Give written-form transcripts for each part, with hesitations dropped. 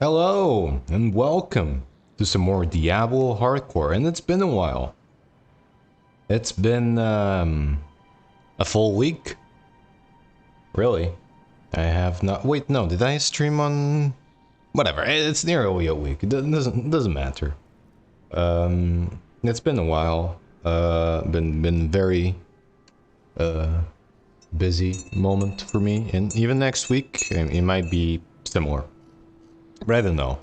Hello and welcome to some more Diablo hardcore, and it's been a while. It's been a full week. Really? I have not. Wait, no. Did I stream on? Whatever. It's nearly a week. It doesn't matter. It's been a while. Been very busy moment for me, and even next week it might be similar. But I don't know.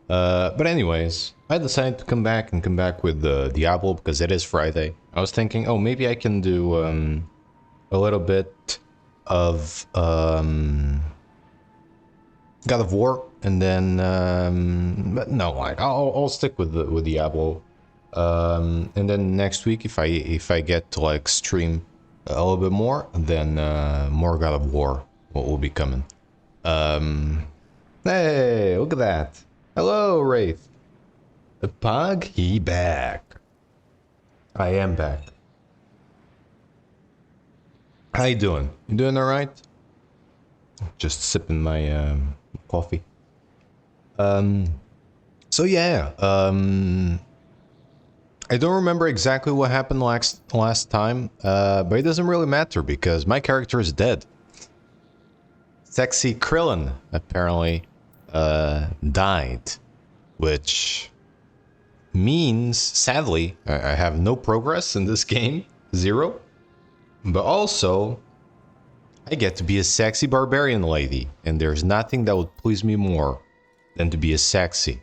But anyways, I decided to come back with Diablo because it is Friday. I was thinking, oh, maybe I can do a little bit of God of War, and then but no, like I'll stick with Diablo. And then next week, if I get to like stream a little bit more, then more God of War will be coming. Hey, look at that. Hello, Wraith. The Pug, he back. I am back. How you doing? You doing alright? Just sipping my coffee. So yeah, I don't remember exactly what happened last time, but it doesn't really matter because my character is dead. Sexy Krillin apparently died, which means, sadly, I have no progress in this game, 0. But also, I get to be a sexy barbarian lady, and there's nothing that would please me more than to be a sexy,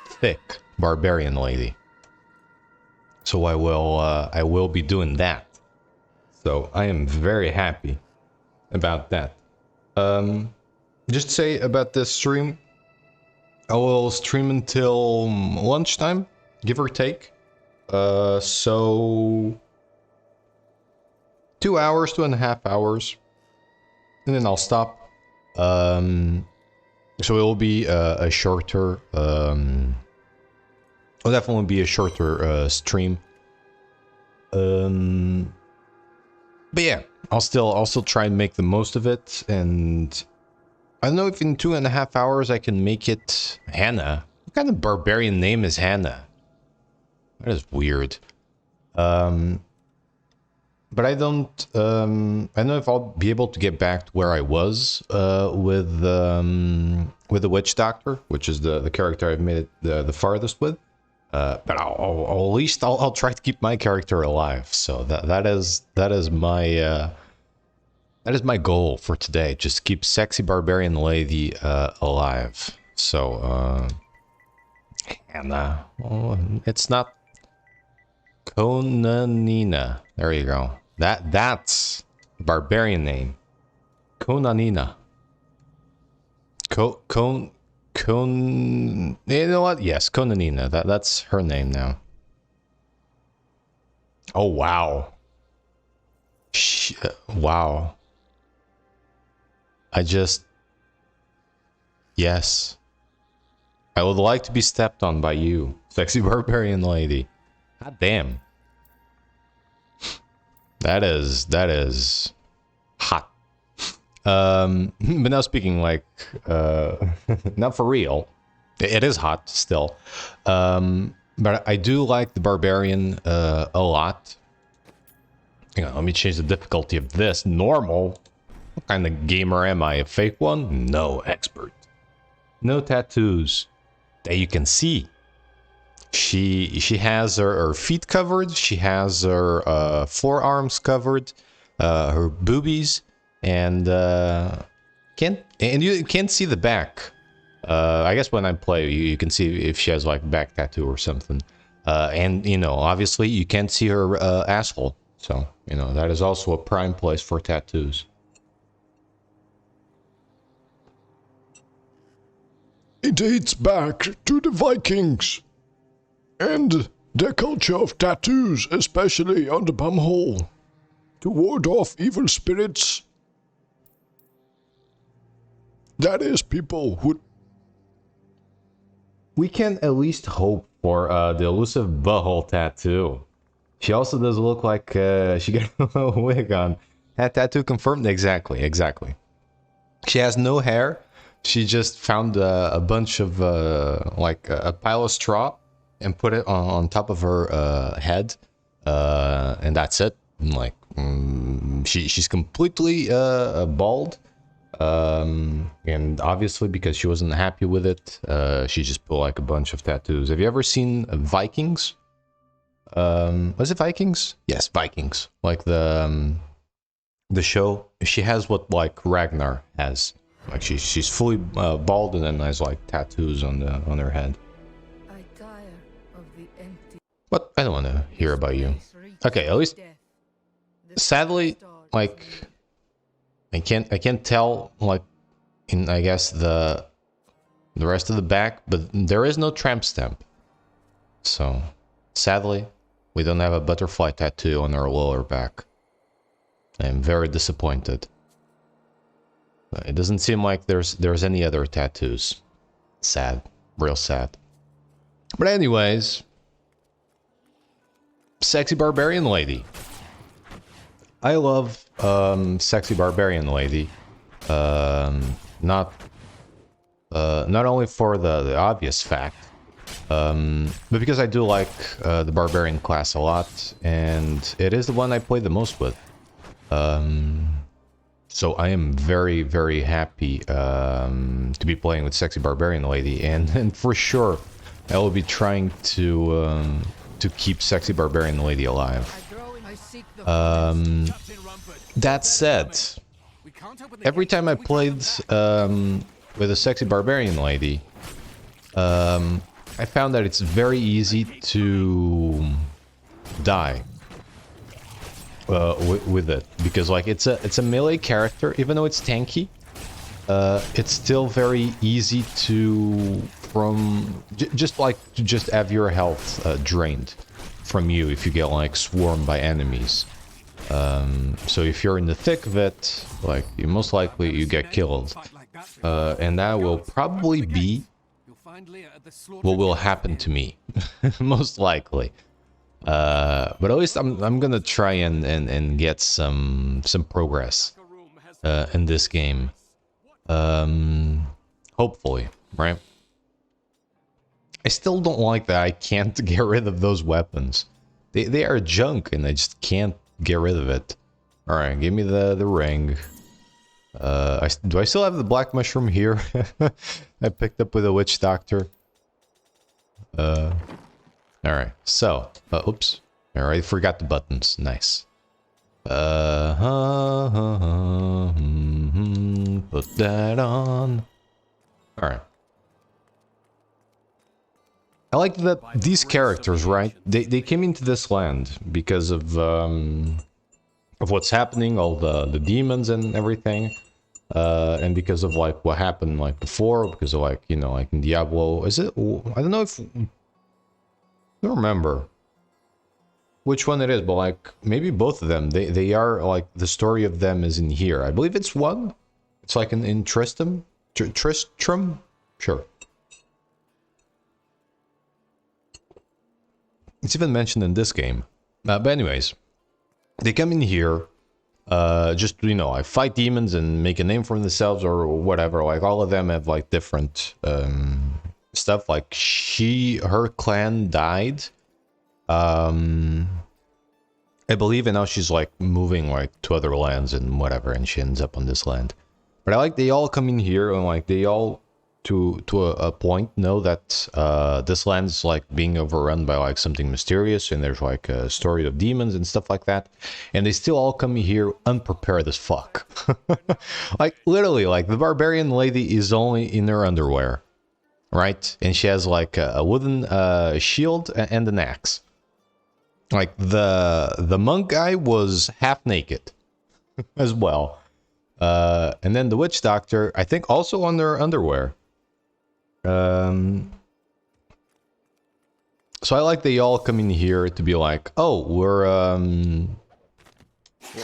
thick barbarian lady. So I will be doing that. So I am very happy about that. Just say about this stream, I will stream until lunchtime, give or take. So 2 hours, 2.5 hours, and then I'll stop. So it will be a shorter, it'll definitely be a shorter stream. But yeah, I'll still try and make the most of it, and I don't know if in 2.5 hours I can make it Hannah. What kind of barbarian name is Hannah? That is weird. But I don't know if I'll be able to get back to where I was with the Witch Doctor, which is the character I've made it the farthest with. But at least I'll try to keep my character alive. So that is my goal for today. Just keep sexy barbarian lady alive. So Hannah, it's not Konanina. There you go. That's barbarian name. Konanina. You know what? Yes, Konanina. That's her name now. Oh wow. Wow. Yes. I would like to be stepped on by you, sexy barbarian lady. God damn. That is hot. But now speaking like, not for real. It is hot still. But I do like the barbarian a lot. Hang on, let me change the difficulty of this. Normal. What kind of gamer am I? A fake one? No, expert. No tattoos that you can see. She has her feet covered. She has her forearms covered. Her boobies, and you can't see the back. I guess when I play, you can see if she has like back tattoo or something. And you know, obviously, you can't see her asshole. So you know that is also a prime place for tattoos. It dates back to the Vikings and their culture of tattoos, especially on the bumhole, to ward off evil spirits. That is, people who... We can at least hope for the elusive butthole tattoo. She also does look like she got a wig on. That tattoo confirmed? Exactly. She has no hair. she just found a bunch of like a pile of straw and put it on top of her head, and that's it. Like she's completely bald, and obviously because she wasn't happy with it, she just put like a bunch of tattoos. Have you ever seen Vikings? Was it Vikings? Yes, Vikings. Like the show. She has what like Ragnar has. Like she's fully bald and then has like tattoos on her head. I tire of the empty. But I don't want to hear about you. Okay, at least sadly, like I can't tell like in I guess the rest of the back, but there is no tramp stamp. So sadly, we don't have a butterfly tattoo on our lower back. I'm very disappointed. It doesn't seem like there's any other tattoos. Sad, real sad. But anyways, sexy barbarian lady. I love sexy barbarian lady. Not only for the obvious fact, but because I do like the barbarian class a lot, and it is the one I play the most with. So I am very, very happy to be playing with sexy barbarian lady, and for sure I will be trying to keep sexy barbarian lady alive. That said, every time I played with a sexy barbarian lady, I found that it's very easy to die with it, because like it's a melee character. Even though it's tanky, it's still very easy to just have your health drained from you if you get like swarmed by enemies. So if you're in the thick of it, like most likely you get killed, and that will probably be what will happen to me, most likely. But at least I'm gonna try and get some progress in this game. Hopefully, right? I still don't like that I can't get rid of those weapons. They are junk and I just can't get rid of it. Alright, give me the ring. Do I still have the black mushroom here? I picked up with a witch doctor. Alright, so, oops. Alright, forgot the buttons. Nice. Put that on. Alright. I like that these characters, right? They came into this land because of what's happening, all the demons and everything. And because of like what happened like before, because of like, you know, like in Diablo, is it? I don't know if I don't remember which one it is, but like maybe both of them. They are like the story of them is in here. I believe it's one. It's like in Tristram. Tristram, sure. It's even mentioned in this game. But anyways, they come in here. Just, you know, I fight demons and make a name for themselves or whatever. Like all of them have like different stuff. Like her clan died, I believe, and now she's like moving like to other lands and whatever, and she ends up on this land. But I like they all come in here and like they all to a point know that this land is like being overrun by like something mysterious, and there's like a story of demons and stuff like that, and they still all come here unprepared as fuck. Like literally, like the barbarian lady is only in her underwear, right? And she has like a wooden shield and an axe. Like the monk guy was half naked as well, and then the witch doctor, I think, also on their underwear. So I like they all come in here to be like, oh, we're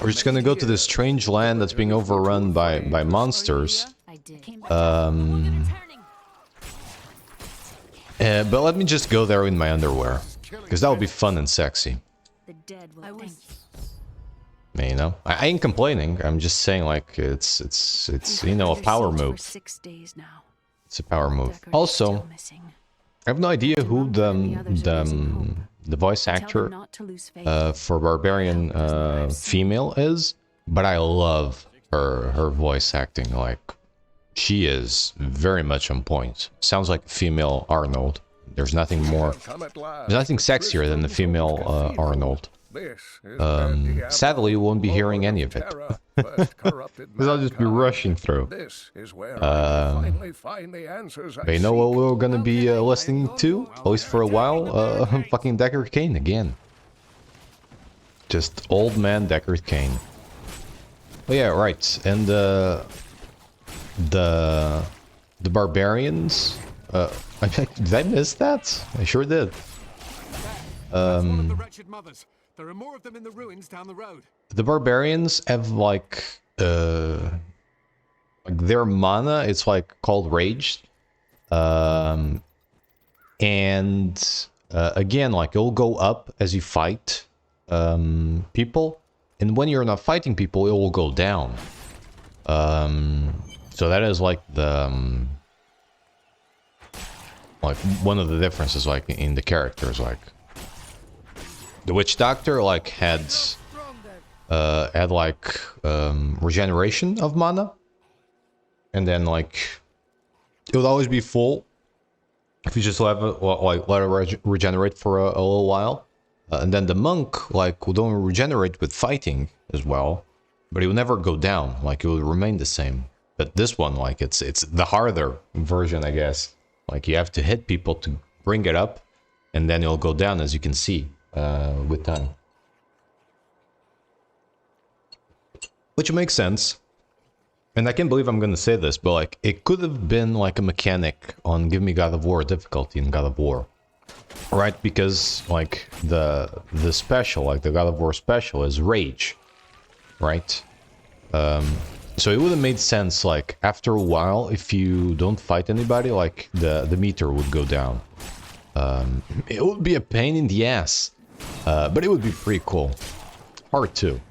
just gonna go to this strange land that's being overrun by monsters. But let me just go there in my underwear, because that would be fun and sexy. The dead will thank you. You know, I ain't complaining. I'm just saying, like, it's you know, a power move. It's a power move. Also, I have no idea who the voice actor for Barbarian female is, but I love her voice acting. Like, she is very much on point. Sounds like a female Arnold. There's nothing more. There's nothing sexier than the female Arnold. Sadly, you won't be hearing any of it. Because I'll just be rushing through. But you know what we're gonna be listening to, at least for a while? Fucking Deckard Cain again. Just old man Deckard Cain. Oh yeah, right. And the barbarians. Did I miss that? I sure did. There are more of them in the ruins down the road. The barbarians have like their mana. It's like called rage, and again, like it'll go up as you fight people, and when you're not fighting people, it will go down. So that is like the like one of the differences, like in the characters, like. The witch doctor like had like regeneration of mana, and then like it would always be full if you just let it regenerate for a little while, and then the monk like would only regenerate with fighting as well, but it would never go down. Like it would remain the same. But this one, like it's the harder version, I guess. Like you have to hit people to bring it up, and then it'll go down, as you can see. With time. Which makes sense. And I can't believe I'm gonna say this, but like it could have been like a mechanic on Give Me God of War difficulty in God of War. Right? Because like the special, like the God of War special is rage. Right? So it would have made sense like after a while, if you don't fight anybody, like the meter would go down. It would be a pain in the ass. But it would be pretty cool. Hard too.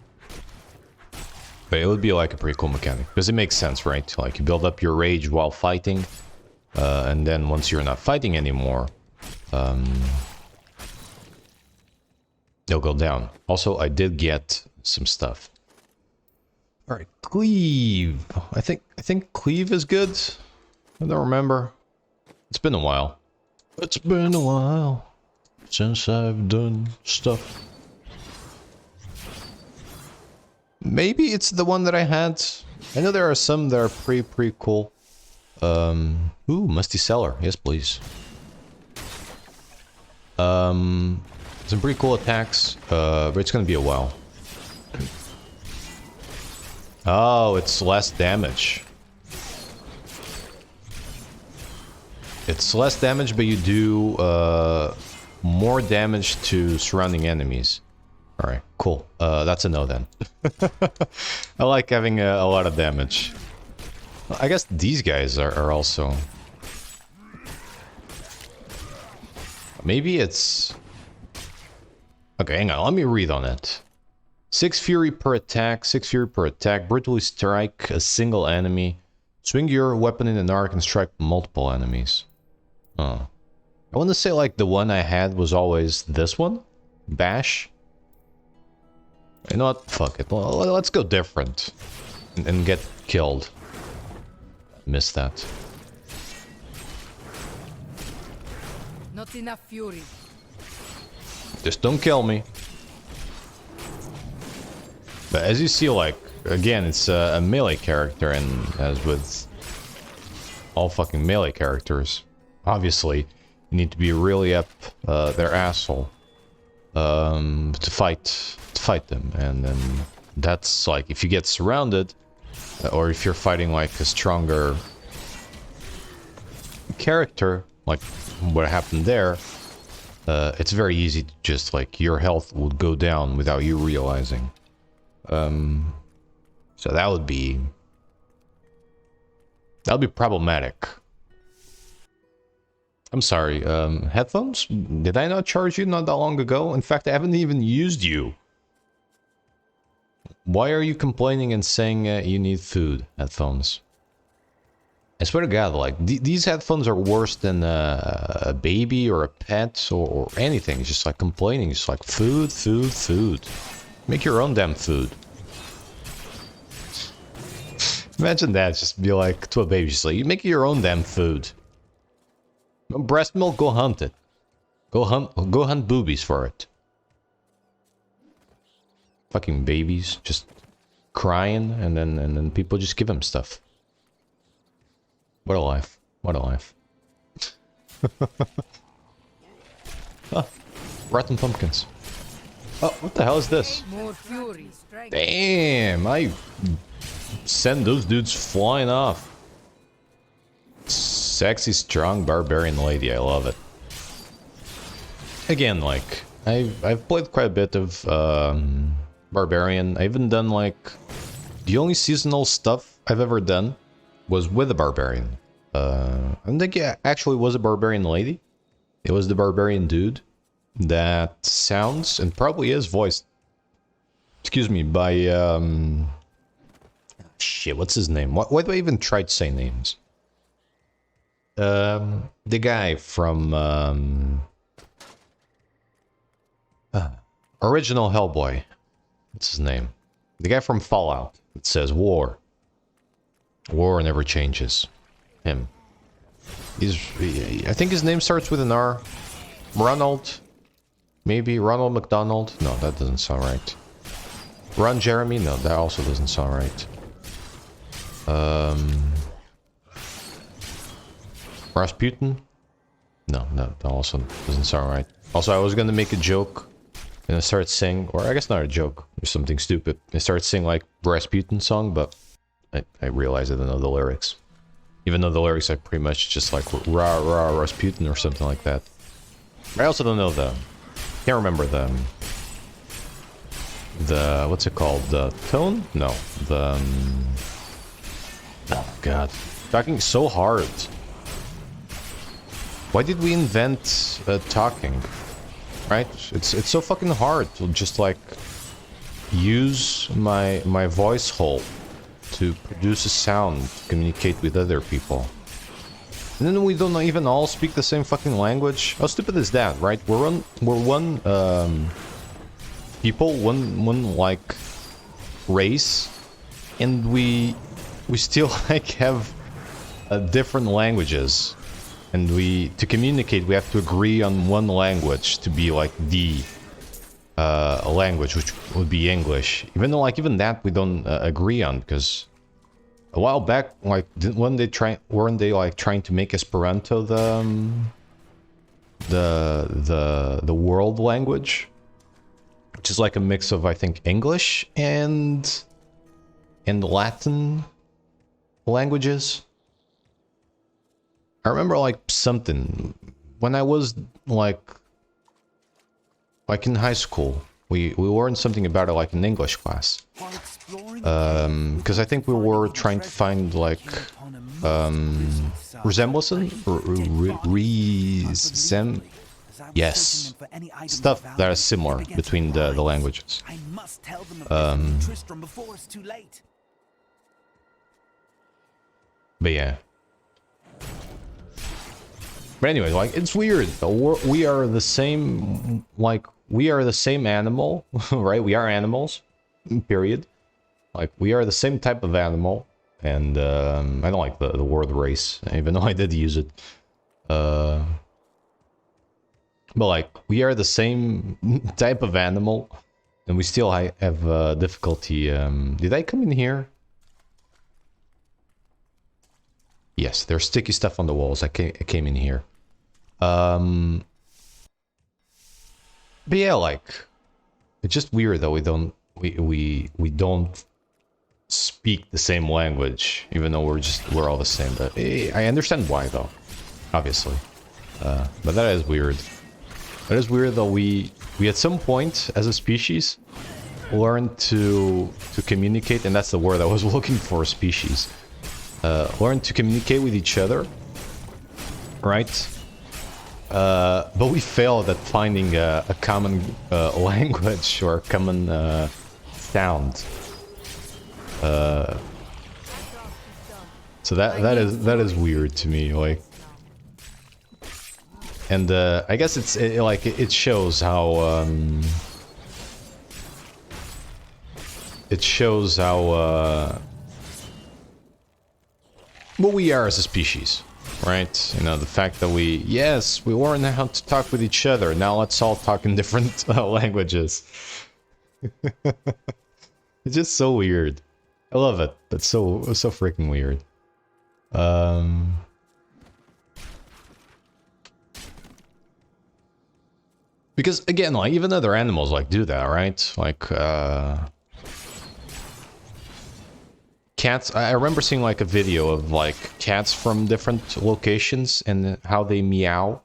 But it would be like a pretty cool mechanic. Because it makes sense, right? Like you build up your rage while fighting. And then once you're not fighting anymore, they'll go down. Also, I did get some stuff. Alright, cleave. I think cleave is good. I don't remember. It's been a while. It's been a while since I've done stuff. Maybe it's the one that I had. I know there are some that are pretty cool. Ooh, Musty Cellar. Yes, please. Some pretty cool attacks, but it's gonna be a while. Oh, it's less damage. It's less damage, but you do more damage to surrounding enemies. Alright, cool. That's a no then. I like having a lot of damage. I guess these guys are also... Maybe it's... Okay, hang on, let me read on it. 6 fury per attack, 6 fury per attack, brutally strike a single enemy, swing your weapon in an arc and strike multiple enemies. Oh. I want to say like the one I had was always this one, Bash. You know what? Fuck it. Well, let's go different and get killed. Missed that. Not enough fury. Just don't kill me. But as you see, like, again, it's a melee character, and as with all fucking melee characters, obviously, you need to be really up their asshole to fight them, and then that's like if you get surrounded, or if you're fighting like a stronger character, like what happened there, it's very easy to just like your health would go down without you realizing. So that would be problematic. I'm sorry, headphones? Did I not charge you not that long ago? In fact, I haven't even used you. Why are you complaining and saying you need food? Headphones. I swear to God, like, these headphones are worse than a baby or a pet or anything. It's just like complaining. It's like food, food, food. Make your own damn food. Imagine that, just be like to a baby, just like, you make your own damn food. Breast milk, go hunt it. Go hunt boobies for it. Fucking babies just crying, and then people just give them stuff. What a life. What a life. Ah, rotten pumpkins. Oh, what the hell is this? More fury, strength. Damn, I send those dudes flying off. Sexy, strong barbarian lady, I love it. Again, like, I've played quite a bit of barbarian. I even done like the only seasonal stuff I've ever done was with a barbarian. I don't think it actually was a barbarian lady. It was the barbarian dude that sounds and probably is voiced, excuse me, by shit, what's his name? Why do I even try to say names? The guy from original Hellboy. What's his name? The guy from Fallout. It says war. War never changes. Him. I think his name starts with an R. Ronald. Maybe Ronald McDonald. No, that doesn't sound right. Ron Jeremy. No, that also doesn't sound right. Rasputin. No, that also doesn't sound right. Also, I was gonna make a joke and I started saying, or I guess not a joke, or something stupid. I started saying like Rasputin song, but I realized I didn't know the lyrics. Even though the lyrics are pretty much just like rah rah Rasputin or something like that. I also don't know the, can't remember the what's it called? The tone? No, the oh god, talking so hard. Why did we invent talking? Right? It's so fucking hard to just like use my voice hole to produce a sound to communicate with other people. And then we don't even all speak the same fucking language. How stupid is that, right? We're one people, one like race, and we still like have different languages. And to communicate, we have to agree on one language to be like the language, which would be English. Even though, like, even that we don't agree on, because a while back, like, weren't they like trying to make Esperanto the world language, which is like a mix of, I think, English and Latin languages. I remember like something when I was like in high school. We learned something about it like in English class. Because I think we were trying to find like resemblance, yes, stuff that is similar between the languages. But yeah. But anyway, like, it's weird. We are the same, like, we are the same animal, right? We are animals, period. Like, we are the same type of animal. And I don't like the word race, even though I did use it. But like, we are the same type of animal. And we still have difficulty. Did I come in here? Yes, there's sticky stuff on the walls. I came in here. But yeah, like, it's just weird that we don't speak the same language, even though we're all the same. But I understand why, though, obviously. But that is weird. That is weird that we at some point as a species learned to communicate, and that's the word I was looking for, species. Learn to communicate with each other, right? But we failed at finding a common language or a common sound. So that is weird to me, like. And I guess it shows how what we are as a species, right? You know, the fact that we learn how to talk with each other. Now let's all talk in different languages. It's just so weird. I love it. It's so freaking weird. Because again, like even other animals like do that, right? Like cats. I remember seeing like a video of like cats from different locations and how they meow.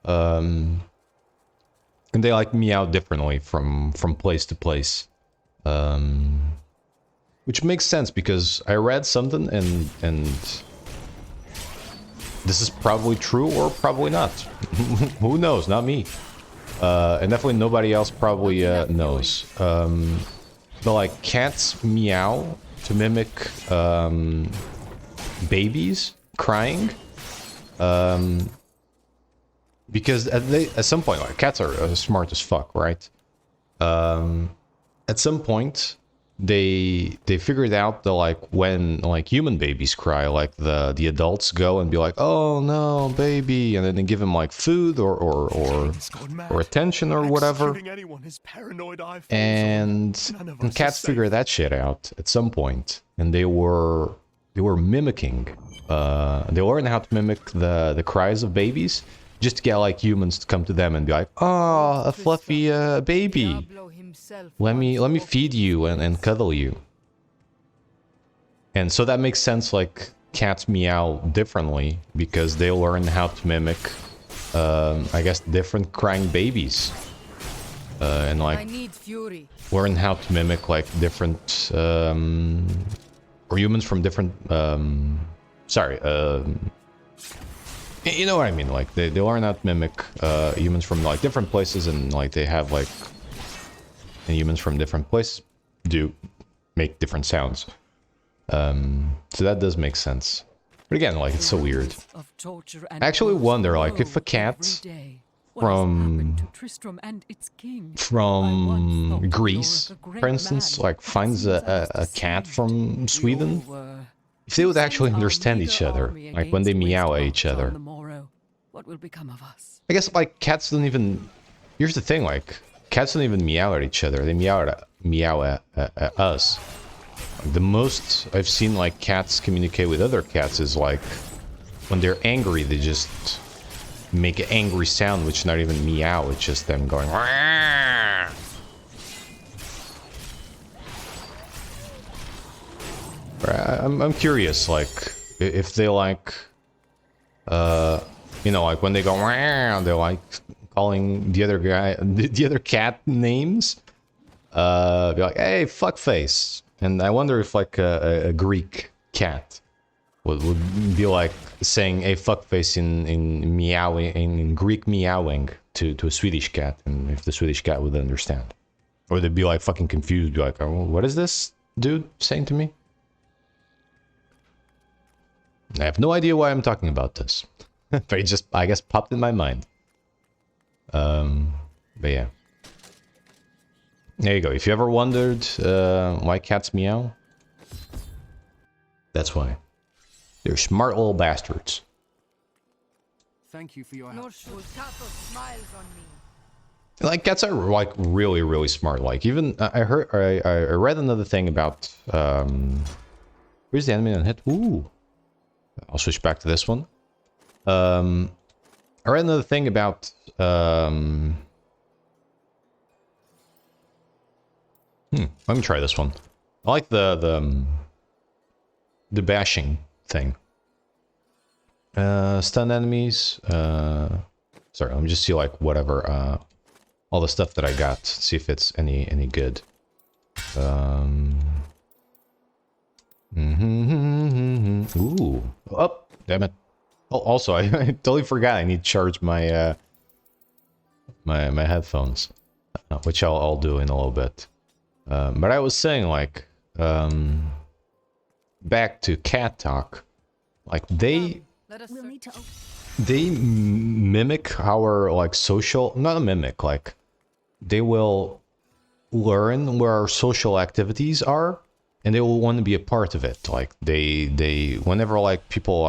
And they like meow differently from place to place. Which makes sense because I read something and this is probably true or probably not. Who knows? Not me. And definitely nobody else probably knows. But like cats meow to mimic babies crying. Because at some point, like cats are smart as fuck, right? At some point, they figured out that like when like human babies cry, like the adults go and be like, oh no, baby, and then they give them like food or attention or whatever. And cats figure that shit out at some point, and they were mimicking. They learned how to mimic the cries of babies. Just to get like humans to come to them and be like, oh, a fluffy baby. Let me feed you and cuddle you. And so that makes sense, like cats meow differently because they learn how to mimic, I guess, different crying babies. And like learn how to mimic like different, or humans from different, you know what I mean, like they learn how to mimic humans from like different places, and like they have like, and humans from different places do make different sounds. So that does make sense. But again, like it's so weird. I actually wonder, like, if a cat from Greece, for instance, like finds a cat from Sweden, if they would actually understand each other, like when they meow at each other. What will become of us? I guess like cats don't even. Here's the thing, like cats don't even meow at each other. They meow at us. Like, the most I've seen like cats communicate with other cats is like when they're angry, they just make an angry sound, which is not even meow. It's just them going. Wah! I'm curious, like if they like, you know, like when they go, they're like calling the other guy, the other cat names. Be like, hey, fuckface. And I wonder if like a Greek cat would be like saying, hey, fuckface in meowing, in Greek meowing to a Swedish cat, and if the Swedish cat would understand, or they'd be like fucking confused, be like, oh, what is this dude saying to me? I have no idea why I'm talking about this. But it just, I guess, popped in my mind. But yeah. There you go. If you ever wondered why cats meow, that's why. They're smart little bastards. Thank you for your help. Smiles on me. Like cats are like really, really smart. Like even I read another thing about where's the enemy on hit? Ooh. I'll switch back to this one. I read another thing about let me try this one. I like the bashing thing. Stun enemies. Sorry, let me just see like whatever all the stuff that I got. See if it's any good. Ooh. Oh, damn it. Oh, also, I totally forgot I need to charge my my headphones, which I'll do in a little bit. But I was saying, like, back to cat talk. Like they Let us We'll search. need to open. they mimic our like social, not a mimic, like they will learn where our social activities are and they will want to be a part of it. Like they whenever like people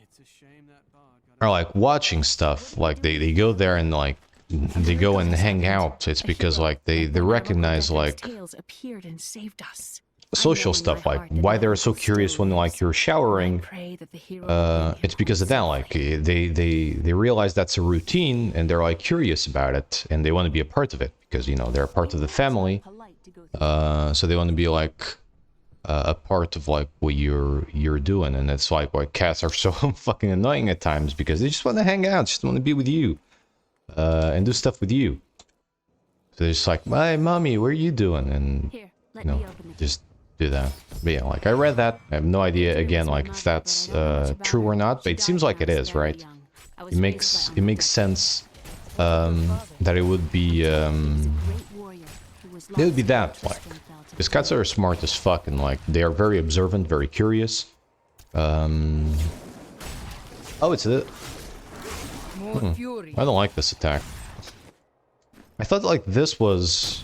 It's a shame that bard got are like watching stuff, like they go there and like they go and hang out. It's because like they recognize like Tales appeared and saved us. social stuff, like why they're so curious when like you're showering. It's because of that, like they realize that's a routine and they're like curious about it and they want to be a part of it because, you know, they're a part of the family. So they want to be like a part of like what you're doing. And it's like why cats are so fucking annoying at times, because they just want to hang out, just want to be with you and do stuff with you. So they're just like, hey mommy, what are you doing? And Here, let you know, me open it. just do that. But yeah, like I read that, I have no idea again like if that's true or not, but it seems like it is, right? It makes sense that it would be that, like, because cats are smart as fuck and like they are very observant, very curious. Oh, it's it. More fury. I don't like this attack. I thought like this was,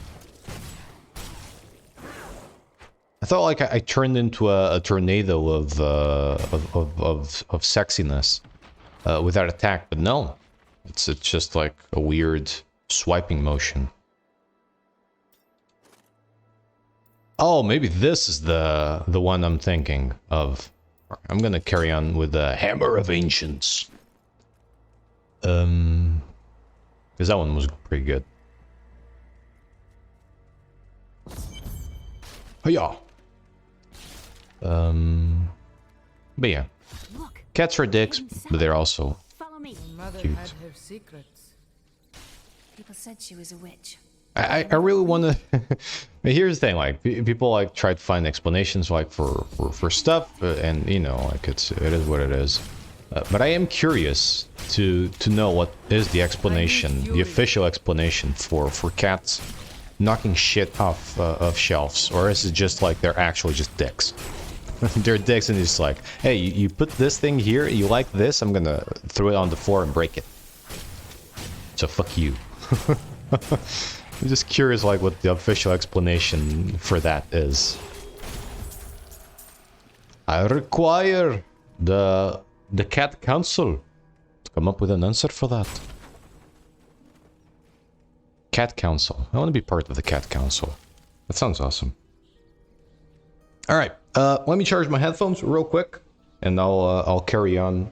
I thought like I turned into a tornado of sexiness with that attack, but no, it's just like a weird swiping motion. Oh, maybe this is the one I'm thinking of. I'm gonna carry on with the Hammer of Ancients. Because that one was pretty good. Hiya. But yeah, Look, cats are dicks, but they're also follow me. Mother Cute. had her secrets. People said she was a witch. I really want to. Here's the thing, like people like try to find explanations like for stuff, and you know, like it is what it is. But I am curious to know what is the explanation, the official explanation for cats knocking shit off of shelves, or is it just like they're actually just dicks? They're dicks and it's like, hey, you put this thing here, you like this, I'm gonna throw it on the floor and break it. So fuck you. I'm just curious like what the official explanation for that is. I require the cat council to come up with an answer for that. Cat council. I want to be part of the cat council. That sounds awesome. All right, let me charge my headphones real quick, and I'll carry on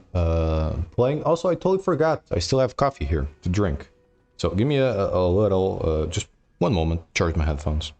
playing. Also, I totally forgot. I still have coffee here to drink. So give me a little, just one moment, charge my headphones.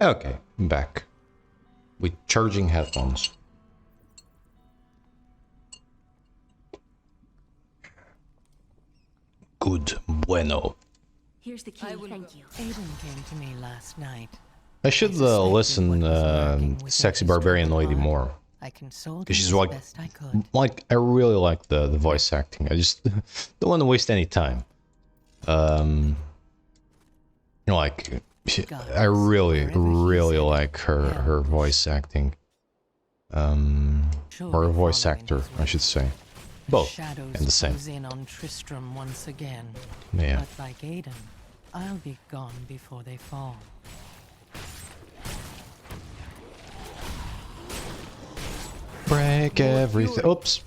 Okay, I'm back with charging headphones. Good bueno. Here's the key. I will Thank go. you. Aiden came to me last night. I should listen Sexy Barbarian Lady more. I consoled Because him she's as like, best I could. I really like the voice acting. I just don't want to waste any time. You know, like, I really like her voice acting. Or a voice actor, I should say. Both, Shadows and the same. close in on Tristram once again. Yeah. But like Aiden, I'll be gone before they fall. break everything. Oops.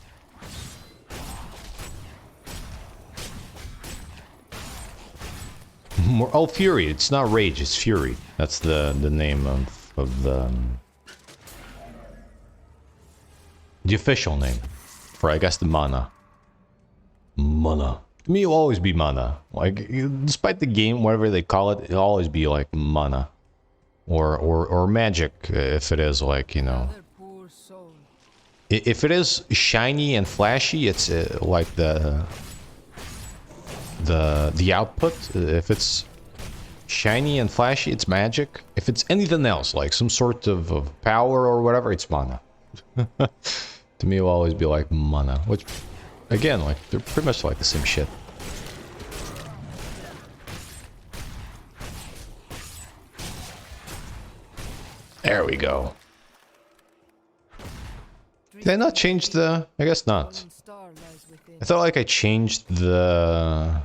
More, oh, Fury. It's not Rage, it's Fury. That's the name of the official name for, I guess, the mana. Mana. To me, it'll always be mana. Like, despite the game, whatever they call it, it'll always be like mana. Or magic, if it is like, you know. Other poor soul. If it is shiny and flashy, it's like the output. If it's shiny and flashy, it's magic. If it's anything else, like some sort of power or whatever, it's mana. To me, it'll always be like mana, which, again, like, they're pretty much like the same shit. There we go. Did I not change the... I guess not. Fallen star lies within. I thought like I changed the...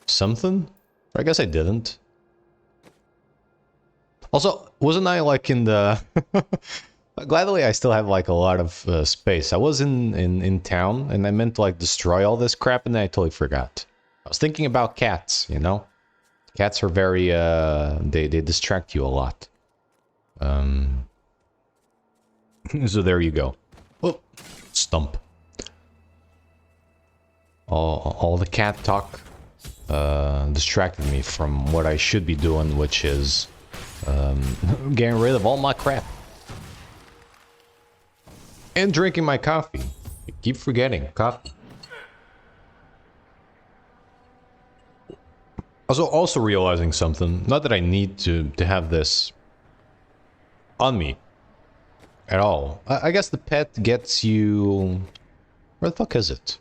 something? I guess I didn't. Also, wasn't I like in the... Gladly, I still have like a lot of space. I was in town and I meant to like destroy all this crap and then I totally forgot. I was thinking about cats, you know? Cats are very, they distract you a lot. So there you go. Oh, stump. All the cat talk distracted me from what I should be doing, which is getting rid of all my crap. And drinking my coffee. I keep forgetting. Coffee. Also realizing something. Not that I need to have this on me at all. I guess the pet gets you... Where the fuck is it?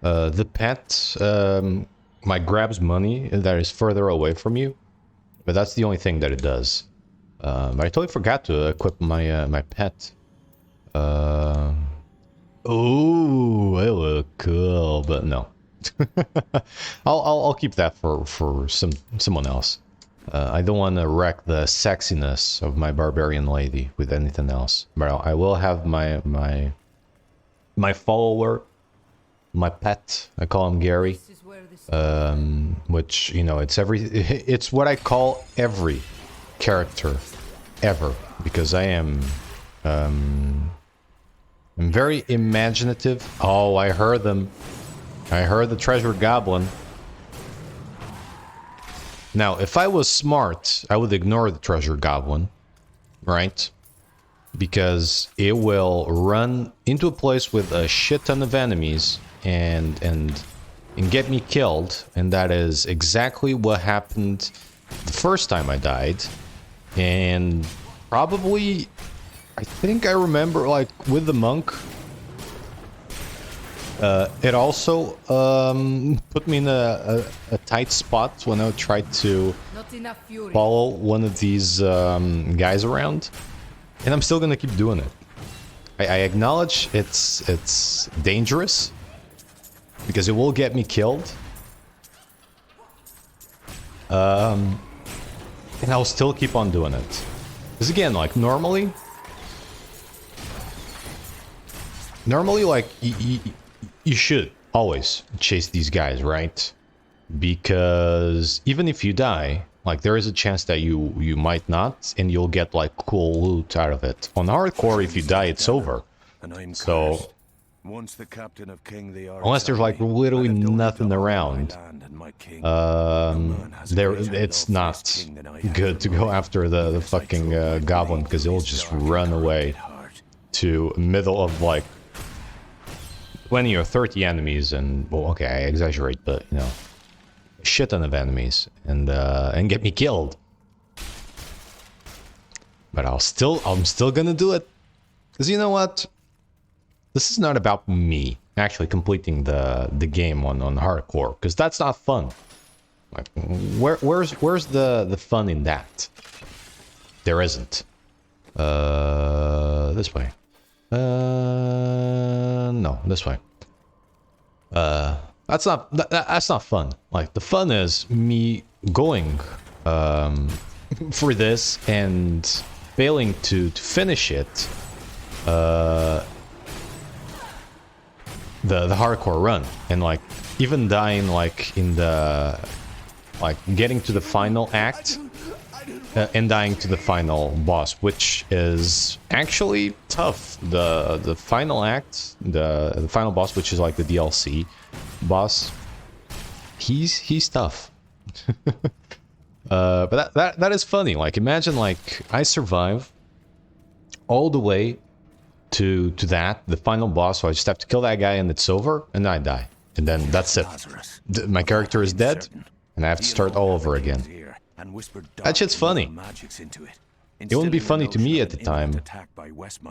The pet like grabs money that is further away from you. But that's the only thing that it does. I totally forgot to equip my my pet. Oh, it look cool, but no. I'll keep that for someone else. I don't want to wreck the sexiness of my barbarian lady with anything else. But I will have my follower, my pet. I call him Gary. This is where the Which, you know, it's what I call every character ever, because I am I'm very imaginative. Oh, I heard them. I heard the treasure goblin. Now, if I was smart, I would ignore the treasure goblin, right? Because it will run into a place with a shit ton of enemies and get me killed, and that is exactly what happened the first time I died. And probably, I think I remember, like, with the monk, it also put me in a tight spot when I tried to not enough fury. follow one of these guys around, and I'm still gonna keep doing it. I acknowledge it's dangerous because it will get me killed, and I'll still keep on doing it. Because again, like normally, like you should always chase these guys, right? Because even if you die, like there is a chance that you might not, and you'll get like cool loot out of it. On hardcore, if you die, it's over. So once the captain of King the unless there's like literally nothing around, it's not good to go after the fucking goblin, because it'll just run away to middle of like 20 or 30 enemies, and well, okay, I exaggerate, but you know, a shit ton of enemies, and get me killed. But I'm still gonna do it, because you know what? This is not about me actually completing the game on hardcore, because that's not fun. Like, where's the fun in that? There isn't. This way. No, this way. That's not fun. Like, the fun is me going for this and failing to finish it, the hardcore run, and like even dying like in the getting to the final act and dying to the final boss, which is actually tough. The final act, the final boss, which is like the DLC boss, he's tough. But that is funny. Like, imagine like I survive all the way to that, the final boss, so I just have to kill that guy and it's over, and I die. And then that's it. My character is dead, and I have to start all over again. That shit's funny. It wouldn't be funny to me at the time.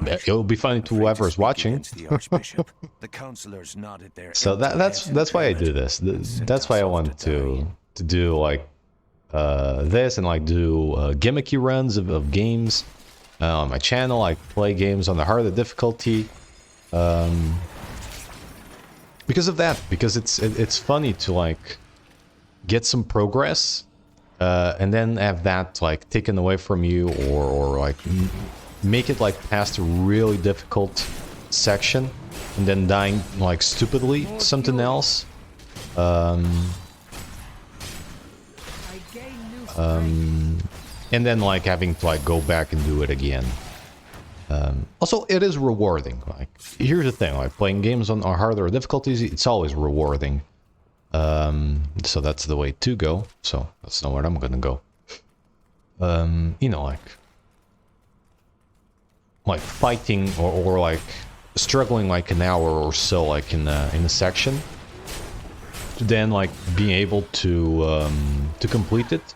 It will be funny to whoever's watching. So that's why I do this. That's why I want to do like this, and like do gimmicky runs of games on my channel. I play games on the harder difficulty because of that. Because it's funny to like get some progress and then have that like taken away from you, or like make it like past a really difficult section and then dying like stupidly to something else. And then like having to like go back and do it again. Also, it is rewarding. Like, here's the thing, like playing games on harder difficulties, it's always rewarding. So that's the way to go. So that's not where I'm gonna go. You know, like fighting or like struggling like an hour or so, like in a section, to then like being able to complete it.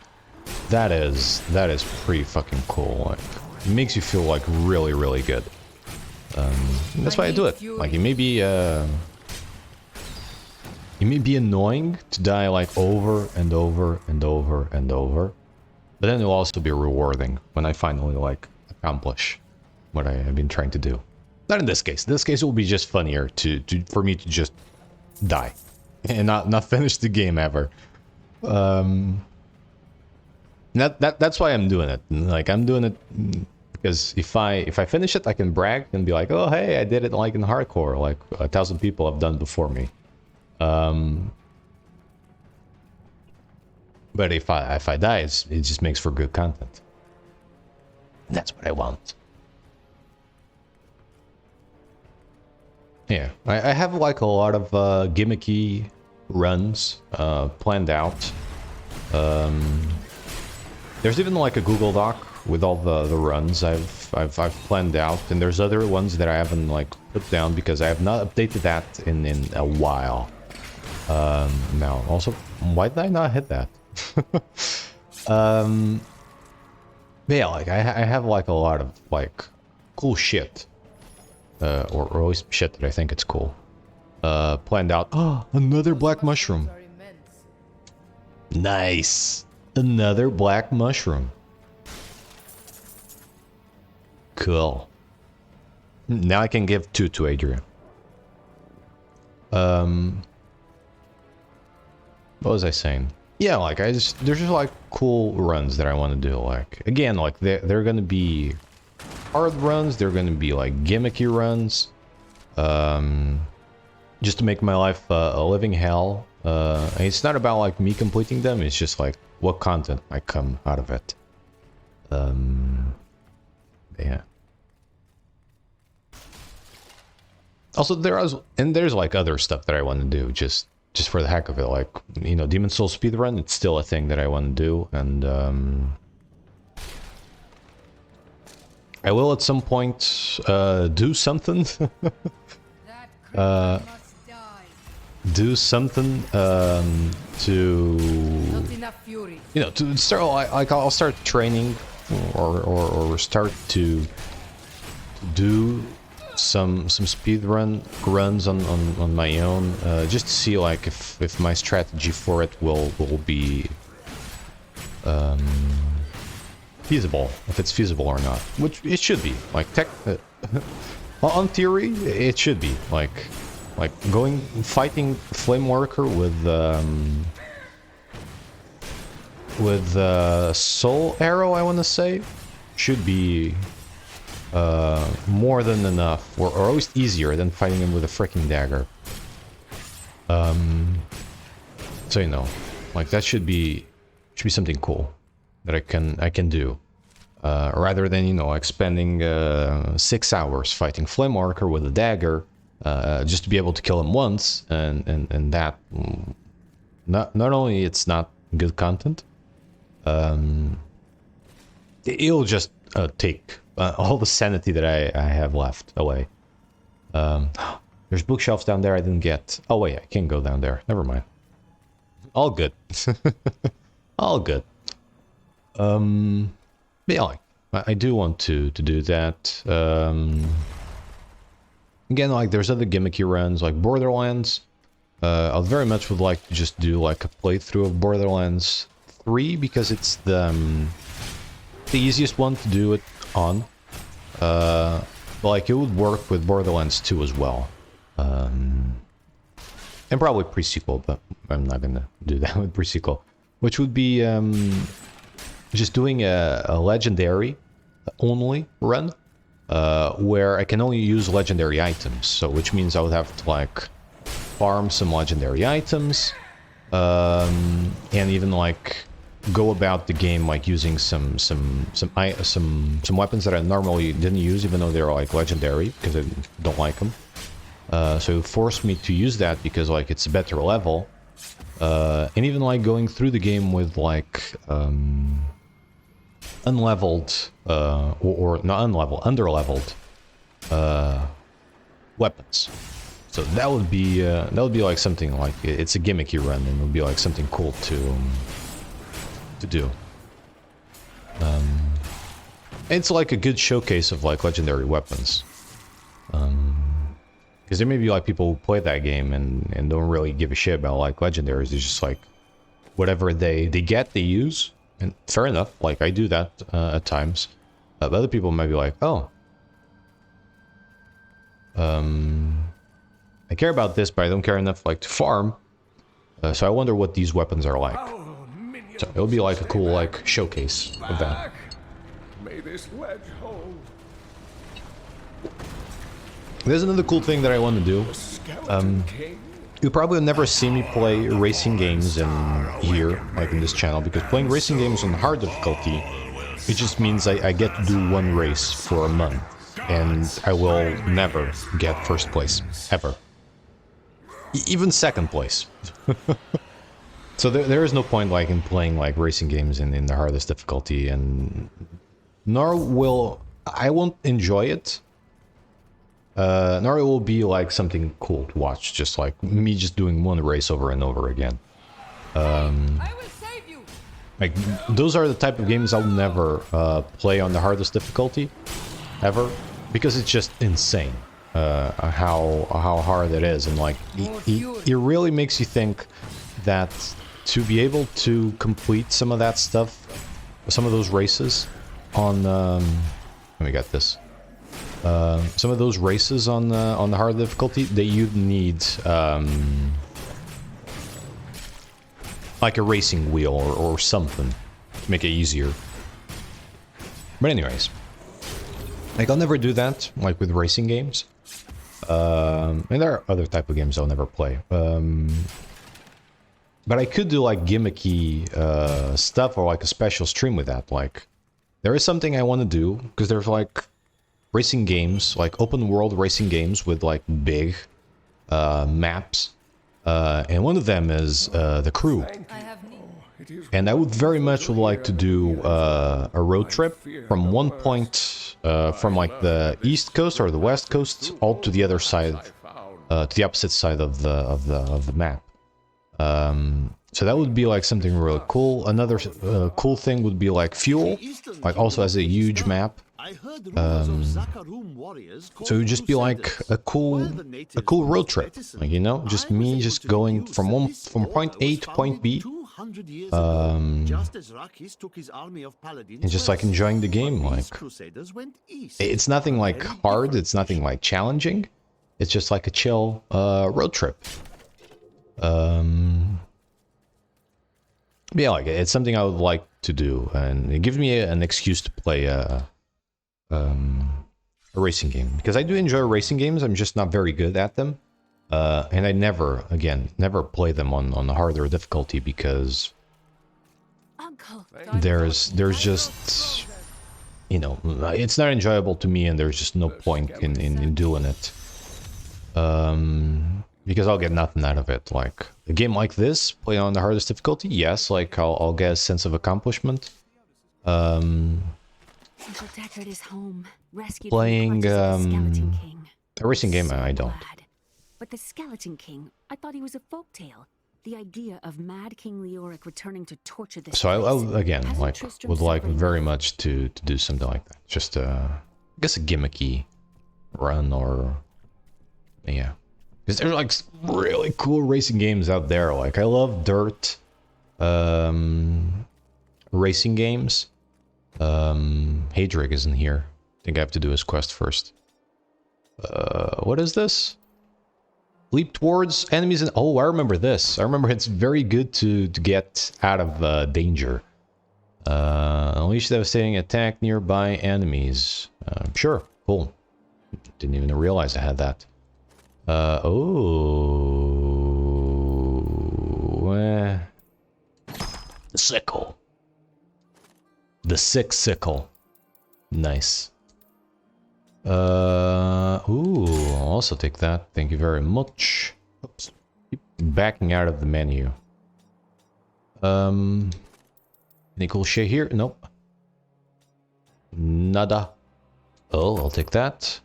That is pretty fucking cool. Like, it makes you feel like really, really good. That's why I do it. Like, it may be annoying to die like over and over and over and over, but then it'll also be rewarding when I finally like accomplish what I have been trying to do. Not in this case. In this case, it will be just funnier for me to just die and not finish the game ever. That's why I'm doing it. Like, I'm doing it because if I finish it, I can brag and be like, oh hey, I did it like in hardcore, like 1,000 people have done before me. But if I die, it just makes for good content. That's what I want. Yeah, I have like a lot of gimmicky runs planned out. There's even like a Google Doc with all the runs I've planned out, and there's other ones that I haven't like put down because I have not updated that in a while. Now, also, why did I not hit that? But yeah, like I have like a lot of like cool shit, or at least shit that I think it's cool, planned out. Oh, another black mushroom. Are immense. Nice. Another black mushroom. Cool. Now I can give 2 to Adrian. What was I saying? Yeah, like there's just like cool runs that I want to do. Like, again, like they're gonna be hard runs. They're gonna be like gimmicky runs. Just to make my life a living hell. And it's not about like me completing them. It's just like what content might come out of it. Yeah. Also, there's like other stuff that I want to do just for the heck of it. Like, you know, Demon Souls speedrun, it's still a thing that I want to do, and I will at some point do something. That creature must die. Do something to, Not enough fury. you know, to start like I'll start training or start to do some speedrun runs on my own, just to see like if my strategy for it will be feasible, if it's feasible or not, which it should be. Like on theory it should be like fighting Flame Worker with Soul Arrow, I want to say, should be more than enough, or at least easier than fighting him with a freaking dagger. So you know, like that should be something cool that I can do, rather than, you know, like spending 6 hours fighting Flame Archer with a dagger just to be able to kill him once, and that not only it's not good content, it'll just take all the sanity that I have left away. There's bookshelves down there I didn't get. Oh wait, I can't go down there. Never mind. All good. All good. But yeah, like, I do want to do that. Again, like, there's other gimmicky runs, like Borderlands. I very much would like to just do like a playthrough of Borderlands 3, because it's the easiest one to do it on. But like, it would work with Borderlands 2 as well. And probably pre-sequel, but I'm not gonna do that with pre-sequel. Which would be just doing a legendary only run, where I can only use legendary items. So which means I would have to like farm some legendary items, and even like go about the game like using some weapons that I normally didn't use, even though they're like legendary, because I don't like them. So it forced me to use that because like it's a better level, and even like going through the game with like unleveled or not unleveled, underleveled weapons. So that would be like something like, it's a gimmicky run, and it would be like something cool to do. It's like a good showcase of like legendary weapons. Because there may be like people who play that game and don't really give a shit about like legendaries. It's just like whatever they get, they use. And fair enough, like I do that at times. But other people might be like, oh, I care about this, but I don't care enough like to farm. So I wonder what these weapons are like. So it'll be like a cool like showcase of that. May this ledge hold. There's another cool thing that I want to do. You probably will never see me play racing games here, like in this channel, because playing racing games on hard difficulty, it just means I get to do one race for a month, and I will never get first place, ever. Even second place. So there is no point like in playing like racing games in the hardest difficulty, and nor will I won't enjoy it. Nor it will be like something cool to watch, just like me just doing one race over and over again. I will save you. Like those are the type of games I'll never play on the hardest difficulty, ever, because it's just insane how hard it is, and like it really makes you think that to be able to complete some of that stuff, some of those races on let me get this. Some of those races on the hard difficulty, that you need like a racing wheel or something to make it easier. But anyways, like I'll never do that like with racing games. And there are other type of games I'll never play. But I could do like gimmicky stuff, or like a special stream with that. Like there is something I want to do, because there's like racing games, like open world racing games with like big maps, and one of them is The Crew. I have need. And I would very much would like to do a road trip from one point, from like the east coast or the west coast, all to the other side, to the opposite side of the map. So that would be like something really cool. Another cool thing would be like Fuel, like also has a huge map. So it would just be like a cool road trip, like, you know, just me just going from point A to point B, and just like enjoying the game. Like it's nothing like hard, it's nothing like challenging, it's just like a chill road trip. Yeah, like it's something I would like to do, and it gives me an excuse to play a racing game, because I do enjoy racing games. I'm just not very good at them, and I never play them on the harder difficulty, because Uncle. there's just, you know, it's not enjoyable to me, and there's just no point in doing it, because I'll get nothing out of it. Like a game like this, playing on the hardest difficulty, yes, like I'll get a sense of accomplishment. Uncle Deckard is home, rescued Playing from the clutches of the Skeleton King. a racing game, So I don't. glad. But the Skeleton King, I thought he was a folktale. The idea of Mad King Leoric returning to torture this So I place. again, Hasn't like, Tristram would like suffered very enough? much to do something like that. Just I guess a gimmicky run, or yeah, because there's like really cool racing games out there. Like I love dirt racing games. Hadrig isn't here. I think I have to do his quest first. What is this? Leap towards enemies and oh, I remember this. I remember it's very good to get out of danger. Unleash devastating attack nearby enemies. Sure, cool. Didn't even realize I had that. The sickle. The sick sickle. Nice. Ooh, I'll also take that. Thank you very much. Oops. Keep backing out of the menu. Any cool shit here? Nope. Nada. Oh, I'll take that.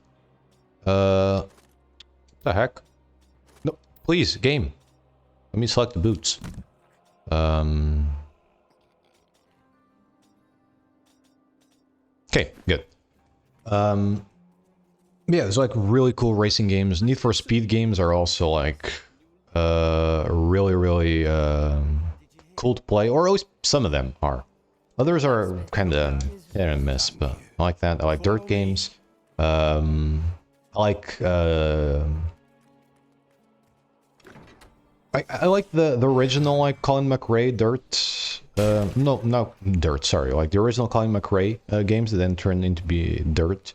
What the heck? No, please, game. Let me select the boots. Okay, good. Yeah, there's like really cool racing games. Need for Speed games are also like really cool to play, or at least some of them are. Others are kind of hit and miss, but I like that. I like dirt games. I like I like the original, like Colin McRae Dirt. No Dirt. Sorry, like the original Colin McRae games that then turned into be Dirt.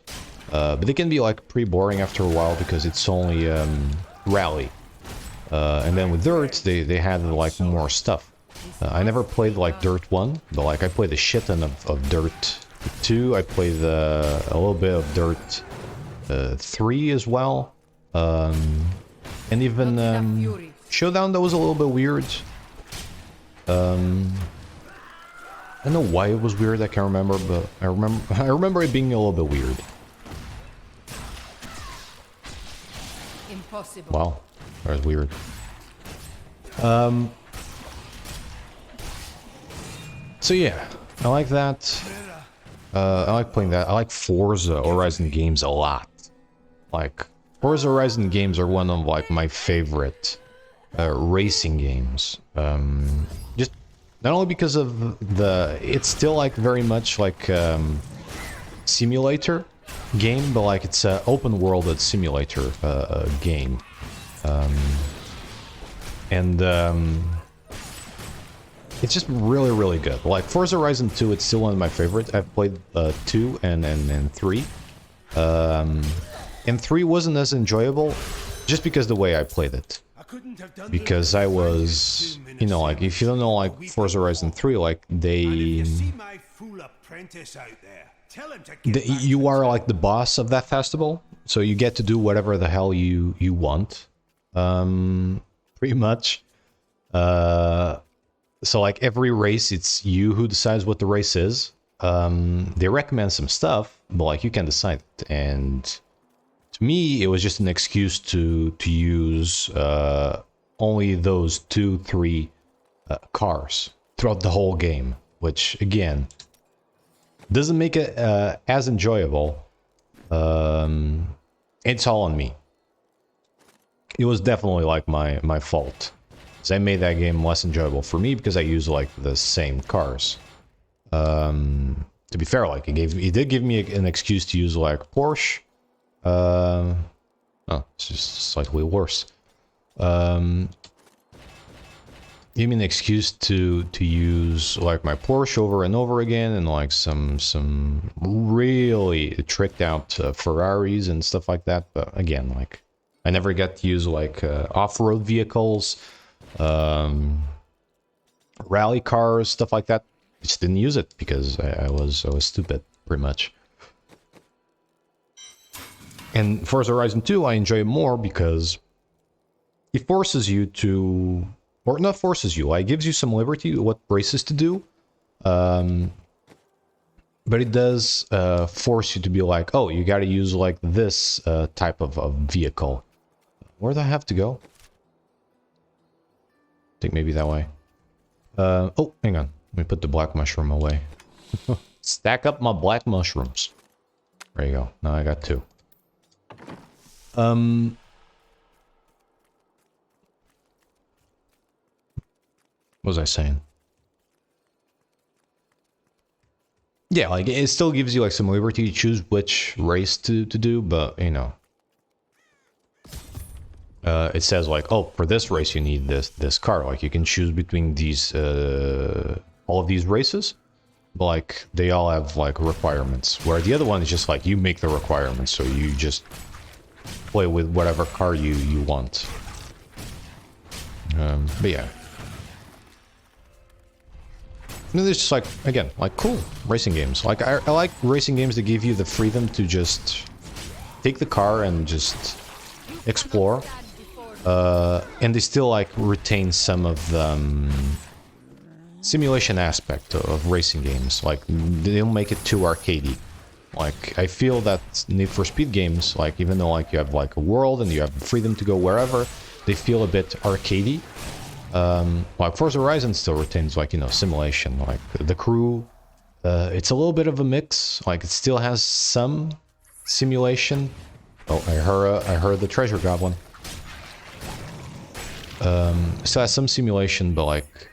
But they can be like pretty boring after a while because it's only rally. And then with Dirt, they had like more stuff. I never played like Dirt 1, but like I played the shit ton of Dirt 2. I played a little bit of Dirt 3 as well. And even Showdown, that was a little bit weird. I don't know why it was weird, I can't remember, but I remember it being a little bit weird. Impossible. Wow, that was weird. So yeah, I like that. I like playing that. I like Forza Horizon games a lot. Like, Forza Horizon games are one of like my favorite racing games. Just not only because of it's still like very much like simulator game, but like it's an open world simulator game. It's just really good. Like Forza Horizon 2, it's still one of my favorites. I've played 2 and 3. And 3 wasn't as enjoyable just because the way I played it. Because I was, you know, like, if you don't know, like, Forza Horizon 3, like, you are, like, the boss of that festival, so you get to do whatever the hell you want, pretty much. So, like, every race, it's you who decides what the race is. They recommend some stuff, but, like, you can decide it, and to me, it was just an excuse to use only those 2-3 cars throughout the whole game, which again doesn't make it as enjoyable. It's all on me. It was definitely like my fault, because I made that game less enjoyable for me because I used like the same cars. To be fair, like it did give me an excuse to use like Porsche. Oh, it's just slightly worse. give me an excuse to use like my Porsche over and over again, and like some really tricked out Ferraris and stuff like that. But again, like I never got to use like off-road vehicles, rally cars, stuff like that. Just didn't use it because I was stupid, pretty much. And Forza Horizon 2 I enjoy more because it forces you to, or not forces you, like gives you some liberty what races to do. But it does force you to be like, oh, you gotta use like this type of vehicle. Where do I have to go? I think maybe that way. Oh, hang on. Let me put the black mushroom away. Stack up my black mushrooms. There you go. Now I got 2. What was I saying? Yeah, like it still gives you like some liberty to choose which race to do, but you know, it says like, oh, for this race you need this car. Like you can choose between these all of these races, but like they all have like requirements. Where the other one is just like you make the requirements, so you just play with whatever car you want. But yeah. And there's just like, again, like cool racing games. Like I like racing games that give you the freedom to just take the car and just explore. And they still like retain some of the simulation aspect of racing games. Like they don't make it too arcadey. Like I feel that Need for Speed games, like even though like you have like a world and you have the freedom to go wherever, they feel a bit arcadey. Like Forza Horizon still retains like, you know, simulation. Like the crew, it's a little bit of a mix. Like it still has some simulation. Oh, I heard the treasure goblin. Still has some simulation, but like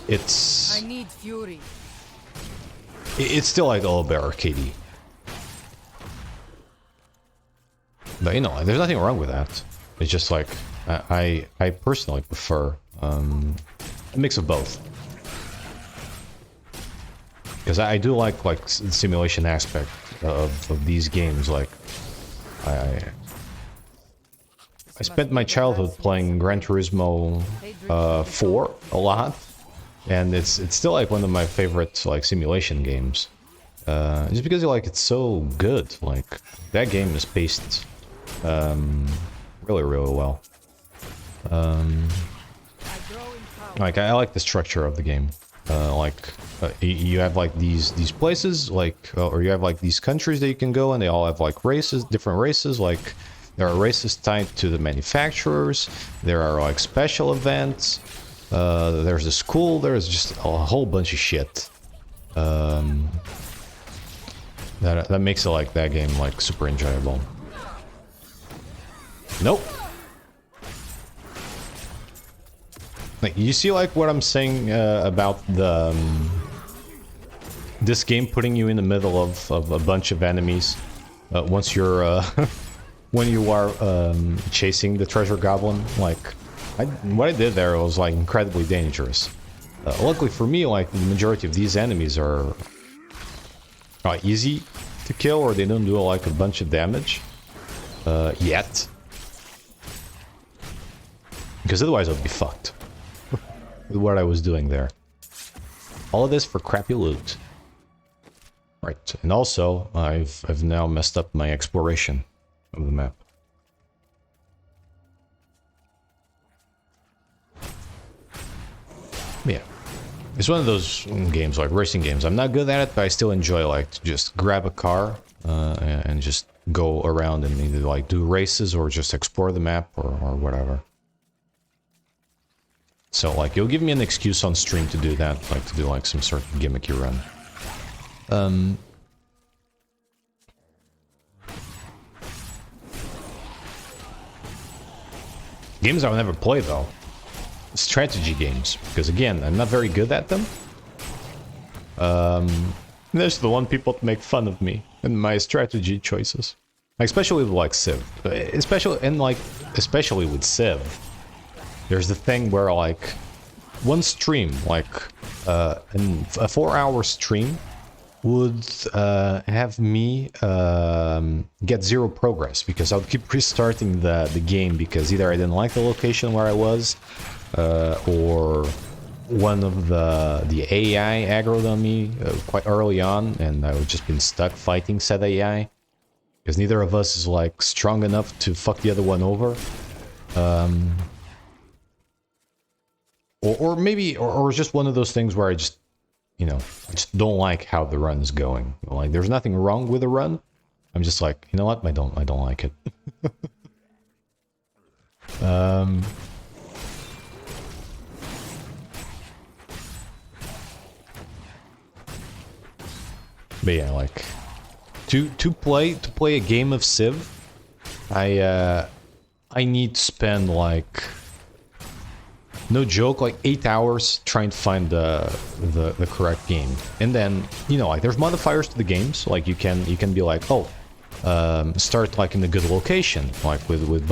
it's I need fury. it's still like a little bit arcadey. But you know, there's nothing wrong with that. It's just like I personally prefer a mix of both, because I do like the simulation aspect of these games. Like I spent my childhood playing Gran Turismo 4 a lot, and it's still like one of my favorite like simulation games. Just because like it's so good. Like that game is paced really well. Like I like the structure of the game. You have like these places, like or you have like these countries that you can go, and they all have like races, different races. Like there are races tied to the manufacturers. There are like special events. There's a school. There's just a whole bunch of shit. That makes it like that game like super enjoyable. Nope. Like you see like what I'm saying about the this game putting you in the middle of a bunch of enemies once you're when you are chasing the treasure goblin. Like what I did there was like incredibly dangerous. Luckily for me, like the majority of these enemies are easy to kill, or they don't do like a bunch of damage yet. Because otherwise I would be fucked with what I was doing there. All of this for crappy loot. Right, and also I've now messed up my exploration of the map. Yeah. It's one of those games, like racing games. I'm not good at it, but I still enjoy like to just grab a car and just go around and either like do races or just explore the map or whatever. So like you'll give me an excuse on stream to do that, like to do like some sort of gimmicky run. Games I'll never play though. Strategy games, because again, I'm not very good at them. There's the one people to make fun of me and my strategy choices. Especially with like Civ. Especially, and like especially with Civ, there's the thing where like one stream, like a 4-hour stream, would have me get 0 progress because I would keep restarting the game because either I didn't like the location where I was, or one of the AI aggroed on me quite early on, and I would just been stuck fighting said AI because neither of us is like strong enough to fuck the other one over. Or maybe, or just one of those things where I just, you know, I just don't like how the run is going. Like, there's nothing wrong with the run. I'm just like, you know what? I don't like it. But yeah, like to play a game of Civ, I need to spend like, no joke, like 8 hours trying to find the correct game. And then, you know, like there's modifiers to the games. Like you can be like, oh, start like in a good location, like with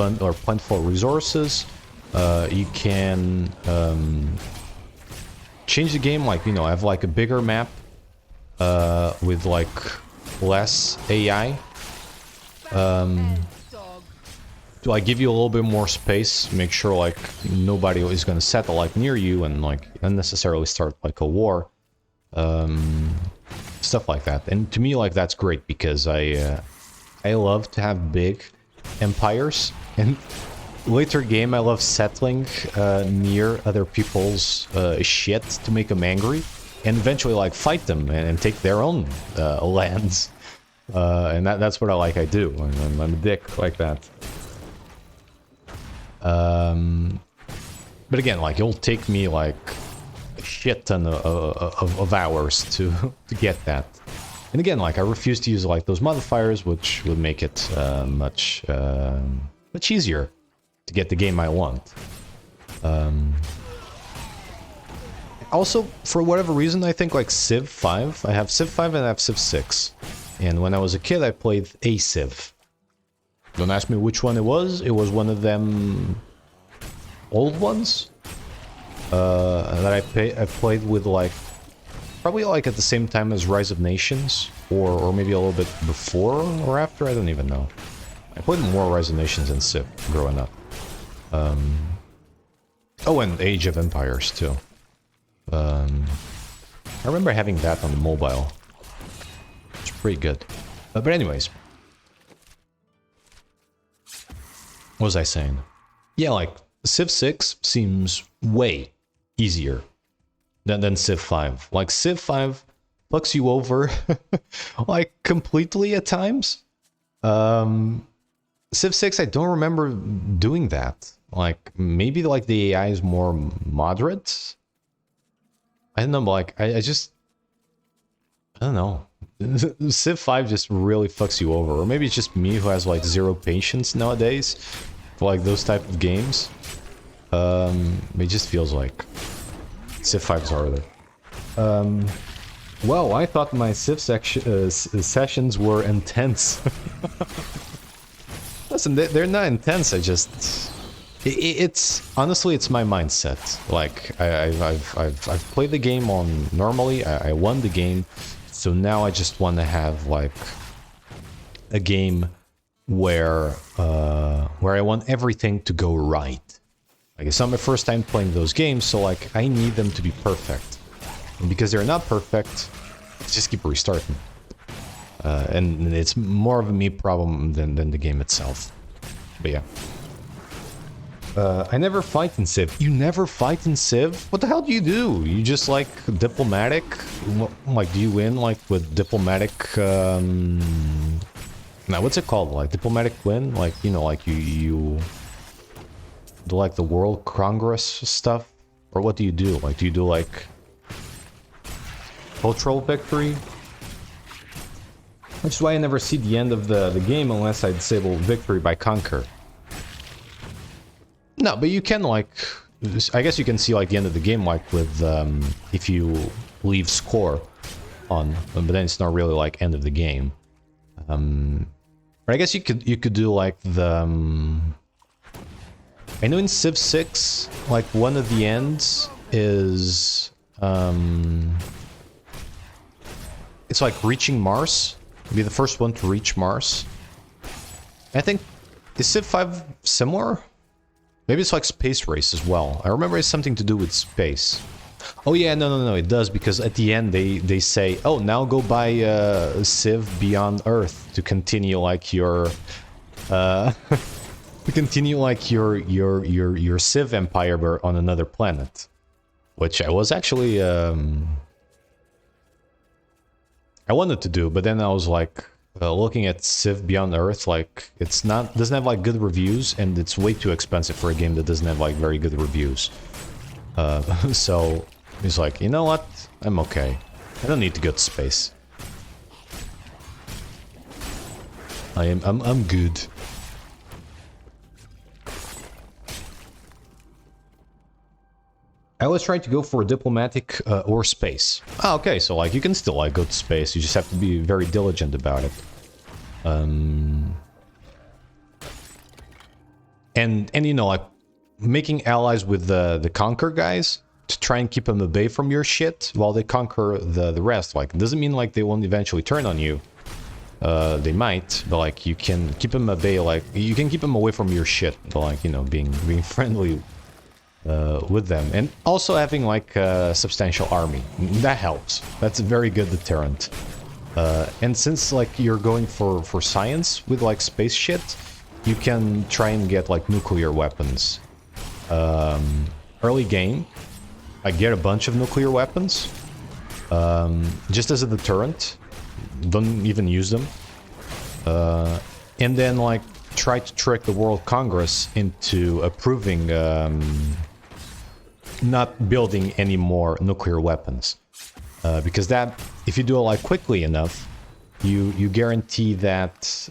plentiful resources. You can change the game, like, you know, have like a bigger map with like less AI. To like give you a little bit more space, make sure like nobody is gonna settle like near you and like unnecessarily start like a war, stuff like that. And to me, like, that's great because I love to have big empires, and later game I love settling near other people's shit to make them angry and eventually like fight them and take their own lands, and that's what I do. I'm a dick like that. But again, like, it'll take me like a shit ton of hours to get that. And again, like, I refuse to use like those modifiers, which would make it much easier to get the game I want. Also, for whatever reason, I think like Civ 5, I have Civ 5 and I have Civ 6. And when I was a kid, I played a Civ. Don't ask me which one it was. It was one of them old ones that I played with, like, probably like at the same time as Rise of Nations, or maybe a little bit before or after. I don't even know. I played more Rise of Nations than Civ growing up. Oh, and Age of Empires too. I remember having that on the mobile. It's pretty good. But anyways. What was I saying? Yeah, like, Civ 6 seems way easier than Civ 5. Like, Civ 5 fucks you over, like, completely at times. Civ 6, I don't remember doing that. Like, maybe, like, the AI is more moderate? I don't know, but, like, I don't know. Civ 5 just really fucks you over. Or maybe it's just me who has like 0 patience nowadays for like those type of games. It just feels like Civ 5 is harder. Well, I thought my Civ sessions were intense. Listen, they're not intense. I just... It's honestly, it's my mindset. Like, I've played the game on normally. I won the game. So now I just want to have like a game where I want everything to go right. Like, it's not my first time playing those games, so like I need them to be perfect. And because they're not perfect, just keep restarting. And it's more of a me problem than the game itself. But yeah. I never fight in Civ. You never fight in Civ? What the hell do? You just, like, diplomatic? Like, do you win, like, with diplomatic, now, what's it called? Like, diplomatic win? Like, you know, like, you do, like, the World Congress stuff? Or what do you do? Like, do you do, like, cultural victory? Which is why I never see the end of the game unless I disable victory by conquer. No, but you can, like, I guess you can see, like, the end of the game, like, with, if you leave score on, but then it's not really, like, end of the game. But I guess you could do, like, the, I know in Civ 6, like one of the ends is it's like reaching Mars. Be the first one to reach Mars. I think is Civ 5 similar? Maybe it's like Space Race as well. I remember it's something to do with space. Oh yeah, no, it does, because at the end they say, oh, now go buy Civ Beyond Earth to continue like your to continue like your Civ empire but on another planet. Which I was actually I wanted to do, but then I was like looking at Civ Beyond Earth, like it's not doesn't have like good reviews, and it's way too expensive for a game that doesn't have like very good reviews. So he's like, you know what? I'm okay. I don't need to go to space. I'm good. I always try to go for diplomatic or space. Ah, okay, so like you can still like go to space. You just have to be very diligent about it. And you know, like making allies with the conquer guys to try and keep them at bay from your shit while they conquer the rest. Like, it doesn't mean like they won't eventually turn on you. They might, but like you can keep them at bay. Like you can keep them away from your shit, but like, you know, being friendly with them, and also having like a substantial army that helps. That's a very good deterrent. And since like you're going for science with like space shit, you can try and get like nuclear weapons. Early game, I get a bunch of nuclear weapons just as a deterrent. Don't even use them. And then like try to trick the World Congress into approving not building any more nuclear weapons. Because that, if you do it like quickly enough, you guarantee that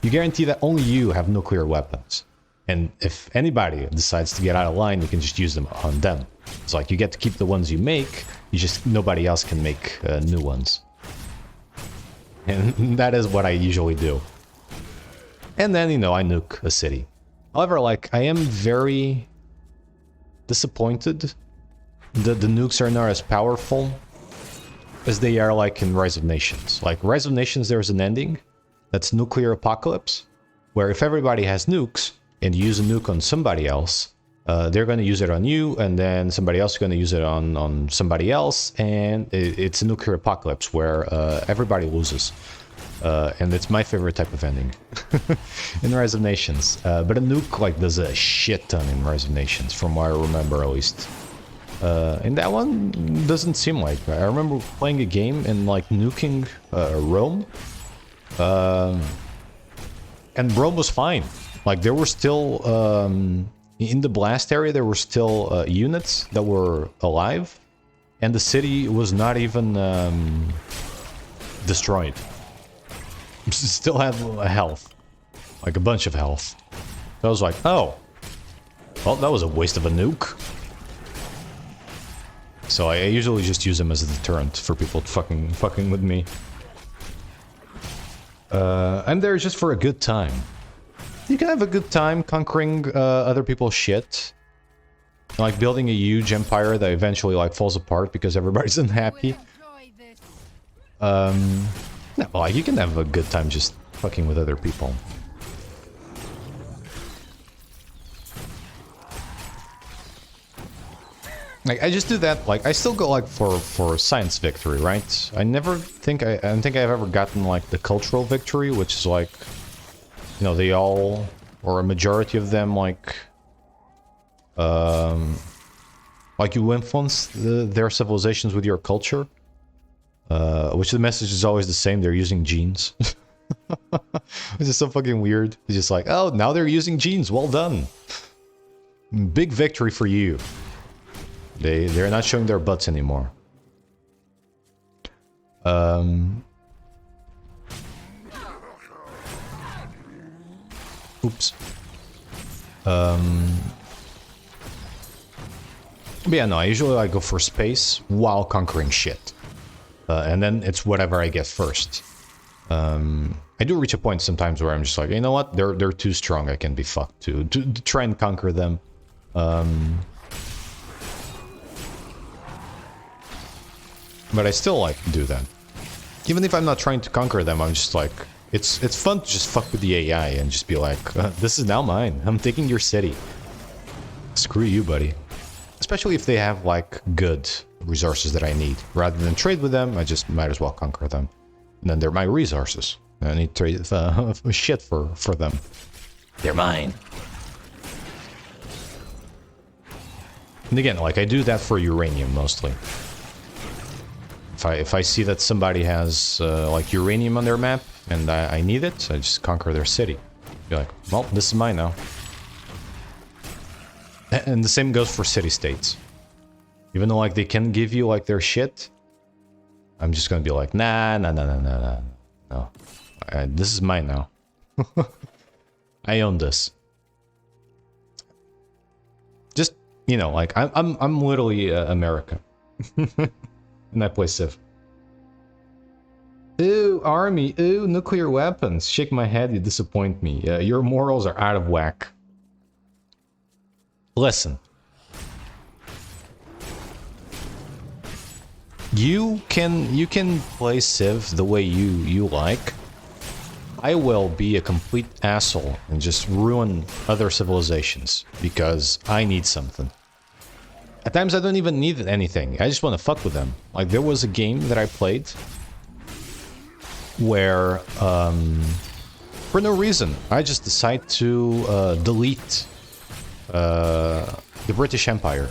you guarantee that only you have nuclear weapons. And if anybody decides to get out of line, you can just use them on them. It's like you get to keep the ones you make, you just nobody else can make new ones. And that is what I usually do. And then, you know, I nuke a city. However, like, I am very disappointed that the nukes are not as powerful as they are, like, in Rise of Nations. Like, Rise of Nations, there's an ending that's nuclear apocalypse, where if everybody has nukes and you use a nuke on somebody else, they're going to use it on you, and then somebody else is going to use it on somebody else, and it's a nuclear apocalypse where everybody loses. And it's my favorite type of ending in Rise of Nations. But a nuke like does a shit ton in Rise of Nations, from what I remember at least. And that one doesn't seem like. I remember playing a game and like nuking Rome, and Rome was fine. Like there were still in the blast area, there were still units that were alive, and the city was not even destroyed. Still have a health, like a bunch of health. So I was like, oh, well, that was a waste of a nuke. So I usually just use them as a deterrent for people fucking with me. I'm there just for a good time. You can have a good time conquering other people's shit, like building a huge empire that eventually like falls apart because everybody's unhappy. No, like, you can have a good time just fucking with other people. Like, I just do that, like, I still go, like, for science victory, right? I don't think I've ever gotten, like, the cultural victory, which is, like, you know, they all, or a majority of them, like you influence their civilizations with your culture. Which the message is always the same, they're using genes. Which is so fucking weird. It's just like, oh, now they're using genes, well done. Big victory for you. They're not showing their butts anymore. Oops. But yeah, no, I usually like go for space while conquering shit. And then it's whatever I get first. I do reach a point sometimes where I'm just like, you know what? They're too strong. I can be fucked to try and conquer them. But I still like do that. Even if I'm not trying to conquer them, I'm just like, it's fun to just fuck with the AI and just be like, this is now mine. I'm taking your city. Screw you, buddy. Especially if they have like good resources that I need. Rather than trade with them, I just might as well conquer them. And then they're my resources. I need to trade shit for them. They're mine. And again, like I do that for uranium mostly. If I see that somebody has like uranium on their map and I need it, I just conquer their city. Be like, well, this is mine now. And the same goes for city-states. Even though like they can give you like their shit, I'm just gonna be like, nah. This is mine now. I own this. Just, you know, like I'm literally America. And I play Civ. Ooh, army. Ooh, nuclear weapons. Shake my head, you disappoint me. Your morals are out of whack. Listen. You can play Civ the way you like. I will be a complete asshole and just ruin other civilizations because I need something. At times I don't even need anything. I just want to fuck with them. Like there was a game that I played where for no reason I just decide to delete the British Empire.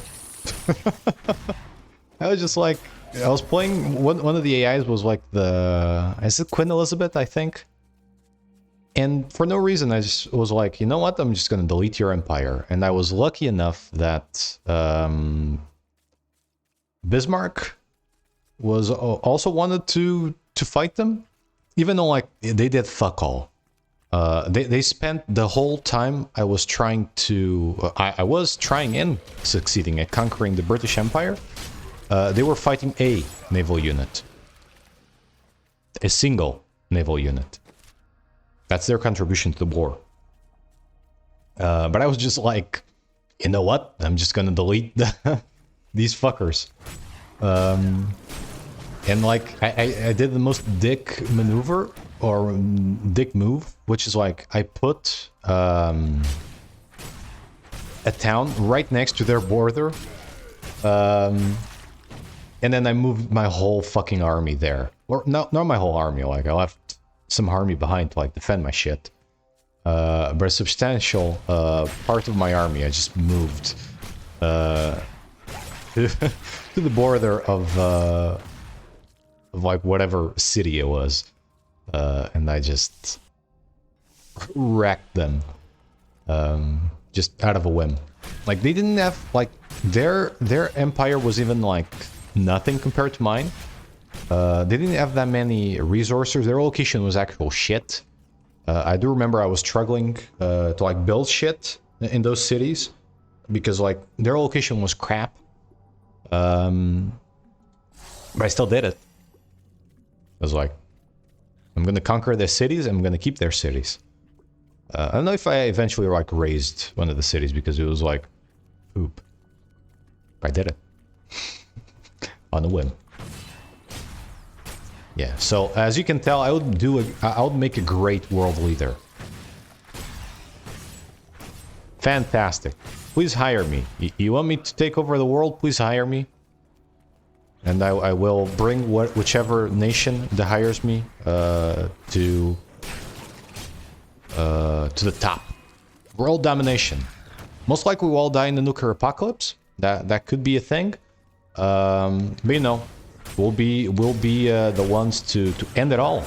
I was just like, I was playing, one of the AIs was like is it Queen Elizabeth, I think? And for no reason, I just was like, you know what? I'm just going to delete your empire. And I was lucky enough that Bismarck was also wanted to fight them, even though like they did fuck all. They spent the whole time I was trying to, I was trying and succeeding at conquering the British Empire. They were fighting a naval unit, a single naval unit. That's their contribution to the war. But I was just like, you know what? I'm just gonna delete these fuckers. And like, I did the most dick maneuver, or dick move, which is like, I put a town right next to their border. And then I moved my whole fucking army there. Or, no, not my whole army, like I left some army behind to like defend my shit. But a substantial part of my army I just moved to the border of like whatever city it was. And I just wrecked them. Just out of a whim. Like they didn't have like their empire was even like nothing compared to mine. They didn't have that many resources. Their location was actual shit. I do remember I was struggling to like build shit in those cities because like their location was crap. But I still did it. I was like, I'm gonna conquer their cities. I'm gonna keep their cities. I don't know if I eventually like raised one of the cities because it was like poop. But I did it on a whim. Yeah, so as you can tell, I would make a great world leader. Fantastic. Please hire me. You want me to take over the world? Please hire me. And I will bring whichever nation that hires me to the top. World domination. Most likely we'll all die in the nuclear apocalypse. That could be a thing. But you know, we'll be the ones to end it all.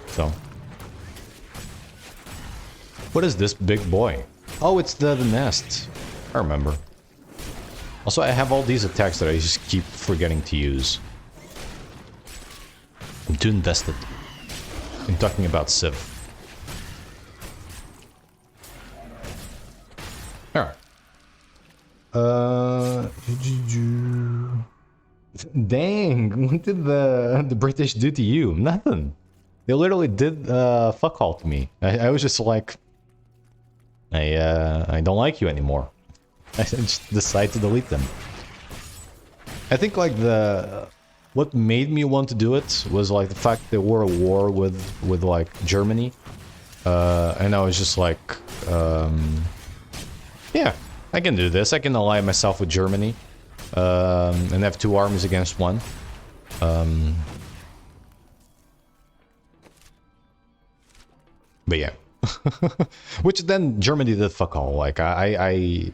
So, what is this big boy? Oh, it's the nest. I remember. Also, I have all these attacks that I just keep forgetting to use. I'm too invested in talking about Civ. Alright. Dang, what did the British do to you? Nothing. They literally did fuck all to me. I was just like, I don't like you anymore. I just decided to delete them. I think like what made me want to do it was like the fact that we're at war with like Germany, and I was just like, yeah, I can do this. I can ally myself with Germany, and have 2 armies against 1. But yeah, which then Germany did fuck all. Like I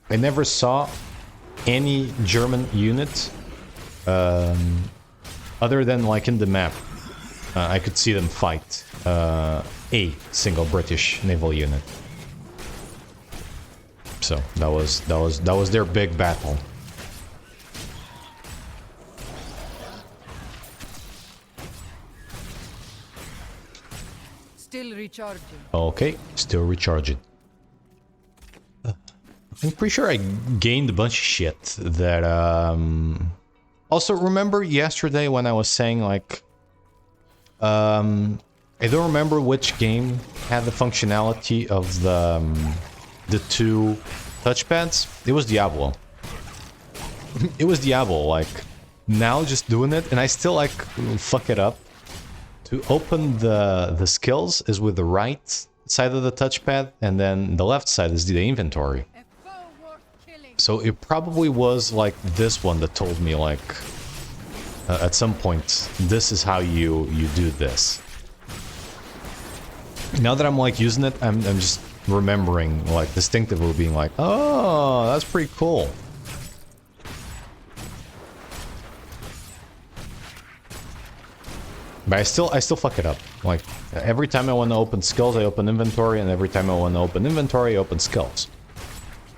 never saw any German unit other than like in the map. I could see them fight a single British naval unit. So that was their big battle. Still recharging. Okay, still recharging. I'm pretty sure I gained a bunch of shit that, Also, remember yesterday when I was saying, like, I don't remember which game had the functionality of the 2 touchpads? It was Diablo. It was Diablo, like, now just doing it, and I still, like, fuck it up. To open the skills is with the right side of the touchpad, and then the left side is the inventory. So it probably was like this one that told me like at some point this is how you do this. Now that I'm like using it, I'm just remembering like distinctively being like, oh, that's pretty cool. But I still fuck it up. Like every time I want to open skills, I open inventory, and every time I want to open inventory, I open skills.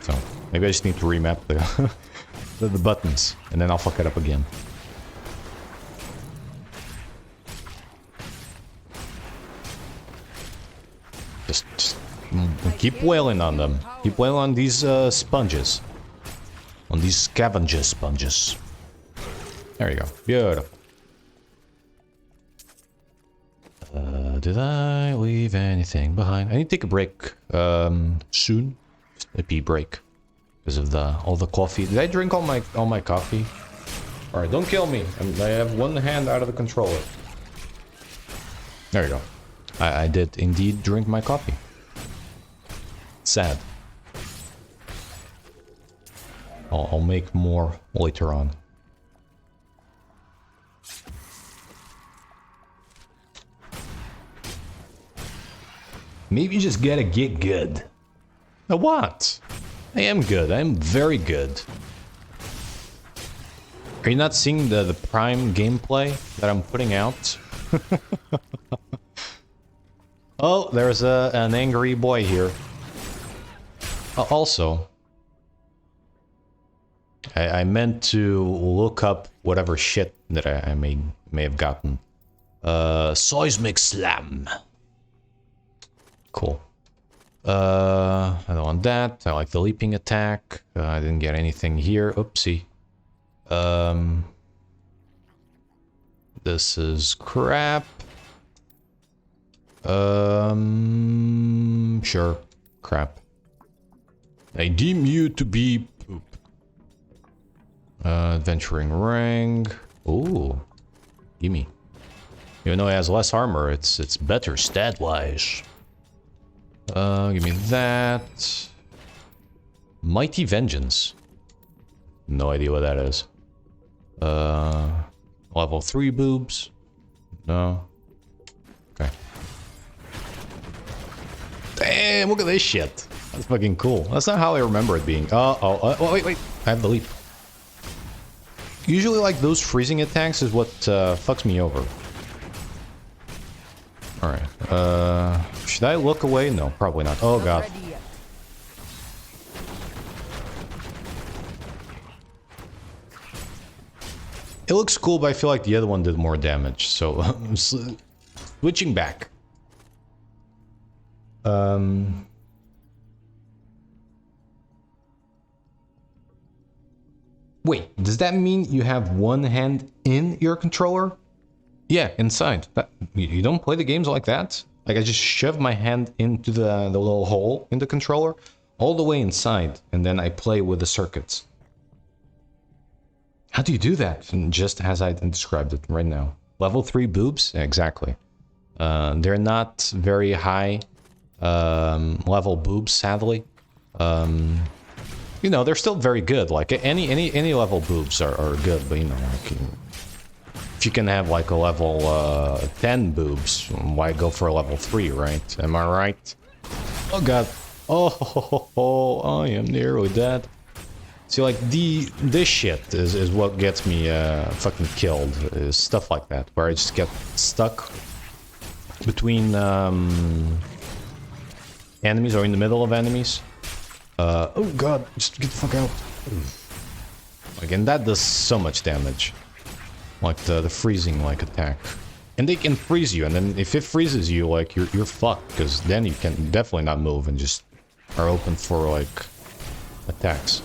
So maybe I just need to remap the buttons, and then I'll fuck it up again. Just keep wailing on them. Keep wailing on these sponges. On these scavenger sponges. There you go. Beautiful. Did I leave anything behind? I need to take a break soon. Just a pee break because of all the coffee. Did I drink all my coffee? All right, don't kill me. I have one hand out of the controller. There you go. I did indeed drink my coffee. Sad. I'll make more later on. Maybe you just gotta get good. Now what? I am good. I am very good. Are you not seeing the prime gameplay that I'm putting out? Oh, there's an angry boy here. Also, I meant to look up whatever shit that I may have gotten. Seismic Slam. Cool. I don't want that. I like the leaping attack. I didn't get anything here. Oopsie. This is crap. Sure. Crap. I deem you to be poop. Adventuring ring. Ooh. Gimme. Even though it has less armor, it's better stat-wise. Give me that. Mighty Vengeance. No idea what that is. Level 3 boobs. No. Okay. Damn, look at this shit. That's fucking cool. That's not how I remember it being. Oh, wait. I have the leap. Usually, like, those freezing attacks is what fucks me over. Alright, should I look away? No, probably not. Oh god. It looks cool, but I feel like the other one did more damage, so I'm switching back. Wait, does that mean you have one hand in your controller? Yeah, inside. You don't play the games like that? Like I just shove my hand into the little hole in the controller, all the way inside, and then I play with the circuits. How do you do that? And just as I described it right now. Level 3 boobs? Exactly. They're not very high level boobs, sadly. You know, they're still very good. Like any level boobs are good, but you know, like if you can have like a level 10 boobs, why go for a level 3, right? Am I right? Oh god. Oh, I am nearly dead. See, like this shit is what gets me fucking killed. Is stuff like that, where I just get stuck between enemies or in the middle of enemies. Oh god, just get the fuck out. Again, that does so much damage. Like the freezing like attack. And they can freeze you, and then if it freezes you, like you're fucked, because then you can definitely not move and just are open for like attacks.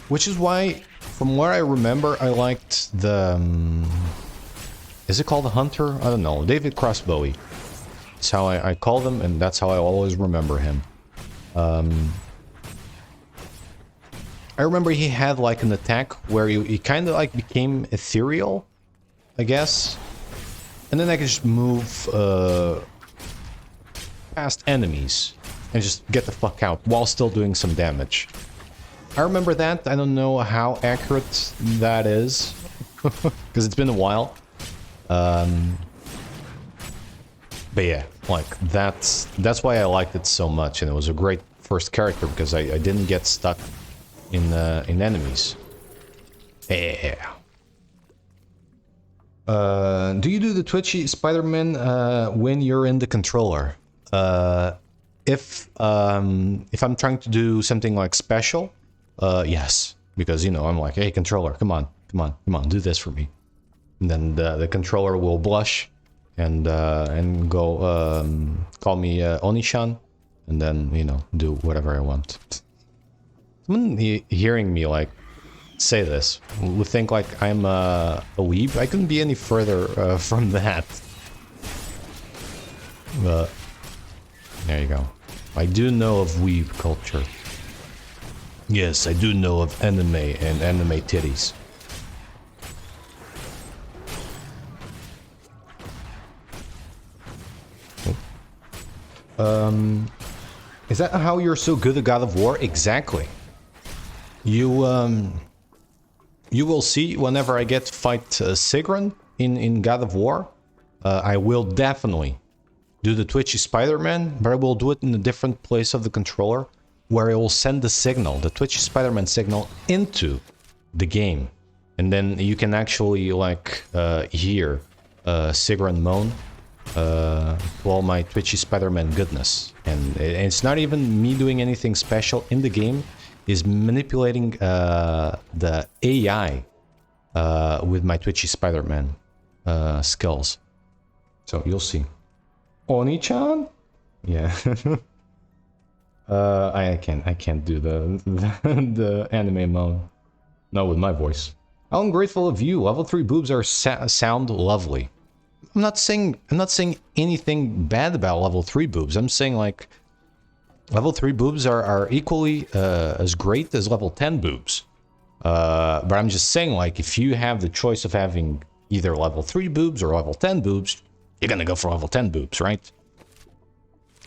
Which is why, from what I remember, I liked the is it called the Hunter? I don't know. David Crossbowie. That's how I call them, and that's how I always remember him. I remember he had like an attack where he kind of like became ethereal, I guess. And then I could just move past enemies and just get the fuck out while still doing some damage. I remember that. I don't know how accurate that is, because it's been a while. But yeah, like that's why I liked it so much, and it was a great first character because I didn't get stuck in enemies. Yeah. Do you do the twitchy Spider-Man when you're in the controller? If I'm trying to do something like special, yes, because you know I'm like, hey controller, come on, do this for me, and then the controller will blush and go call me Onishan, and then you know do whatever I want. Someone hearing me like say this would think like I'm a weeb. I couldn't be any further from that. But there you go. I do know of weeb culture. Yes, I do know of anime and anime titties. Is that how you're so good at God of War? Exactly. You will see whenever I get to fight Sigrun in God of War. I will definitely do the twitchy Spider-Man, but I will do it in a different place of the controller, where I will send the signal, the twitchy Spider-Man signal, into the game. And then you can actually, like, hear Sigrun moan to all my twitchy Spider-Man goodness. And it's not even me doing anything special in the game, is manipulating the AI with my twitchy Spider-Man skills. So you'll see. Oni-chan? Yeah. I can't do the anime mode. No, with my voice. How ungrateful of you. Level 3 boobs are sound lovely. I'm not saying anything bad about level 3 boobs. I'm saying like level 3 boobs are equally as great as level 10 boobs. But I'm just saying, like, if you have the choice of having either level 3 boobs or level 10 boobs, you're gonna go for level 10 boobs, right?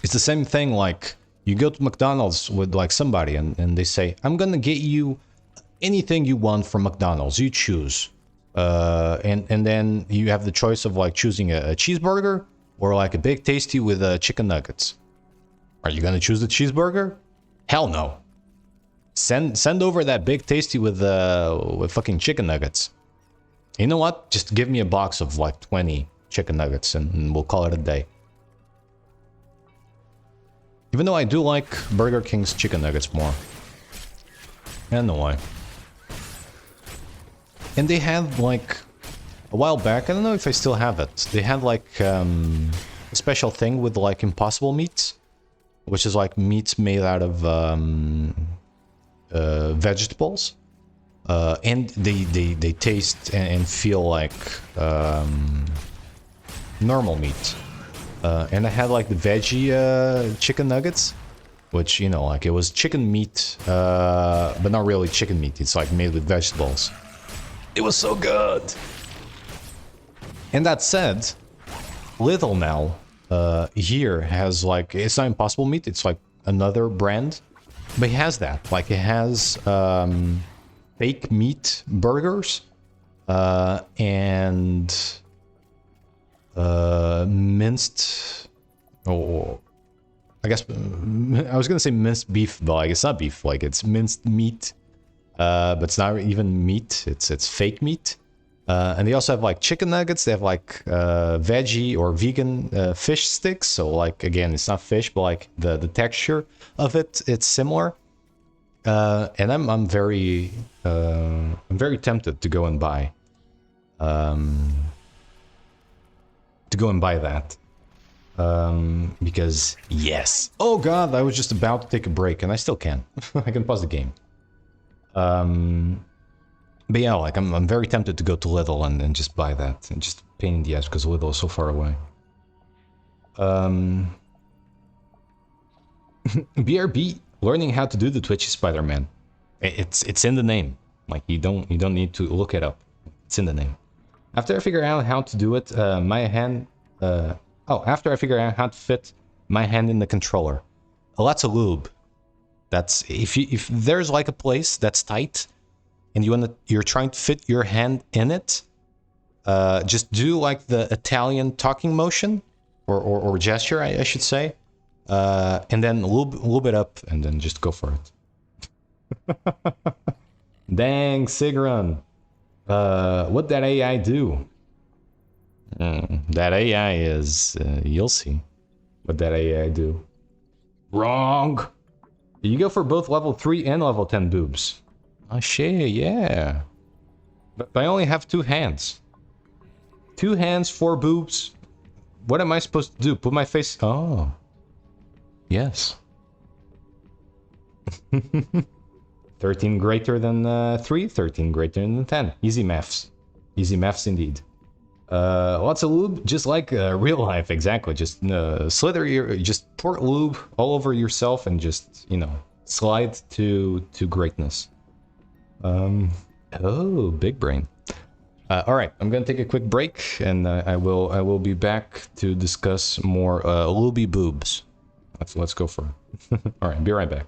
It's the same thing, like, you go to McDonald's with, like, somebody and they say, I'm gonna get you anything you want from McDonald's, you choose. And then you have the choice of, like, choosing a cheeseburger or, like, a big tasty with chicken nuggets. Are you gonna choose the cheeseburger? Hell no. Send over that big tasty with fucking chicken nuggets. You know what? Just give me a box of like 20 chicken nuggets and we'll call it a day. Even though I do like Burger King's chicken nuggets more. I don't know why. And they had like a while back, I don't know if I still have it. They had like a special thing with like Impossible meats, which is like meats made out of vegetables. And they taste and feel like normal meat. And I had like the veggie chicken nuggets, which, you know, like it was chicken meat, but not really chicken meat. It's like made with vegetables. It was so good. And that said, Little now here has like, it's not Impossible Meat, it's like another brand, but it has that. Like it has fake meat burgers and minced, oh, I guess I was gonna say minced beef, but like it's not beef, like it's minced meat, but it's not even meat, it's fake meat. And they also have like chicken nuggets. They have like veggie or vegan fish sticks. So like again, it's not fish, but like the texture of it, it's similar. And I'm very tempted to go and buy that. Because yes. Oh god, I was just about to take a break, and I still can. I can pause the game. But yeah, like I'm very tempted to go to Lidl and just buy that, and just pain in the ass because Lidl is so far away. BRB, learning how to do the Twitchy Spider-Man. It's in the name. Like you don't need to look it up. It's in the name. After I figure out how to do it, after I figure out how to fit my hand in the controller. Lots of lube. That's if there's like a place that's tight and you're trying to fit your hand in it, just do like the Italian talking motion or gesture, I should say, and then lube it up and then just go for it. Dang, Sigrun. What'd that AI do? That AI is, you'll see what that AI do. Wrong! You go for both level 3 and level 10 boobs. Oh shit, yeah. But I only have 2 hands. 2 hands, 4 boobs. What am I supposed to do? Put my face... Oh. Yes. 13 greater than 3, 13 greater than 10. Easy maths. Easy maths indeed. Lots of lube, just like real life, exactly. Just just pour lube all over yourself and just, you know, slide to greatness. Oh, big brain. All right, I'm gonna take a quick break, and I will be back to discuss more lubey boobs. Let's go for it. All right, be right back.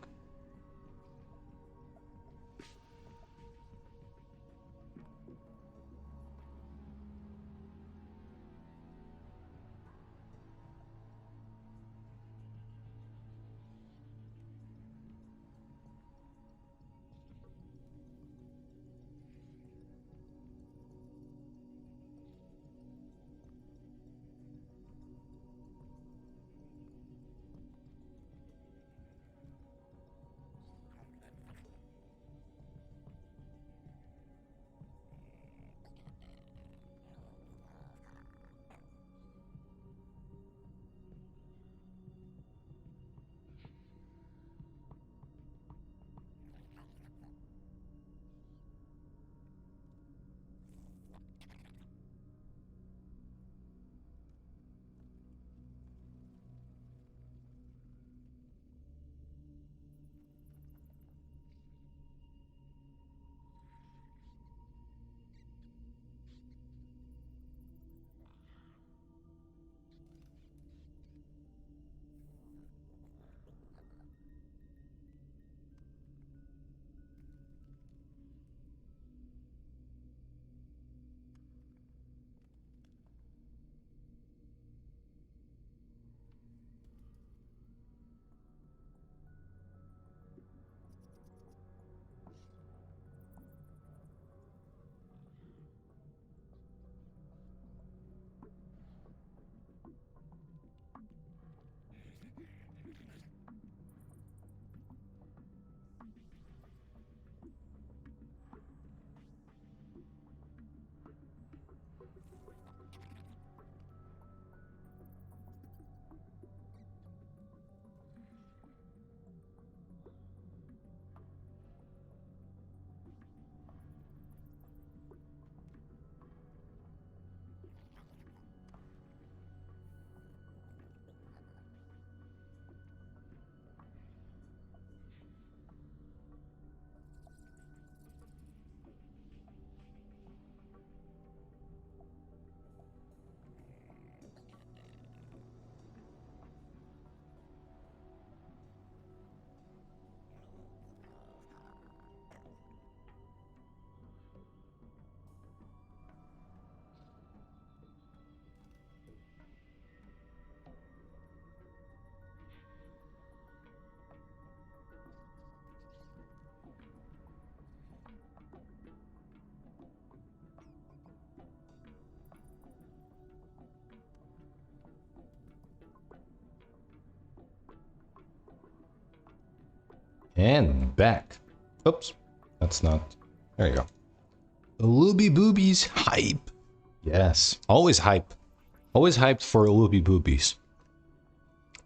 And back. Oops. That's not... There you go. Looby Boobies hype. Yes. Always hype. Always hyped for Looby Boobies.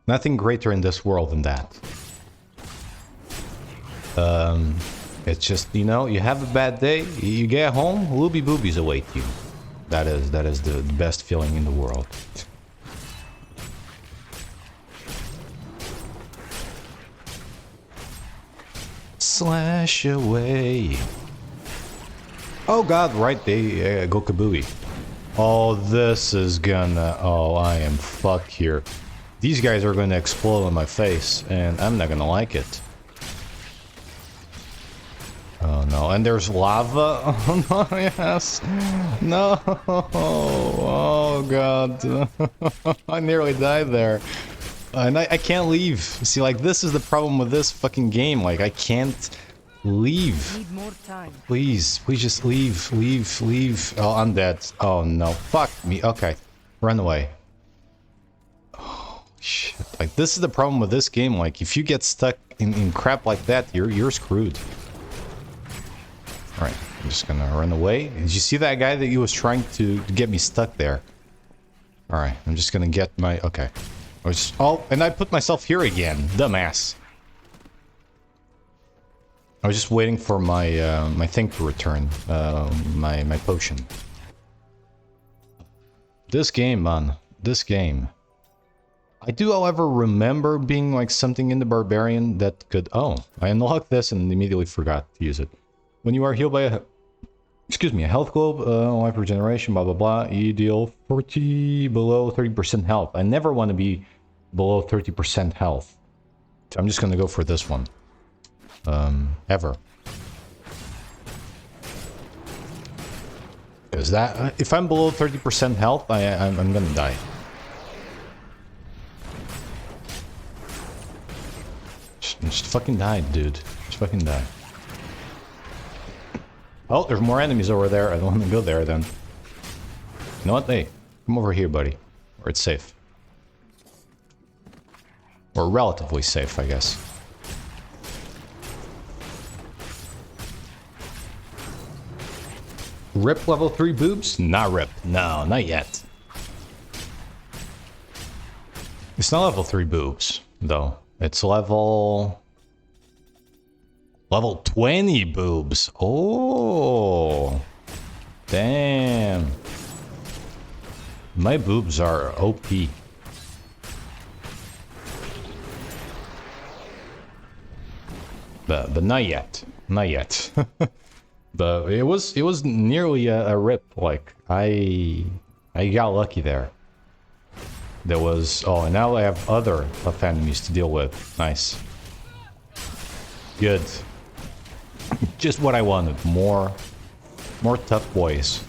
Nothing greater in this world than that. It's just, you know, you have a bad day, you get home, Looby Boobies await you. That is the best feeling in the world. Slash away. Oh god, right, they go kabooey. Oh, this is gonna... Oh, I am fucked here. These guys are gonna explode on my face, and I'm not gonna like it. Oh no, and there's lava. Oh no, yes. No. Oh god. I nearly died there. And I can't leave. See, like, this is the problem with this fucking game. Like, I can't leave. Need more time. Please just leave. Oh, I'm dead. Oh no. Fuck me. Okay. Run away. Oh, shit. Like, this is the problem with this game. Like, if you get stuck in crap like that, you're screwed. Alright, I'm just gonna run away. Did you see that guy that he was trying to get me stuck there? Alright, I'm just gonna get my... Okay. Oh, and I put myself here again. Dumbass. I was just waiting for my my thing to return. My potion. This game, man. This game. I do, however, remember being like something in the barbarian that could... Oh, I unlocked this and immediately forgot to use it. When you are healed by a... Excuse me, a health globe, life regeneration, blah blah blah, you deal 40 below 30% health. I never want to be below 30% health. So I'm just gonna go for this one. Ever. Is that... if I'm below 30% health, I'm gonna die. Just fucking die, dude. Just fucking die. Oh, there's more enemies over there. I don't want to go there, then. You know what? Hey, come over here, buddy. Where it's safe. Or relatively safe, I guess. Rip level 3 boobs? Not rip. No, not yet. It's not level 3 boobs, though. It's level 20 boobs. Oh. Damn. My boobs are OP. But not yet. Not yet. But it was nearly a rip. Like, I got lucky there. There was... Oh, and now I have other tough enemies to deal with. Nice. Good. Just what I wanted. More tough boys.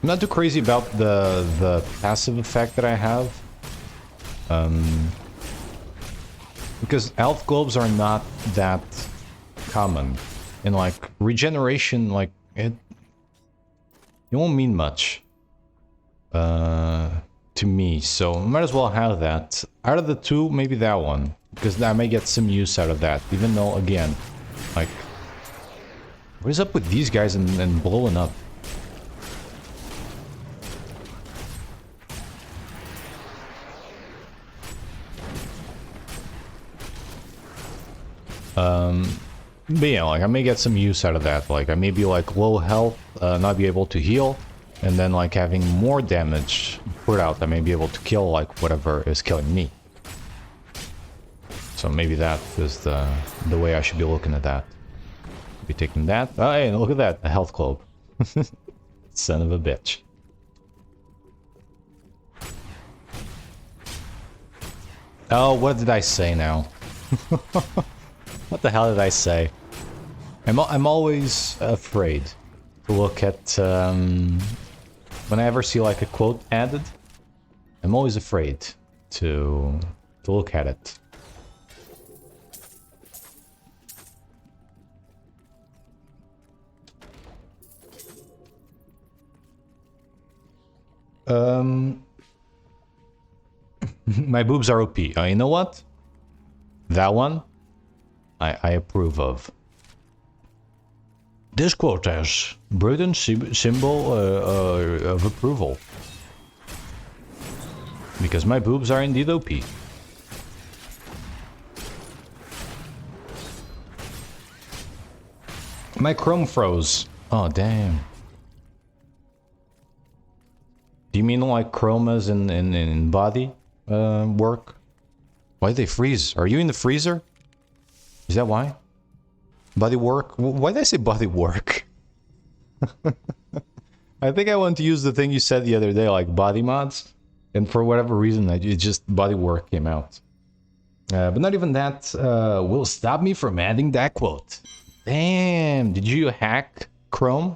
I'm not too crazy about the passive effect that I have. Because health globes are not that common. And like regeneration, like it won't mean much to me, so might as well have that. Out of the two, maybe that one, because I may get some use out of that, even though, again, like, what is up with these guys and blowing up? But yeah, like, I may get some use out of that. Like, I may be, like, low health, not be able to heal, and then, like, having more damage put out, I may be able to kill, like, whatever is killing me. So maybe that is the way I should be looking at that. Be taking that. Oh, hey, look at that, a health globe. Son of a bitch. Oh, what did I say now? What the hell did I say? I'm always afraid to look at, when I ever see like a quote added, I'm always afraid to look at it. My boobs are OP. You know what? That one, I approve of. This quote has Brodin's symbol of approval. Because my boobs are indeed OP. My Chrome froze. Oh, damn. Do you mean like Chrome as in body work? Why did they freeze? Are you in the freezer? Is that why? Body work? Why did I say body work? I think I want to use the thing you said the other day, like body mods. And for whatever reason, it just body work came out. But not even that will stop me from adding that quote. Damn, did you hack Chrome?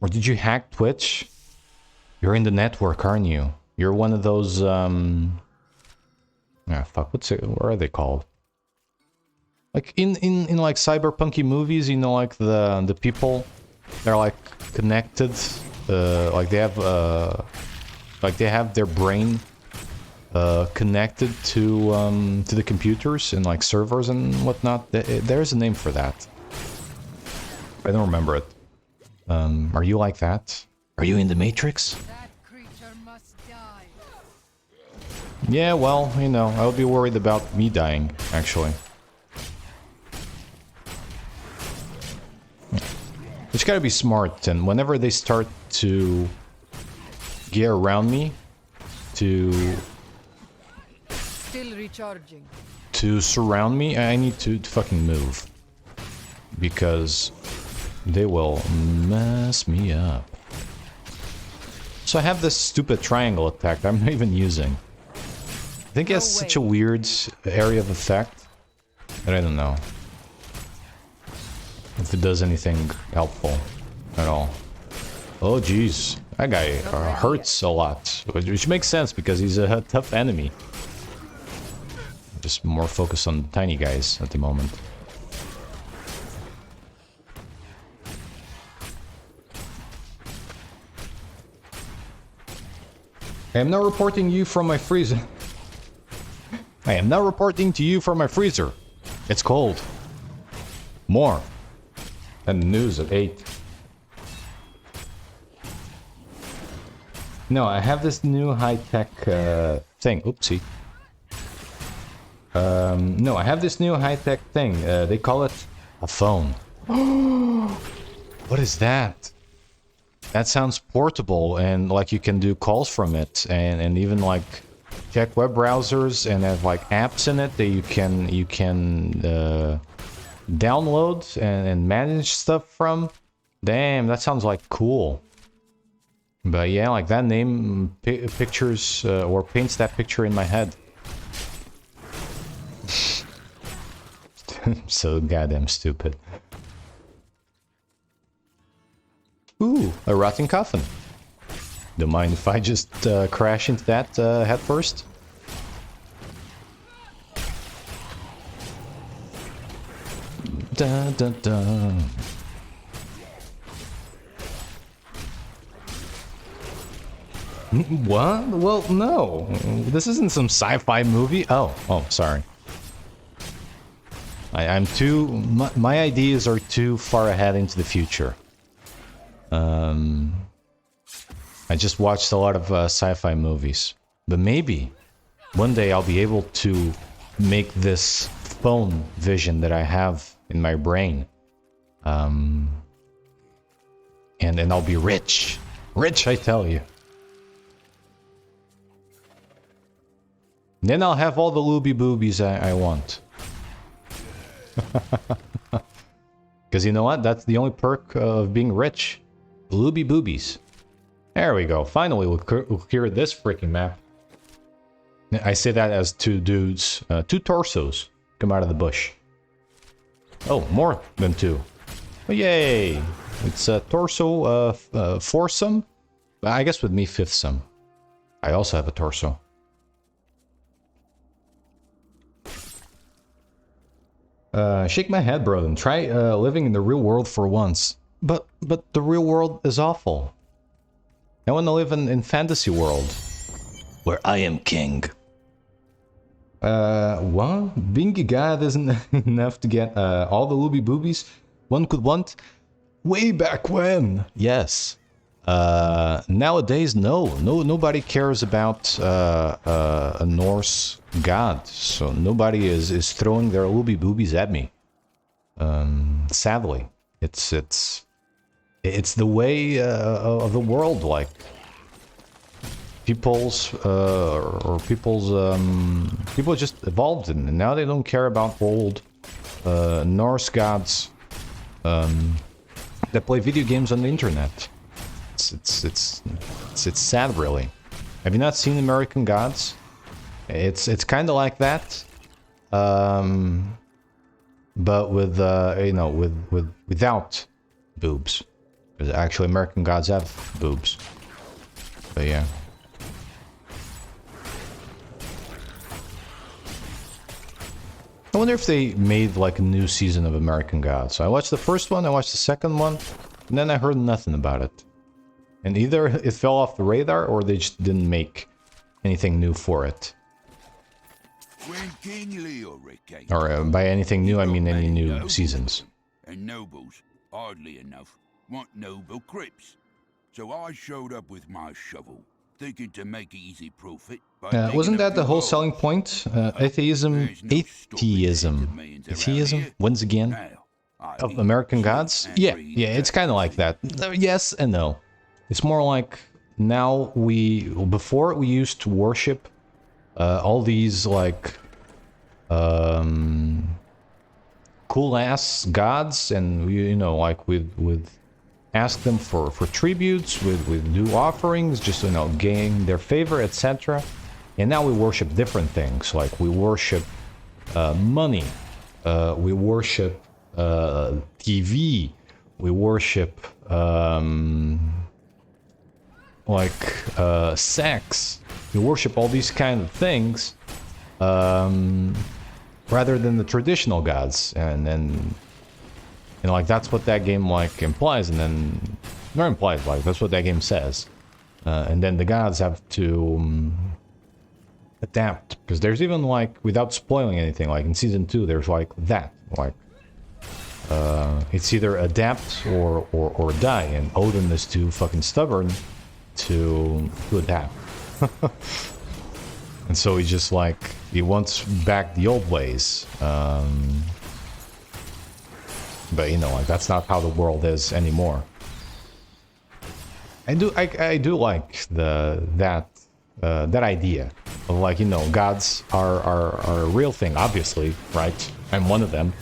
Or did you hack Twitch? You're in the network, aren't you? You're one of those, ah, fuck, what are they called? Like, in like, cyberpunky movies, you know, like, the people, they're, like, connected, like, they have their brain, connected to the computers and, like, servers and whatnot. There's a name for that. I don't remember it. Are you like that? Are you in the Matrix? That creature must die. Yeah, well, you know, I would be worried about me dying, actually. Just gotta be smart, and whenever they start to get around me, to Still recharging. surround me, I need to fucking move. Because they will mess me up. So I have this stupid triangle attack that I'm not even using. I think it has such a weird area of effect that I don't know if it does anything helpful at all. Oh jeez, that guy hurts a lot, which makes sense because he's a tough enemy. Just more focused on tiny guys at the moment. I am now reporting you from my freezer. I am now reporting to you from my freezer. It's cold. More. And the news at 8. No, I have this new high-tech thing. Oopsie. No, I have this new high-tech thing. They call it a phone. What is that? That sounds portable, and like you can do calls from it, and even like check web browsers and have like apps in it that you can download and manage stuff from. Damn, that sounds like cool. But yeah, like that name pictures or paints that picture in my head. So goddamn stupid. Ooh, a rotting coffin. Don't mind if I just crash into that head first? Dun, dun, dun. What? Well, no. This isn't some sci-fi movie. Oh, sorry. I'm too... My ideas are too far ahead into the future. I just watched a lot of sci-fi movies. But maybe one day I'll be able to make this phone vision that I have in my brain. And then I'll be rich. Rich, I tell you. Then I'll have all the looby boobies I want. Because you know what? That's the only perk of being rich. Looby boobies. There we go. Finally, we'll clear this freaking map. I say that as two dudes, two torsos come out of the bush. Oh, more than two. Oh, yay! It's a torso foursome. I guess with me fifthsome. I also have a torso. Shake my head, Brodin. Try living in the real world for once. But the real world is awful. I want to live in fantasy world, where I am king. Well, being a god isn't enough to get all the looby boobies one could want. Way back when, yes. Nowadays, nobody cares about a Norse god, so nobody is throwing their looby boobies at me. Sadly, it's the way of the world. Like people just evolved, and now they don't care about old Norse gods that play video games on the internet. It's sad, really. Have you not seen American Gods? It's kind of like that, but with without boobs. Because actually, American Gods have boobs. But yeah. I wonder if they made like a new season of American Gods. So I watched the first one, I watched the second one, and then I heard nothing about it. And either it fell off the radar, or they just didn't make anything new for it. When King Leoric came, Or by anything new, I mean any new seasons. and nobles, oddly enough, want noble crypts. So I showed up with my shovel, thinking to make easy profit. By Wasn't that the whole selling selling point? Atheism wins again of American Gods? Yeah, it's kind of like that. Yes and no. It's more like now before we used to worship all these like cool ass gods, and we, like we'd ask them for tributes, we'd do offerings just to gain their favor, etc. And now we worship different things, like we worship money, we worship TV, we worship sex, we worship all these kind of things rather than the traditional gods. And then that's what that game implies, and then not implies, that's what that game says. And then the gods have to adapt, because there's even without spoiling anything, in season 2 there's that it's either adapt or die, and Odin is too fucking stubborn to adapt. And so he just he wants back the old ways, but that's not how the world is anymore. I do like that idea of gods are a real thing, obviously, right? I'm one of them.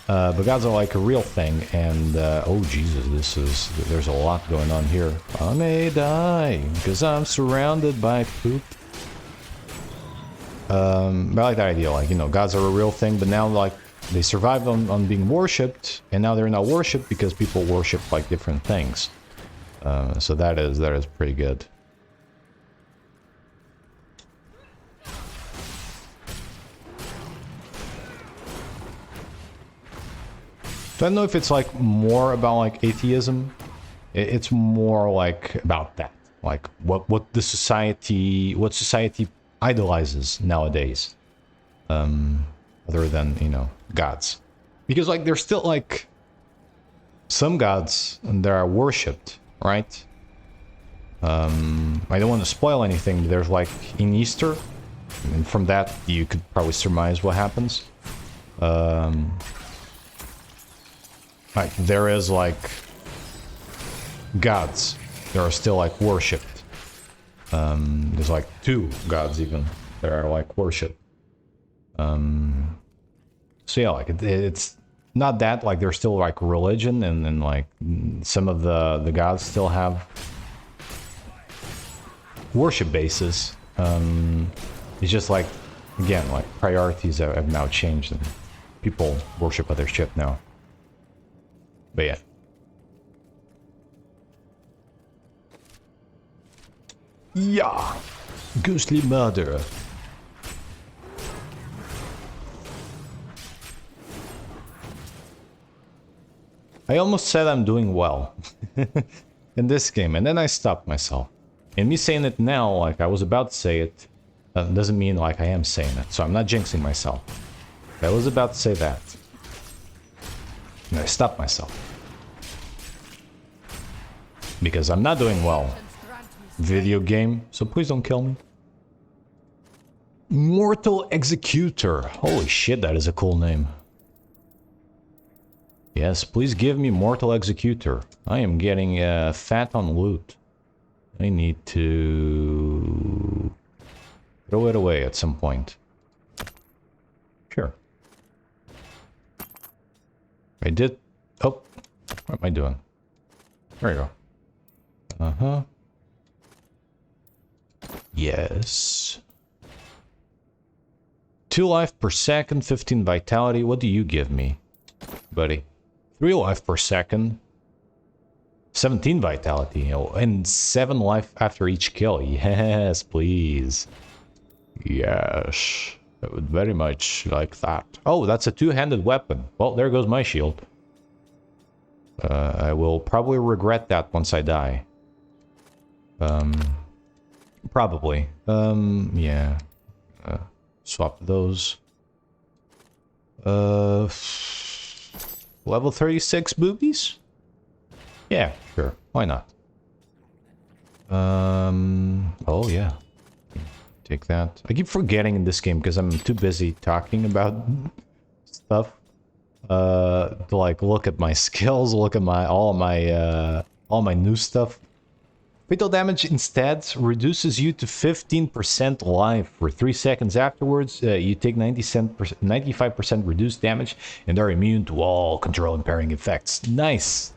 But gods are a real thing, and oh Jesus, there's a lot going on here. I may die because I'm surrounded by poop. But I like that idea, gods are a real thing, but now they survived on being worshipped, and now they're not worshipped because people worship different things. So that is pretty good. I don't know if it's more about atheism. It's more about that, what society idolizes nowadays, other than gods, because there's still some gods that are worshipped, right? I don't want to spoil anything, but there's in Easter, and from that you could probably surmise what happens. There is gods that are still worshipped. There's 2 gods even that are worshipped. So yeah, it's not that there's still religion, and some of the gods still have worship bases. It's just again, priorities have now changed, and people worship other shit now. But yeah. Yeah! Ghostly murderer. I almost said I'm doing well in this game, and then I stopped myself. And me saying it now, I was about to say it, Doesn't mean like I am saying it, so I'm not jinxing myself. I was about to say that. And I stopped myself. Because I'm not doing well. Video game, so please don't kill me. Mortal Executor. Holy shit, that is a cool name. Yes, please give me Mortal Executor. I am getting fat on loot. I need to throw it away at some point. Sure. I did... Oh, what am I doing? There you go. Uh-huh. Yes. 2 life per second, 15 vitality. What do you give me, buddy? 3 life per second, 17 vitality, and 7 life after each kill. Yes, please. Yes. I would very much like that. Oh, that's a 2-handed weapon. Well, there goes my shield. I will probably regret that once I die. Probably. Yeah. Swap those. Level 36 boobies? Yeah, sure. Why not? Oh yeah. Take that. I keep forgetting in this game because I'm too busy talking about stuff. To like look at my skills, look at all my new stuff. Fatal damage instead reduces you to 15% life for 3 seconds afterwards. You take 95% reduced damage and are immune to all control impairing effects. Nice.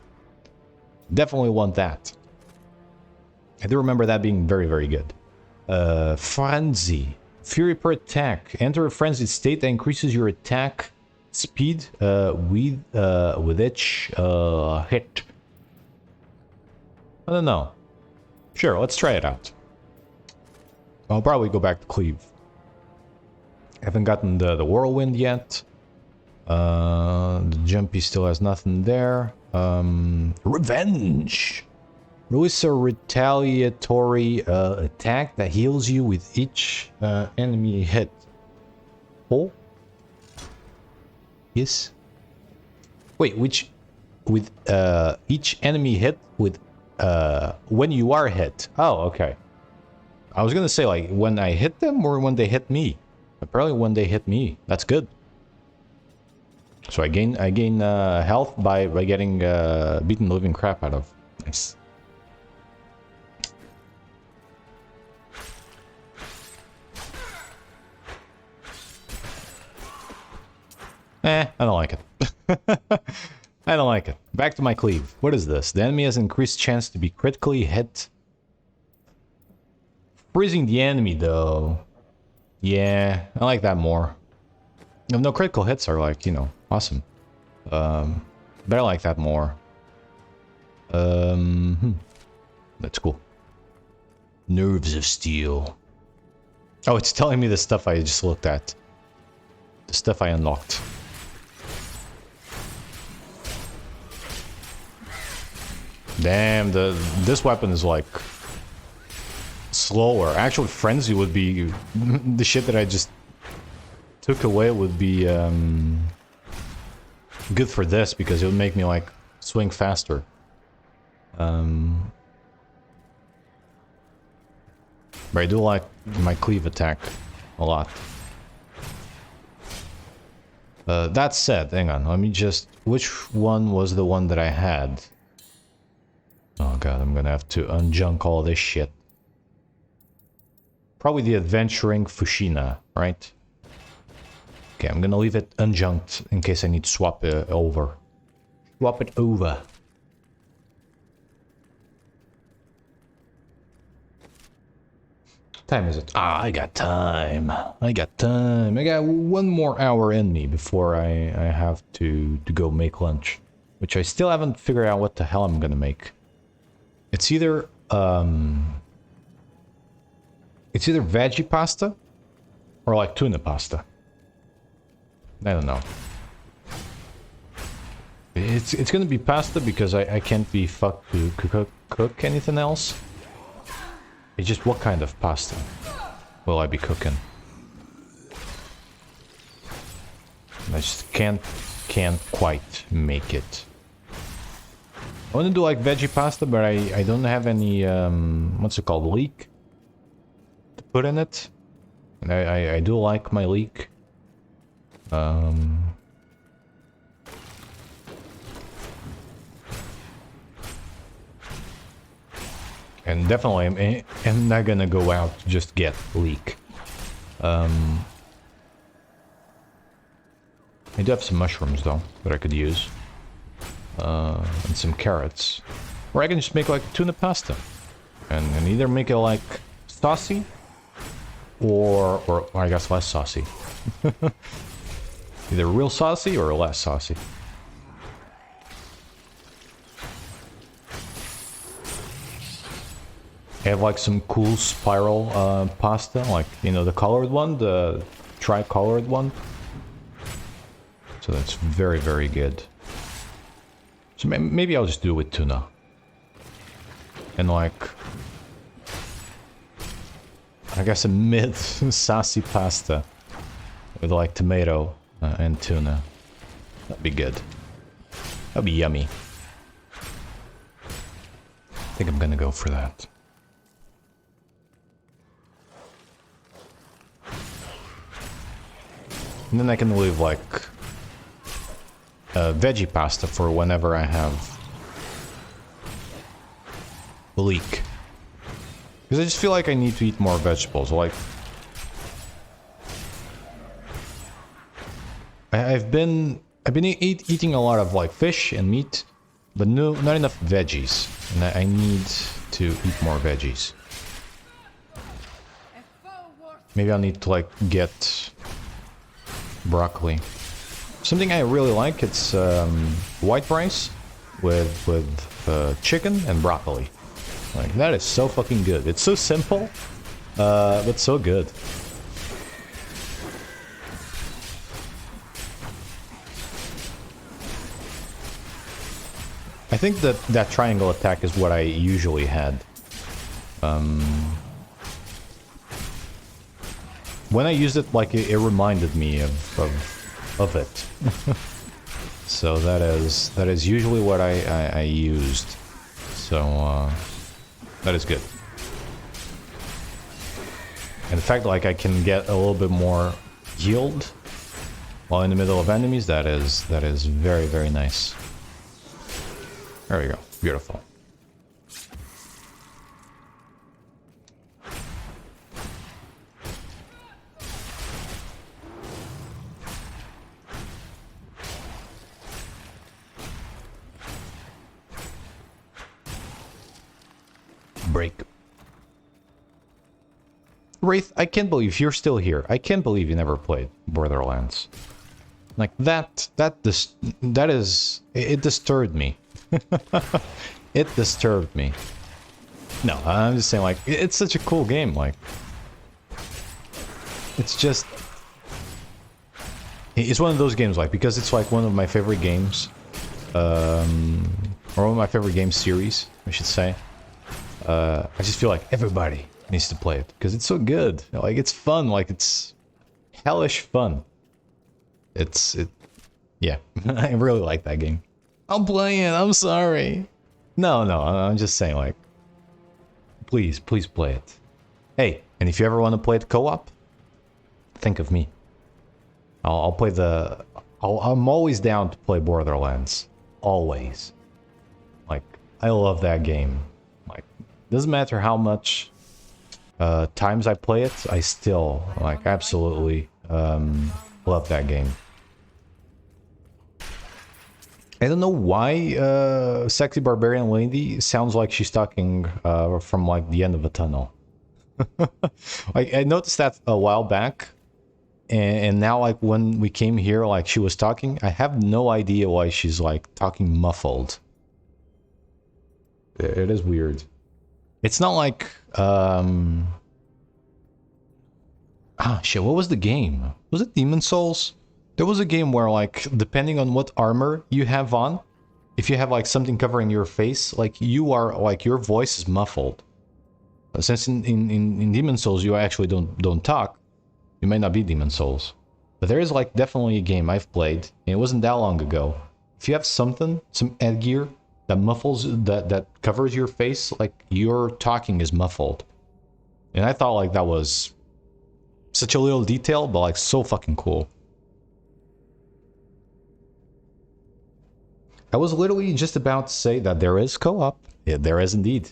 Definitely want that. I do remember that being very, very good. Frenzy. Fury per attack. Enter a frenzied state that increases your attack speed with each hit. I don't know. Sure, let's try it out. I'll probably go back to Cleave. Haven't gotten the whirlwind yet. The jumpy still has nothing there. Revenge. Release a retaliatory attack that heals you with each enemy hit. Oh? Yes. Wait, which with each enemy hit with when you are hit. Oh, okay. I was gonna say like when I hit them or when they hit me. Apparently when they hit me. That's good. So I gain health by getting beaten the living crap out of. Nice. I don't like it. I don't like it. Back to my cleave. What is this? The enemy has increased chance to be critically hit. Freezing the enemy, though. Yeah, I like that more. No, critical hits are like, you know, awesome. But I like that more. That's cool. Nerves of steel. Oh, it's telling me the stuff I just looked at. The stuff I unlocked. Damn, this weapon is like slower. Actually, frenzy would be the shit that I just took away would be good for this because it would make me like swing faster. But I do like my cleave attack a lot. That said, hang on, let me just... Which one was the one that I had? Oh god, I'm gonna have to unjunk all this shit. Probably the Adventuring Fushina, right? Okay, I'm gonna leave it unjunked in case I need to swap it over. Swap it over. Time is it? Ah, I got time. I got time. I got 1 more hour in me before I have to go make lunch. Which I still haven't figured out what the hell I'm gonna make. It's either veggie pasta or like tuna pasta. I don't know. It's gonna be pasta because I can't be fucked to cook anything else. It's just what kind of pasta? will I be cooking? I just can't quite make it. I want to do like veggie pasta, but I don't have any what's it called, leek to put in it. And I do like my leek. And definitely I'm not gonna go out to just get leek. I do have some mushrooms though that I could use. And some carrots. Or I can just make like tuna pasta. And either make it like saucy or I guess less saucy. Either real saucy or less saucy. I have like some cool spiral pasta, like, you know, the colored one, the tri-colored one. So that's very, very good. So maybe I'll just do it with tuna. And like, I guess a mid-saucy pasta with like tomato and tuna. That'd be good. That'd be yummy. I think I'm gonna go for that. And then I can leave like veggie pasta for whenever I have leek. Because I just feel like I need to eat more vegetables. Like, I've been eating a lot of like fish and meat, but not enough veggies, and I need to eat more veggies. Maybe I'll need to like get broccoli. Something I really like, it's white rice with chicken and broccoli. Like, that is so fucking good. It's so simple, but so good. I think that triangle attack is what I usually had. When I used it, like, it reminded me of it. So that is usually what I used. So that is good. And the fact like I can get a little bit more yield while in the middle of enemies, that is very, very nice. There we go. Beautiful. Break. Wraith, I can't believe you're still here. I can't believe you never played Borderlands. Like that is it disturbed me. It disturbed me. No, I'm just saying, like, it's such a cool game, like, it's just, it's one of those games, like, because it's like one of my favorite games, or one of my favorite game series, I should say. I just feel like everybody needs to play it because it's so good. Like, it's fun. Like, it's hellish fun. Yeah, I really like that game. I'll play it. I'm sorry. No, I'm just saying, like, please play it. Hey, and if you ever want to play it co-op, think of me. I'll play the. I'm always down to play Borderlands. Always. Like, I love that game. Like, doesn't matter how much times I play it, I still, like, absolutely love that game. I don't know why Sexy Barbarian Lady sounds like she's talking from, like, the end of a tunnel. Like, I noticed that a while back, and now, like, when we came here, like, she was talking. I have no idea why she's, like, talking muffled. It is weird. It's not like, shit, what was the game? Was it Demon Souls? There was a game where, like, depending on what armor you have on, if you have, like, something covering your face, like, you are, like, your voice is muffled. Since in Demon Souls you actually don't talk, you might not be Demon Souls. But there is like definitely a game I've played, and it wasn't that long ago. If you have something, some headgear that muffles, that covers your face, like your talking is muffled. And I thought like that was such a little detail, but like so fucking cool. I was literally just about to say that there is co-op. Yeah, there is indeed.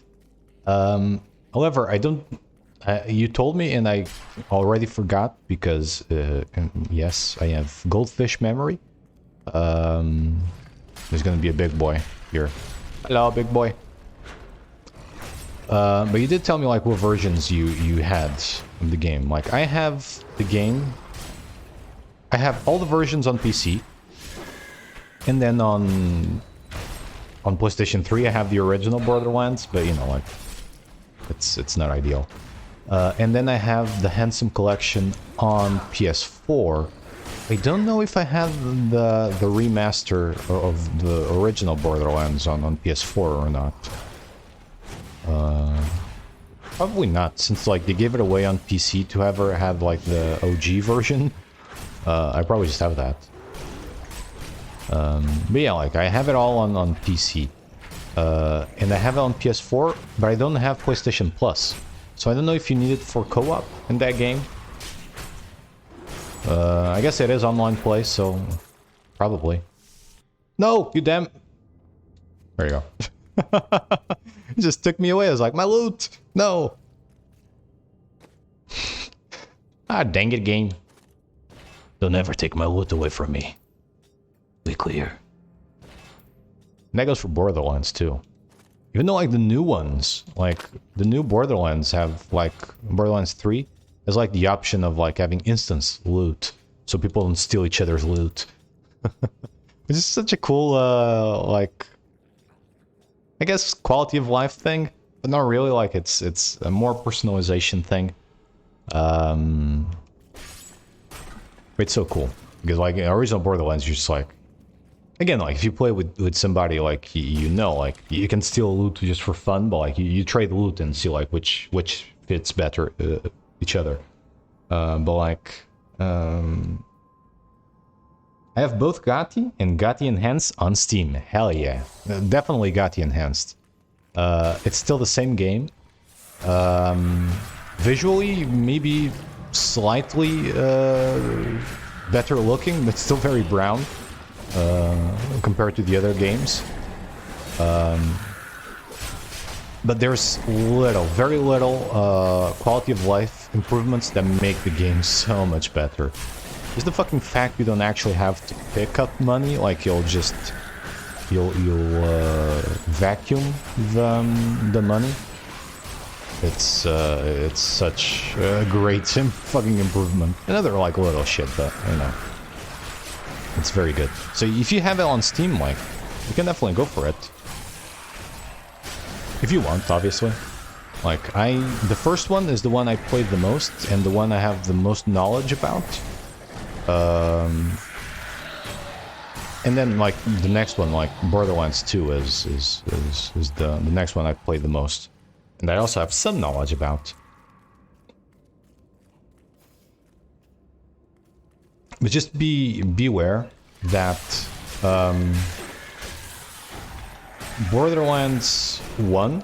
However, I don't... you told me and I already forgot because, yes, I have goldfish memory. There's gonna be a big boy here. Hello, big boy. But you did tell me like what versions you had of the game. Like I have the game. I have all the versions on PC. And then on PlayStation 3 I have the original Borderlands, but you know, like it's not ideal. And then I have the Handsome Collection on PS4. I don't know if I have the remaster of the original Borderlands on PS4 or not. Probably not, since like they gave it away on PC to ever have like the OG version. I probably just have that. But yeah, like I have it all on PC. And I have it on PS4, but I don't have PlayStation Plus. So I don't know if you need it for co-op in that game. I guess it is online play, so probably. No, you damn... There you go. It just took me away. I was like, my loot! No! Ah, dang it, game. Don't ever take my loot away from me. Be clear. And that goes for Borderlands too. Even though like the new ones, like the new Borderlands have like Borderlands 3 has like the option of like having instance loot, so people don't steal each other's loot. Which is such a cool like I guess quality of life thing, but not really. Like it's a more personalization thing. It's so cool because like in original Borderlands you're just like, again, like if you play with somebody like you know, like you can steal loot just for fun, but like you trade loot and see like which fits better each other. But like I have both GOTY and GOTY Enhanced on Steam. Hell yeah, definitely GOTY Enhanced. It's still the same game. Visually, maybe slightly better looking, but still very brown. Compared to the other games. But there's very little quality of life improvements that make the game so much better. Just the fucking fact you don't actually have to pick up money, like you'll vacuum the money. It's such a great fucking improvement. Another like little shit, but you know. It's very good. So if you have it on Steam, like, you can definitely go for it. If you want, obviously. Like, the first one is the one I played the most, and the one I have the most knowledge about. And then, like, the next one, like, Borderlands 2 is the next one I played the most. And I also have some knowledge about. But just beware that Borderlands 1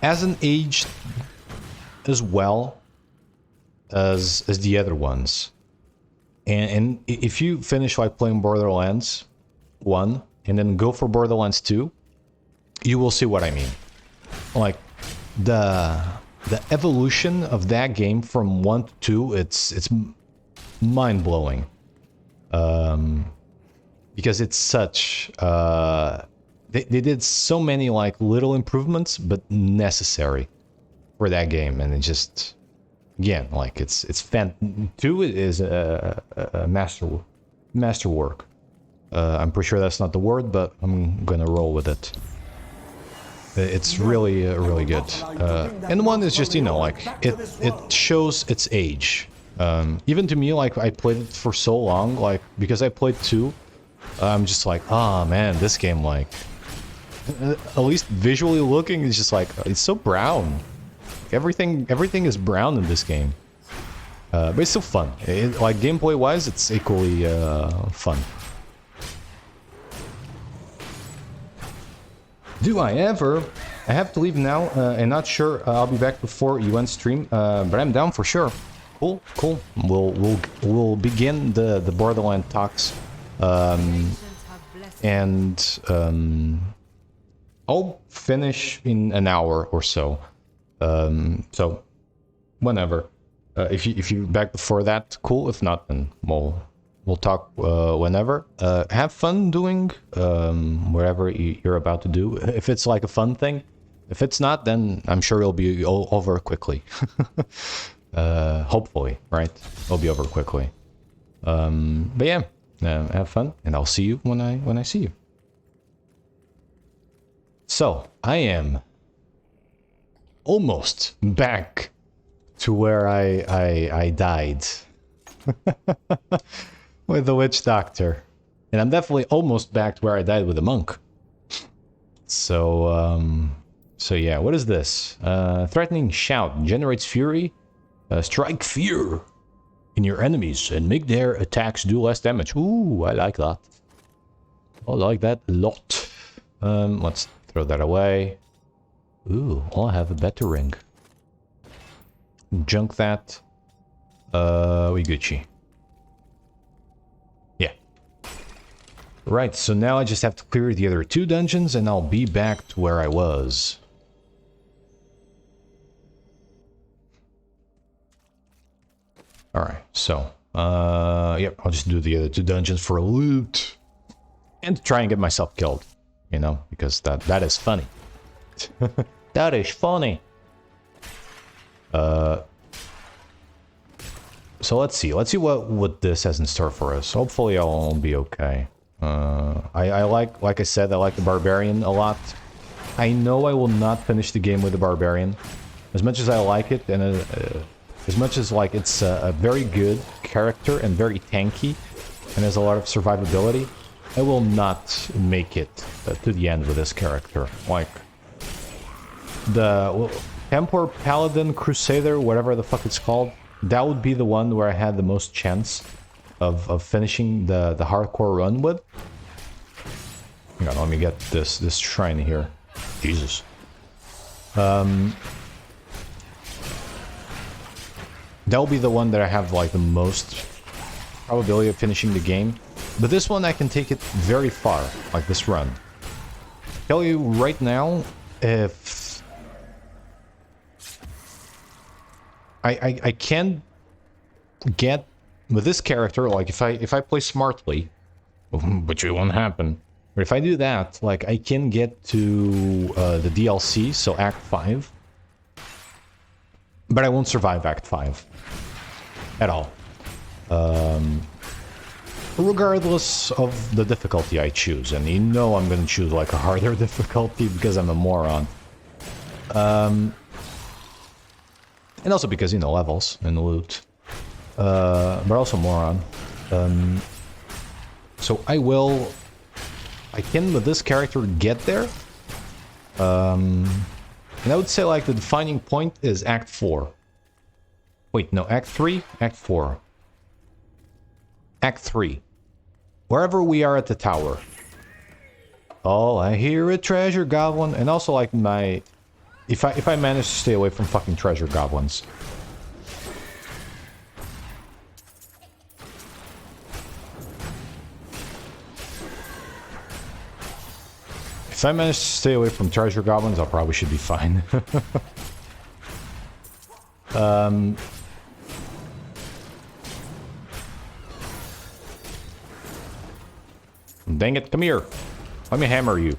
hasn't aged as well as the other ones. And if you finish like playing Borderlands 1 and then go for Borderlands 2, you will see what I mean. Like the evolution of that game from 1 to 2, it's mind-blowing. Because it's such... They did so many like little improvements, but necessary for that game. And it just... Again, like it's 2 is a masterwork. I'm pretty sure that's not the word, but I'm gonna roll with it. It's really, really good. And 1 is just, you know, like, it shows its age. Even to me, like, I played it for so long, like, because I played 2, I'm just like, oh man, this game, like, at least visually looking, it's just like, it's so brown. Everything is brown in this game. But it's still fun. Like, gameplay-wise, it's equally fun. Do I ever? I have to leave now, and not sure I'll be back before you end stream, but I'm down for sure. Cool, cool. We'll begin the Borderland talks, and I'll finish in an hour or so. So whenever, if you're back before that, cool. If not, then we'll talk whenever. Have fun doing whatever you're about to do. If it's like a fun thing. If it's not, then I'm sure it'll be over quickly. Hopefully, right? It'll be over quickly. But yeah, have fun, and I'll see you when I see you. So I am almost back to where I died with the witch doctor, and I'm definitely almost back to where I died with the monk. So yeah, what is this? Threatening shout generates fury. Strike fear in your enemies and make their attacks do less damage. Ooh, I like that. I like that a lot. Let's throw that away. Ooh, I'll have a better ring. Junk that. We Gucci. Yeah. Right, so now I just have to clear the other 2 dungeons and I'll be back to where I was. Alright, so, yep, I'll just do the other 2 dungeons for a loot. And to try and get myself killed, you know, because that is funny. That is funny. So let's see what this has in store for us. Hopefully I'll be okay. I like I said, I like the barbarian a lot. I know I will not finish the game with the barbarian. As much as I like it, and as much as like it's a very good character and very tanky, and has a lot of survivability, I will not make it to the end with this character. Like the Templar Paladin Crusader, whatever the fuck it's called, that would be the one where I had the most chance of finishing the hardcore run with. Hang on, let me get this shrine here. Jesus. That'll be the one that I have like the most probability of finishing the game. But this one I can take it very far, like this run. Tell you right now, if I can get with this character, like if I play smartly, which it won't happen, but if I do that, like I can get to the DLC, so Act 5, but I won't survive Act 5 at all. Regardless of the difficulty I choose, and you know I'm gonna choose like a harder difficulty because I'm a moron. And also because, you know, levels and loot. But also moron. So I can with this character get there. And I would say like the defining point is Act 4. Wait, no, Act 3? Act 4. Act 3. Wherever we are at the tower. Oh, I hear a treasure goblin. And also like my... If I manage to stay away from fucking treasure goblins. If I manage to stay away from treasure goblins, I probably should be fine. Dang it, come here. Let me hammer you.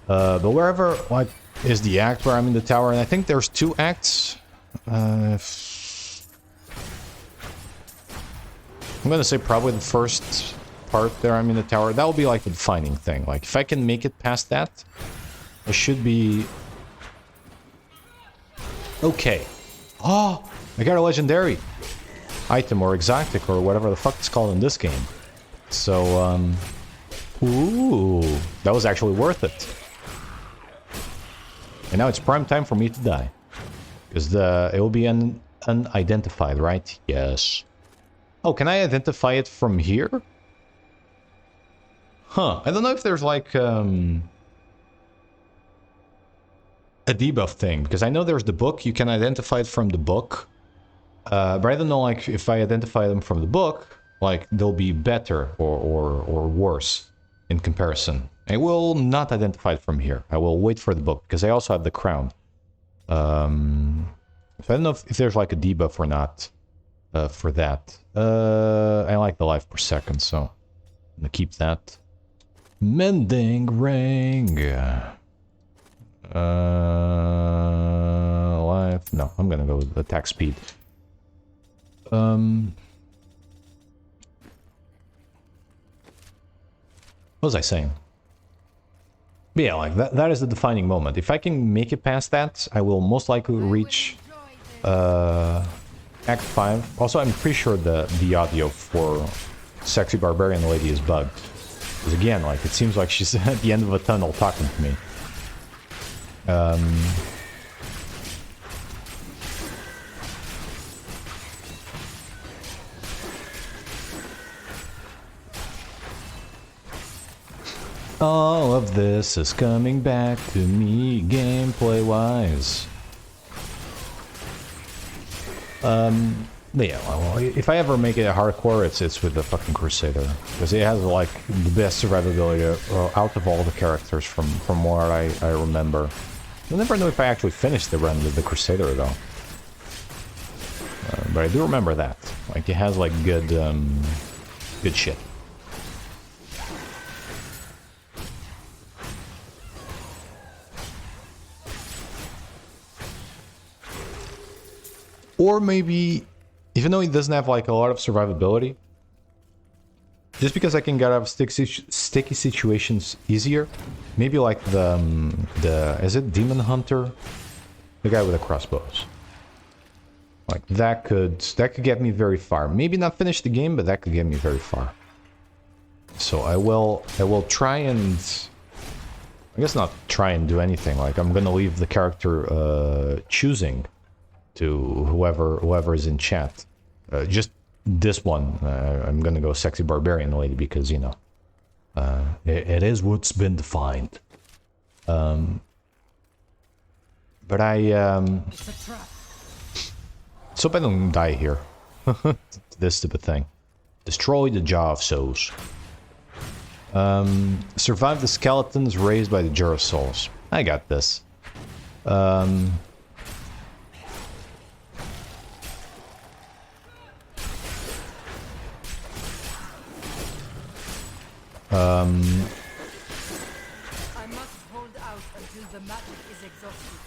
But wherever, like, is the act where I'm in the tower, and I think there's 2 acts. I'm gonna say probably the first part there I'm in the tower. That will be like the defining thing. Like, if I can make it past that, I should be... okay. Oh, I got a legendary item or exotic or whatever the fuck it's called in this game. So, Ooh, that was actually worth it. And now it's prime time for me to die. Because it will be unidentified, right? Yes. Oh, can I identify it from here? Huh. I don't know if there's like a debuff thing. Because I know there's the book. You can identify it from the book. But I don't know like if I identify them from the book, like they'll be better or worse in comparison. I will not identify it from here. I will wait for the book, because I also have the crown. So I don't know if there's like a debuff or not for that. I like the life per second, so I'm gonna keep that. Mending ring. Life. No, I'm gonna go with attack speed. What was I saying? But yeah, like that is the defining moment. If I can make it past that, I will most likely reach Act 5. Also, I'm pretty sure the audio for Sexy Barbarian Lady is bugged. Because again, like it seems like she's at the end of a tunnel talking to me. All of this is coming back to me gameplay-wise. Yeah, well, if I ever make it a hardcore, it's with the fucking Crusader. Because it has, like, the best survivability out of all the characters from what I remember. I never know if I actually finished the run with the Crusader, though. But I do remember that. Like, it has, like, good shit. Or maybe, even though it doesn't have like a lot of survivability, just because I can get out of sticky situations easier, maybe like is it Demon Hunter? The guy with the crossbows. Like that could get me very far. Maybe not finish the game, but that could get me very far. So I will try and, I guess not try and do anything. Like I'm gonna leave the character choosing to whoever is in chat. Just this one. I'm gonna go Sexy Barbarian Lady because, you know, it is what's been defined. But I let's hope I don't die here. This stupid thing. Destroy the Jaw of Souls. Survive the skeletons raised by the Jar of Souls. I got this. I must hold out until the magic is exhausted.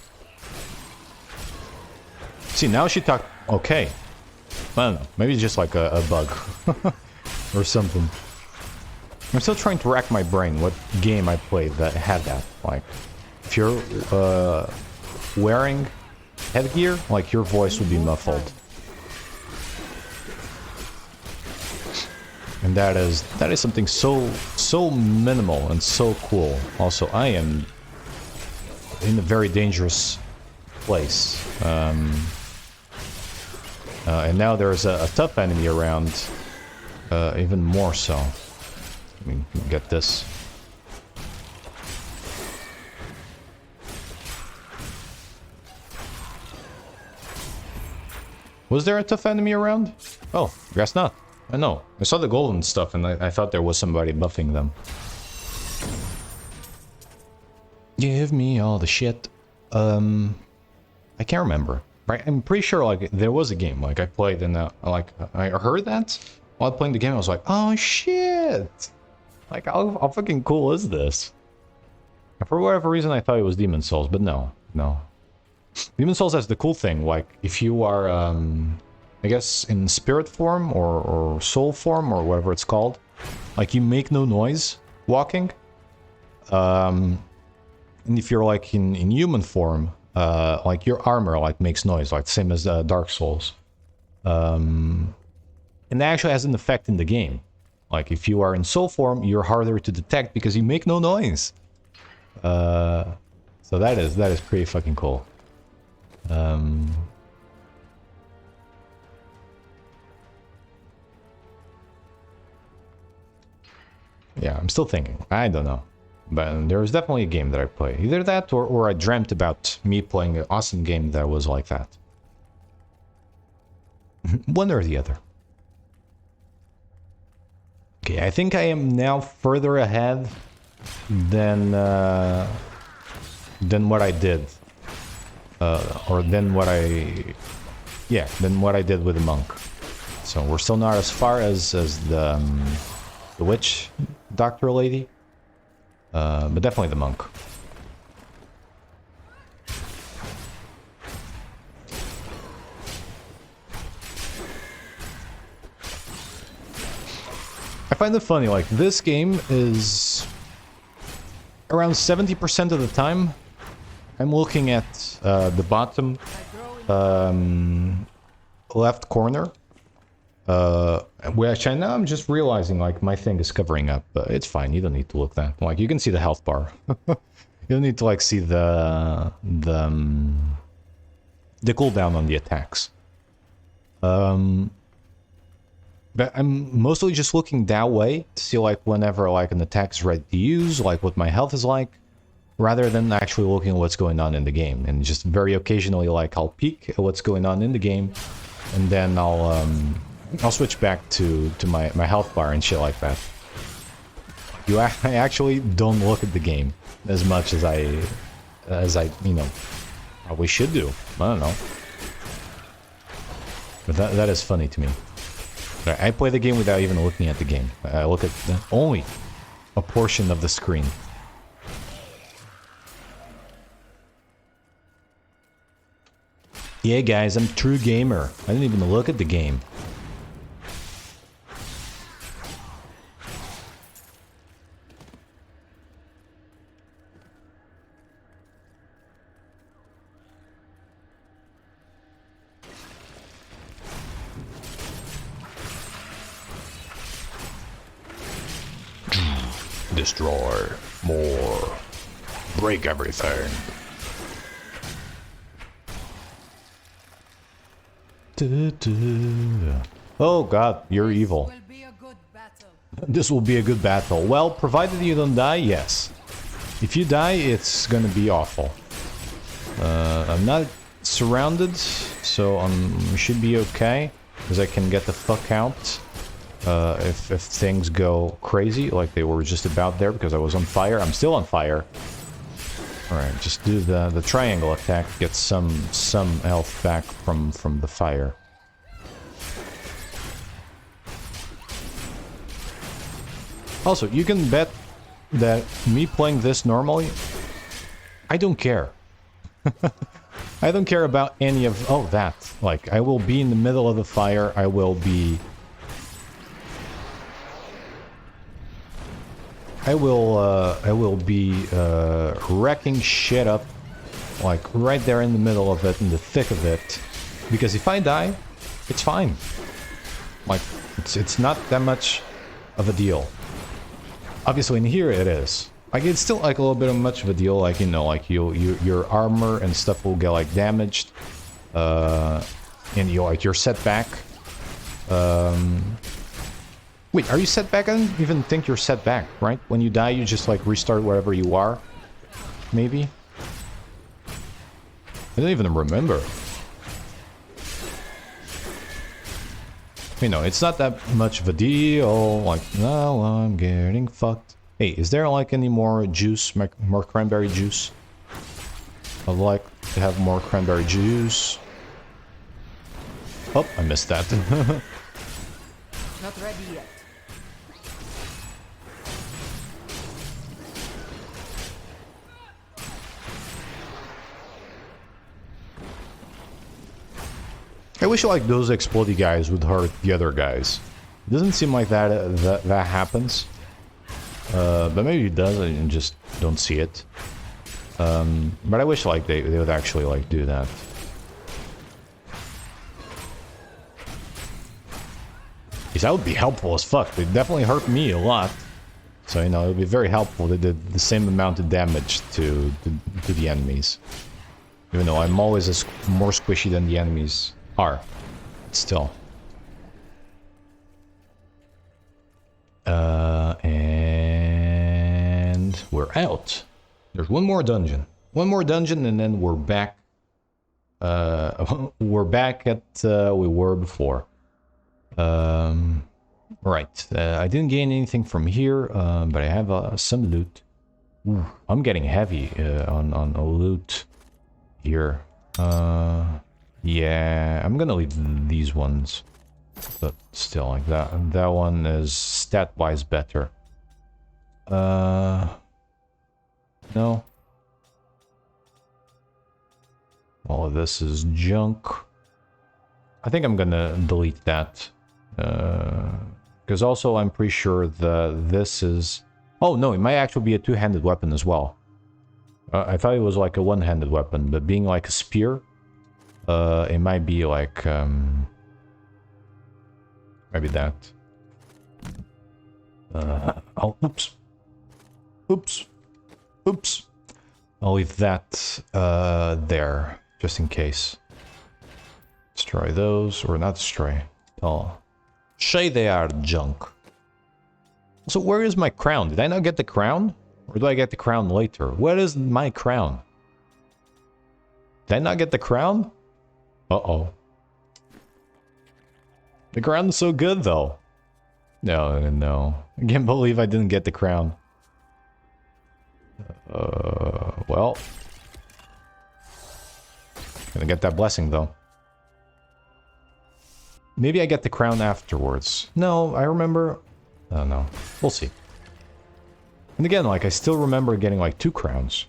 See, now she talked. Okay. I don't know. Maybe it's just like a bug. Or something. I'm still trying to rack my brain what game I played that had that. Like, if you're wearing headgear, like your voice would be muffled. And that is something so minimal and so cool. Also, I am in a very dangerous place. And now there's a tough enemy around, even more so. Let me get this. Was there a tough enemy around? Oh, guess not. I know. I saw the golden stuff and I thought there was somebody buffing them. Give me all the shit. I can't remember. Right? I'm pretty sure like there was a game like I played and like I heard that while playing the game. I was like, oh shit! Like how fucking cool is this? And for whatever reason, I thought it was Demon Souls, but no. Demon Souls has the cool thing. Like if you are I guess in spirit form or soul form or whatever it's called, like you make no noise walking. And if you're like in human form, like your armor like makes noise, like same as Dark Souls. And that actually has an effect in the game. Like if you are in soul form, you're harder to detect because you make no noise. So that is pretty fucking cool. Yeah, I'm still thinking. I don't know. But there was definitely a game that I played. Either that or I dreamt about me playing an awesome game that was like that. One or the other. Okay, I think I am now further ahead than what I did. Or than what I... Yeah, than what I did with the monk. So we're still not as far as the witch doctor lady. But definitely the monk. I find it funny, like, this game is... Around 70% of the time, I'm looking at the bottom left corner. Which I now I'm just realizing, like, my thing is covering up. It's fine, you don't need to look that. Like, you can see the health bar. You don't need to, like, see the cooldown on the attacks. But I'm mostly just looking that way to see, like, whenever, like, an attack's ready to use, like, what my health is like, rather than actually looking at what's going on in the game. And just very occasionally, like, I'll peek at what's going on in the game, and then I'll switch back to my health bar and shit like that. I actually don't look at the game as much as I you know, probably should do. I don't know. But that is funny to me. I play the game without even looking at the game. I look at only a portion of the screen. Yeah, guys, I'm a true gamer. I didn't even look at the game. Destroy more. Break everything. Oh god, you're evil. Will be a good battle. This will be a good battle. Well, provided you don't die, yes. If you die, it's gonna be awful. I'm not surrounded, so I should be okay, because I can get the fuck out. If things go crazy, like they were just about there, because I was on fire. I'm still on fire. Alright, just do the triangle attack, get some health back from the fire. Also, you can bet that me playing this normally, I don't care. I don't care about any of... Oh, that. Like, I will be in the middle of the fire, I will be wrecking shit up, like, right there in the middle of it, in the thick of it. Because if I die, it's fine. Like, it's not that much of a deal. Obviously, in here it is. Like, it's still, like, a little bit of much of a deal, like, you know, like, your armor and stuff will get, like, damaged. And you're set back. Wait, are you set back? I don't even think you're set back, right? When you die, you just, like, restart wherever you are? Maybe? I don't even remember. You know, it's not that much of a deal. Like, no, I'm getting fucked. Hey, is there, like, any more juice? More cranberry juice? I'd like to have more cranberry juice. Oh, I missed that. Not ready yet. I wish, like, those explodey guys would hurt the other guys. It doesn't seem like that happens. But maybe it does, I just don't see it. But I wish, like, they would actually, like, do that. Because that would be helpful as fuck. They definitely hurt me a lot. So, you know, it would be very helpful. They did the same amount of damage to the enemies. Even though I'm always more squishy than the enemies are. Still. And we're out. There's one more dungeon. One more dungeon and then we're back. We're back at we were before. Right. I didn't gain anything from here, but I have some loot. Ooh, I'm getting heavy on loot here. Yeah, I'm gonna leave these ones. But still, like that one is stat-wise better. No. All of this is junk. I think I'm gonna delete that. Because also I'm pretty sure that this is... Oh no, it might actually be a two-handed weapon as well. I thought it was like a one-handed weapon, but being like a spear, it might be like... maybe that. Oh, oops. Oops. Oops. I'll leave that there, just in case. Destroy those, or not destroy. Oh. Say they are junk. So where is my crown? Did I not get the crown? Or do I get the crown later? Where is my crown? Did I not get the crown? Uh-oh. The crown is so good, though. No. I can't believe I didn't get the crown. Well. Gonna get that blessing, though. Maybe I get the crown afterwards. No, I remember... Oh, no. We'll see. And again, like, I still remember getting, like, 2 crowns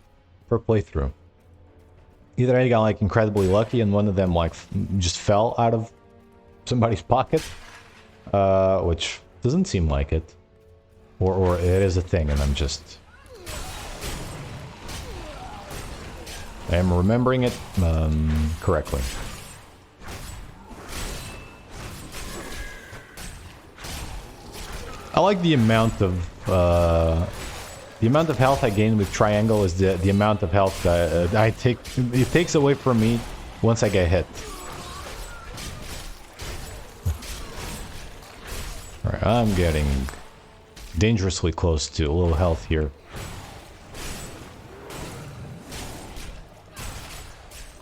per playthrough. Either I got, like, incredibly lucky and one of them, like, just fell out of somebody's pocket. Which doesn't seem like it. Or it is a thing and I'm just... I am remembering it correctly. I like the amount of health I gain with triangle is the amount of health that I take. It takes away from me once I get hit. All right, I'm getting dangerously close to a little health here.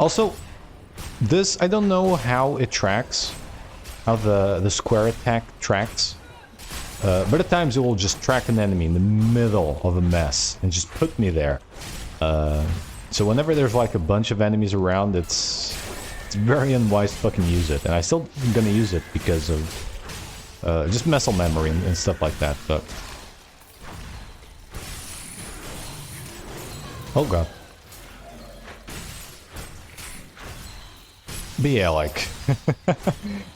Also, this I don't know how it tracks, how the square attack tracks. But at times it will just track an enemy in the middle of a mess and just put me there. So whenever there's like a bunch of enemies around, it's very unwise to fucking use it. And I still am gonna use it because of just muscle memory and stuff like that. But oh god. But yeah, like, I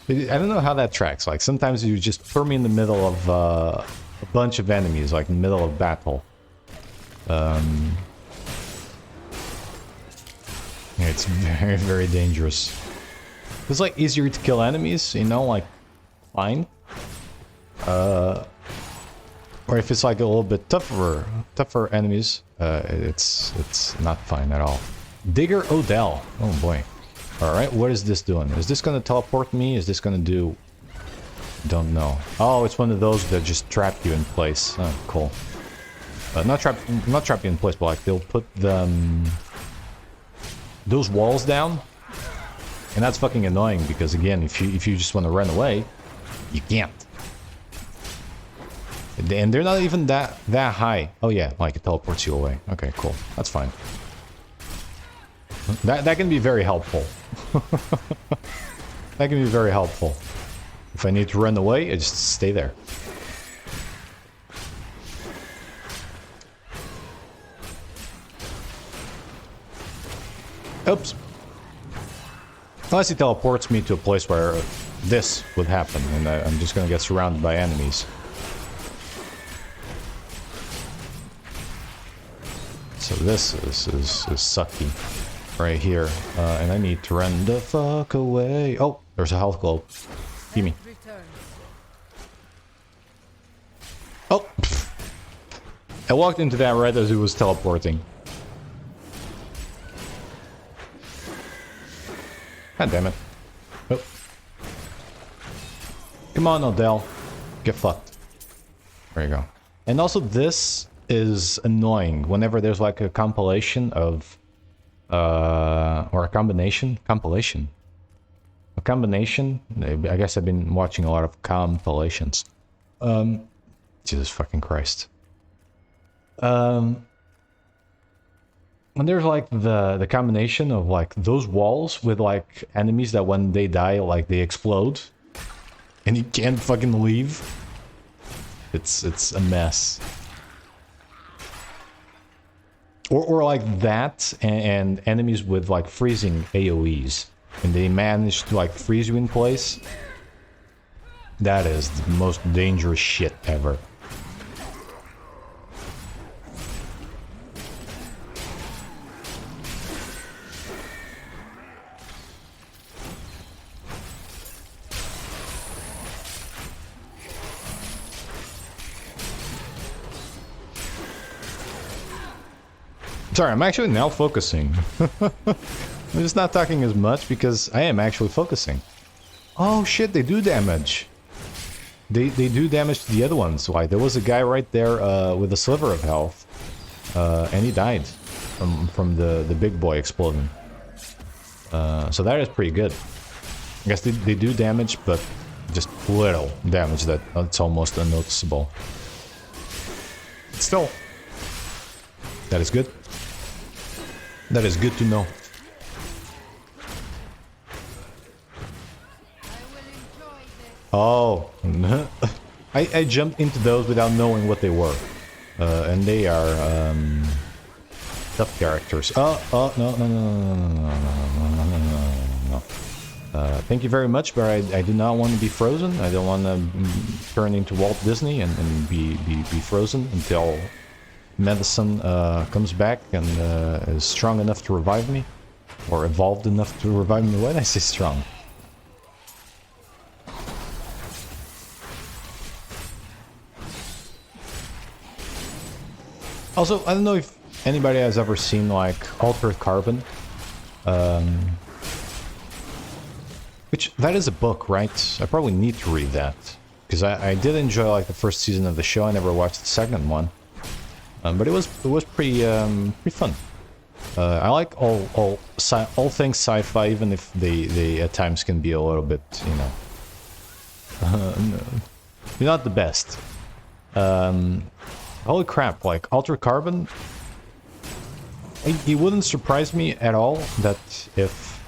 don't know how that tracks. Like, sometimes you just put me in the middle of a bunch of enemies, like in the middle of battle. It's very, very dangerous. It's like easier to kill enemies, you know, like, fine. Or if it's like a little bit tougher enemies, it's not fine at all. Digger Odell. Oh boy. Alright, what is this doing? Is this gonna teleport me? Is this gonna do... Don't know. Oh, it's one of those that just trap you in place. Oh, cool. Not trap you in place, but like they'll put the, those walls down. And that's fucking annoying because again, if you just want to run away, you can't. And they're not even that high. Oh yeah, like it teleports you away. Okay, cool. That's fine. That can be very helpful. That can be very helpful. If I need to run away, I just stay there. Oops. Unless he teleports me to a place where this would happen, and I'm just gonna get surrounded by enemies. So this is sucky. Right here, and I need to run the fuck away. Oh, there's a health globe. Give me. I walked into that right as it was teleporting. God damn it. Oh. Come on, Odell. Get fucked. There you go. And also this is annoying whenever there's like a compilation of... or a combination? Compilation. A combination? I guess I've been watching a lot of compilations. Jesus fucking Christ. When there's like the combination of like those walls with like enemies that when they die, like they explode. And you can't fucking leave. It's a mess. Or like that and enemies with like freezing AoEs. And they manage to like freeze you in place. That is the most dangerous shit ever. Sorry, I'm actually now focusing. I'm just not talking as much because I am actually focusing. Oh shit, they do damage. They do damage to the other ones. Why? There was a guy right there with a sliver of health. And he died from the big boy exploding. So that is pretty good. I guess they do damage, but just little damage that it's almost unnoticeable. Still, that is good. That is good to know. Oh, I jumped into those without knowing what they were, and they are tough characters. No. Thank you very much, but I do not want to be frozen. I don't want to turn into Walt Disney and be frozen until medicine comes back and is strong enough to revive me, or evolved enough to revive me. Why did I say strong? Also, I don't know if anybody has ever seen like Altered Carbon, which that is a book, right? I probably need to read that because I did enjoy like the first season of the show. I never watched the second one, but it was pretty fun. I like all things sci-fi, even if they at times can be a little bit, you know, not the best. Holy crap, like Altered Carbon, it wouldn't surprise me at all that if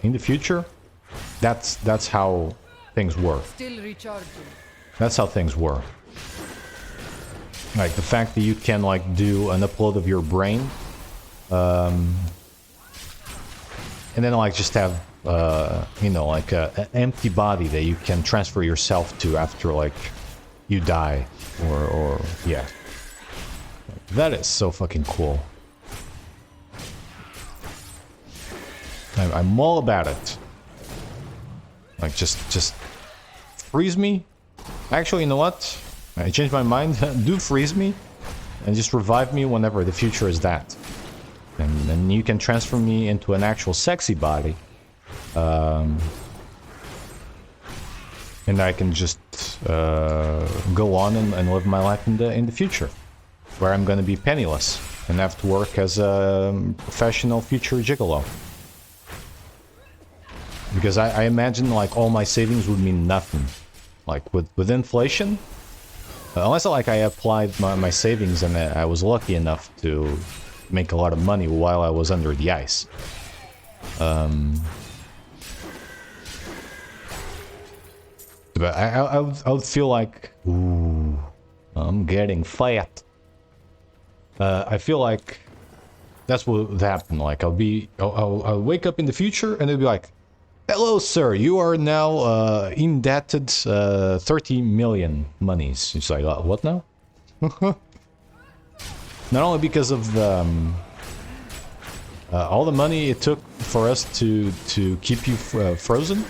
in the future that's how things were. Still recharging. That's how things were. Like the fact that you can like do an upload of your brain and then like just have you know, like an empty body that you can transfer yourself to after like you die, or yeah, that is so fucking cool. I'm all about it. Like just freeze me. Actually, you know what? I changed my mind. Do freeze me and just revive me whenever the future is that. And then you can transfer me into an actual sexy body. And I can just go on and live my life in the future, where I'm gonna be penniless and have to work as a professional future gigolo. Because I imagine like all my savings would mean nothing. Like with inflation, unless like I applied my savings and I was lucky enough to make a lot of money while I was under the ice. But I would feel like, ooh, I'm getting fat. I feel like that's what would happen. Like I'll wake up in the future and it'll be like, hello, sir. You are now indebted 30 million monies. It's like, what now? Not only because of the, all the money it took for us to keep you frozen.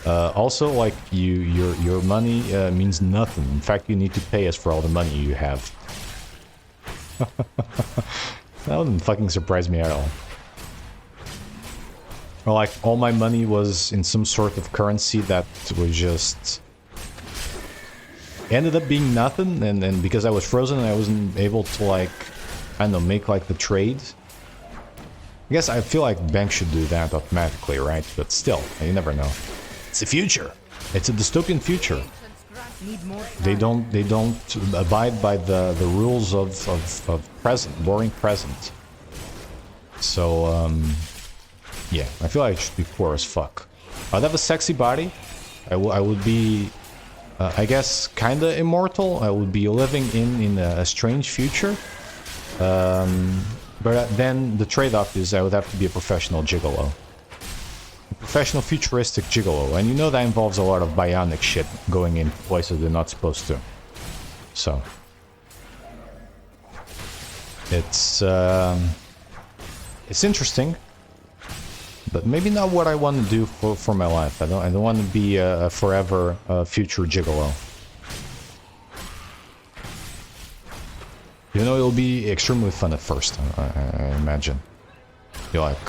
Also, like your money means nothing. In fact, you need to pay us for all the money you have. That wouldn't fucking surprise me at all. Or like all my money was in some sort of currency that was just ended up being nothing, and because I was frozen and I wasn't able to like, I don't know, make like the trade. I guess I feel like banks should do that automatically, right? But still, you never know. It's the future. It's a dystopian future. They don't abide by the rules of present, boring present. So yeah, I feel like I should be poor as fuck. I'd have a sexy body. I would be, I guess, kinda immortal. I would be living in a strange future. But then the trade-off is I would have to be a professional gigolo. A professional futuristic gigolo. And you know that involves a lot of bionic shit going in places they're not supposed to. So it's interesting. But maybe not what I want to do for my life. I don't want to be a forever future gigolo. You know, it'll be extremely fun at first, I imagine. You're like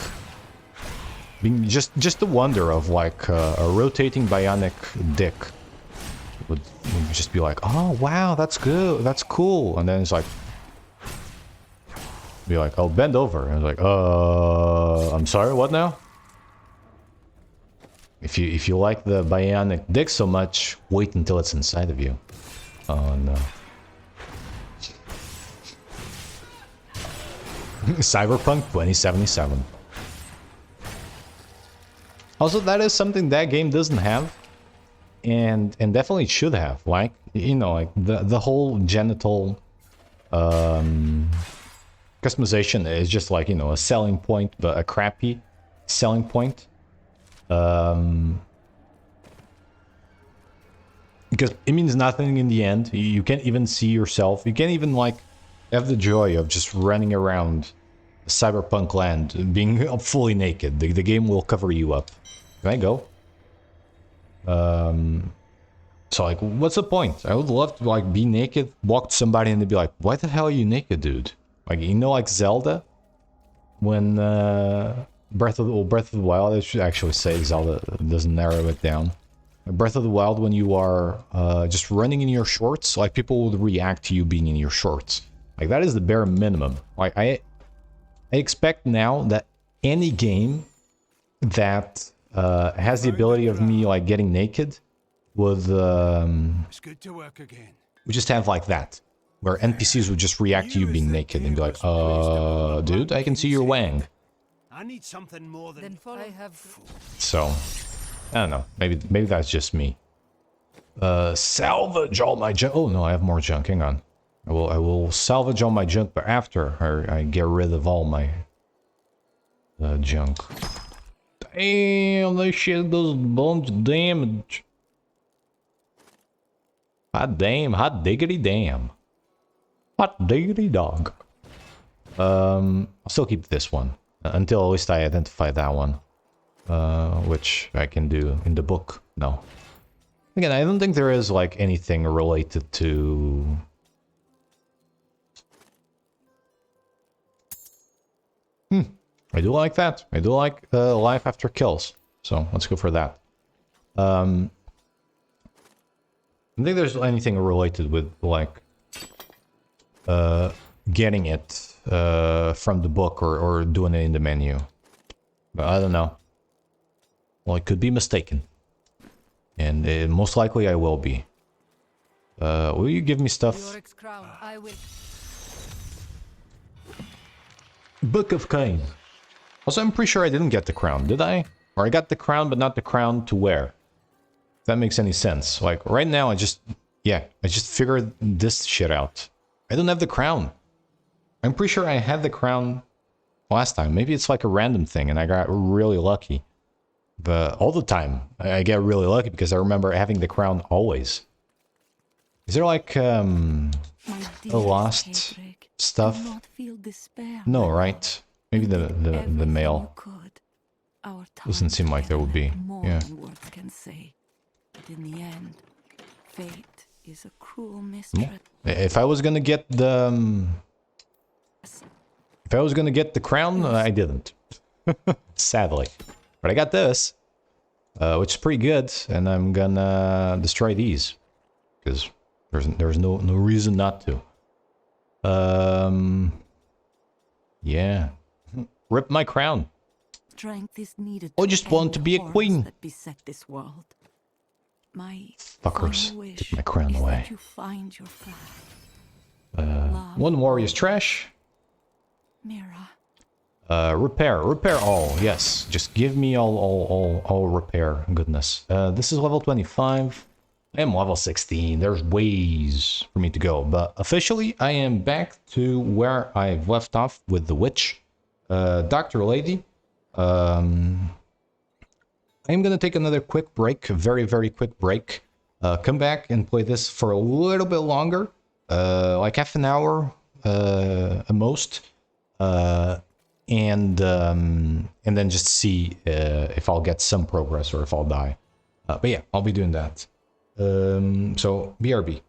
being just the wonder of like a rotating bionic dick would just be like, oh wow, that's good, that's cool, and then it's like, be like, oh, bend over, and it's like, I'm sorry, what now? If you like the bionic dick so much, wait until it's inside of you. Oh no. Cyberpunk 2077. Also, that is something that game doesn't have, and definitely should have. Like, you know, like the whole genital customization is just like, you know, a selling point, but a crappy selling point. Because it means nothing in the end. You can't even see yourself. You can't even like have the joy of just running around cyberpunk land being fully naked. The game will cover you up. Can I go? So like, what's the point? I would love to like be naked, walk to somebody and they'd be like, why the hell are you naked, dude? Like, you know, like Zelda, when Breath of the Wild, I should actually say Zelda doesn't narrow it down. Breath of the Wild, when you are just running in your shorts, like people would react to you being in your shorts. Like, that is the bare minimum. Like, I expect now that any game that has the ability of me like getting naked would It's good to work again. we just have like that, where NPCs would just react to you being naked and be like, dude, I can see your wang. I need something more than Then follow. I have. So, I don't know. Maybe that's just me. Salvage all my junk. Oh no, I have more junk. Hang on. I will salvage all my junk, but after I get rid of all my junk. Damn, this shit does a bunch of damage. Hot damn, hot diggity damn. Hot diggity dog. I'll still keep this one until at least I identify that one, which I can do in the book. No. Again, I don't think there is like anything related to. I do like that. I do like life after kills. So let's go for that. I don't think there's anything related with like getting it from the book or doing it in the menu. But I don't know. Well, I could be mistaken. And most likely I will be. Will you give me stuff? Yorick's crown. I will. Book of Cain. Also, I'm pretty sure I didn't get the crown, did I? Or I got the crown, but not the crown to wear. If that makes any sense. Like, right now, I just figured this shit out. I don't have the crown. I'm pretty sure I had the crown last time. Maybe it's like a random thing, and I got really lucky. But all the time, I get really lucky because I remember having the crown always. Is there like, a lost stuff? No, right? Maybe the mail. Doesn't seem like there would be. Yeah. Words can say. But in the end, fate is a cruel mistress. If I was gonna get the If I was gonna get the crown, I didn't. Sadly. But I got this, which is pretty good, and I'm gonna destroy these. Because there's no reason not to. Yeah. Rip my crown. Strength is needed. I just want to be a queen. That beset this world. My Fuckers. final wish Took my crown is away. that you find your flag. One warrior's trash. Mira. Repair all. Yes, just give me all repair. Goodness. This is level 25. I am level 16. There's ways for me to go, but officially I am back to where I've left off with the witch, Dr. Lady. I'm gonna take another quick break, a very quick break. Come back and play this for a little bit longer, like half an hour at most. And then just see if I'll get some progress or if I'll die. But yeah, I'll be doing that. So BRB.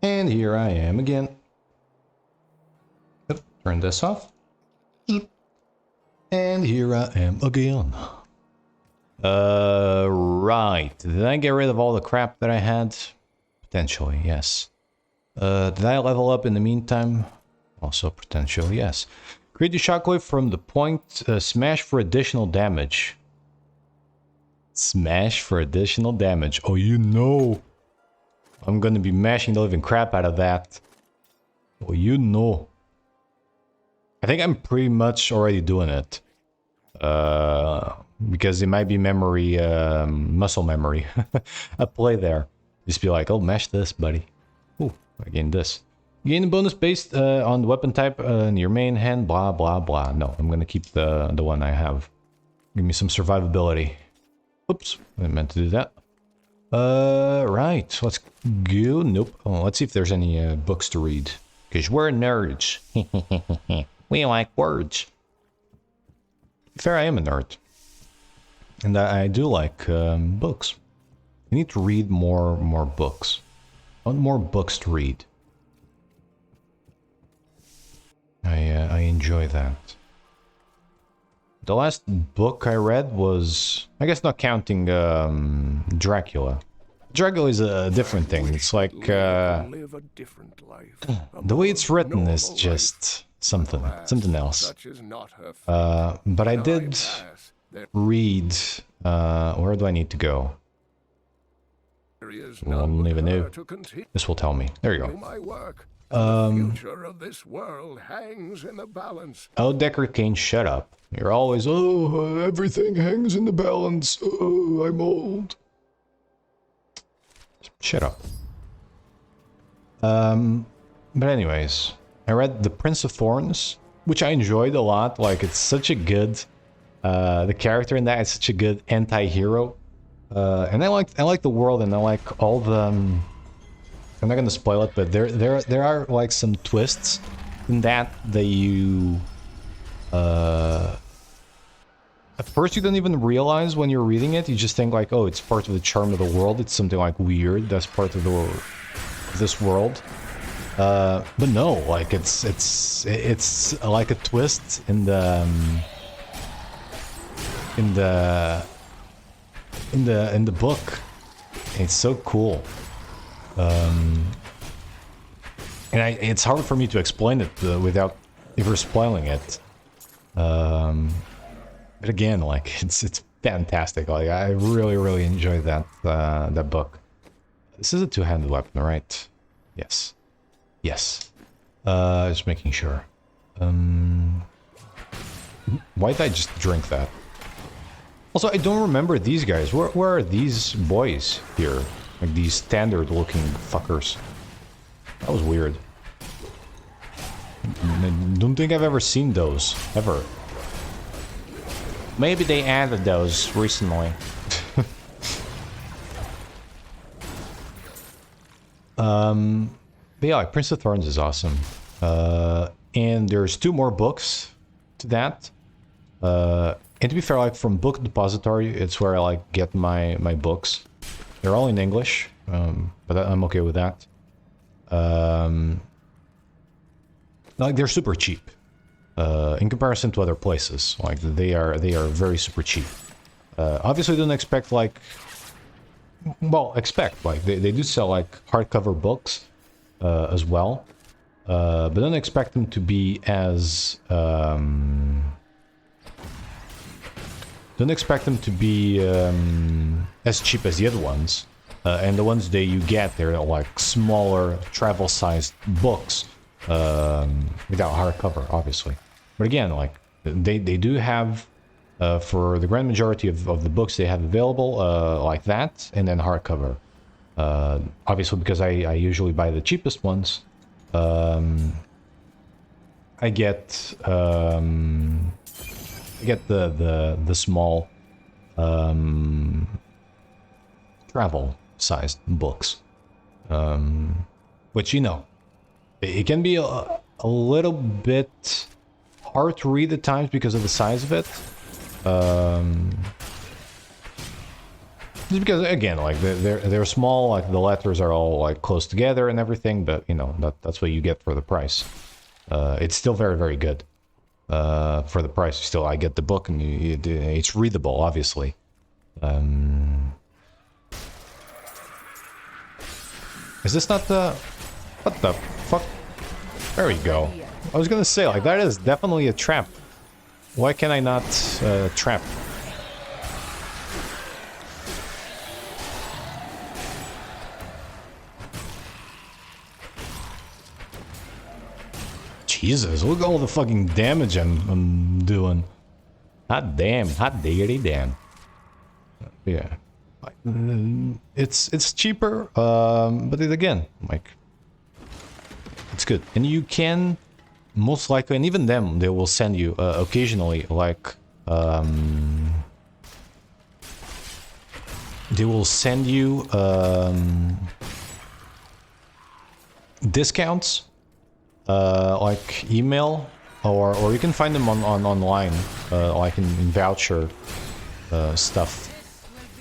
And here I am again. Yep, turn this off. And here I am again. Right. Did I get rid of all the crap that I had? Potentially, yes. Did I level up in the meantime? Also potentially, yes. Create the shockwave from the point. Smash for additional damage. Smash for additional damage. Oh, you know. I'm gonna be mashing the living crap out of that. Oh, you know. I think I'm pretty much already doing it. Because it might be memory, muscle memory. A play there. Just be like, oh, mash this, buddy. Ooh, again, this. Gain a bonus based on the weapon type in your main hand, blah, blah, blah. No, I'm gonna keep the one I have. Give me some survivability. Oops, I meant to do that. Right, let's go. Nope. Oh, let's see if there's any books to read. Because we're nerds. We like words. Fair, I am a nerd. And I do like books. I need to read more books. I want more books to read. I enjoy that. The last book I read was, I guess not counting Dracula. Dracula is a different thing. It's like Live a different life. the way it's written is just something else. Such is not her But I did read. Where do I need to go? I don't even know. This will tell me. There you go. My work. The future of this world hangs in the balance. Oh, Decker Kane, shut up. You're always, oh, everything hangs in the balance. Oh, I'm old. Shut up. But anyways, I read The Prince of Thorns, which I enjoyed a lot. Like, it's such a good, the character in that is such a good anti-hero. And I like the world, and I like all the, I'm not gonna spoil it, but there are like some twists in that you at first you don't even realize when you're reading it. You just think like, oh, it's part of the charm of the world. It's something like weird that's part of this world. But no, like it's like a twist in the book. It's so cool. And it's hard for me to explain it without ever spoiling it. But again, like it's fantastic. Like I really enjoyed that book. This is a two-handed weapon, right? Yes. Just making sure. Why did I just drink that? Also, I don't remember these guys. Where are these boys here? Like these standard-looking fuckers. That was weird. I don't think I've ever seen those, ever. Maybe they added those recently. But yeah, Prince of Thorns is awesome. And there's 2 more books to that. And to be fair, like from Book Depository, it's where I like get my books. They're all in English, but I'm okay with that. Like they're super cheap in comparison to other places. Like they are very super cheap. Obviously, don't expect like, well, like they do sell like hardcover books as well, but don't expect them to be as as cheap as the other ones. And the ones that you get, they're like smaller, travel-sized books without hardcover, obviously. But again, like they do have, for the grand majority of the books they have available, like that, and then hardcover. Obviously, because I usually buy the cheapest ones, I get the small travel-sized books, which, you know, it can be a little bit hard to read at times because of the size of it. Just because, again, like they're small, like the letters are all like close together and everything, but you know that's what you get for the price. It's still very good for the price. Still, I get the book and it's readable, obviously. Is this not the... What the fuck? There we go. I was gonna say, like, that is definitely a trap. Why can I not trap? Jesus, look at all the fucking damage I'm doing. Hot damn, hot diggity damn. Yeah. It's cheaper, but again, like, it's good. And you can most likely, and even them, they will send you occasionally, like they will send you discounts, like email, or you can find them on online, like in voucher stuff.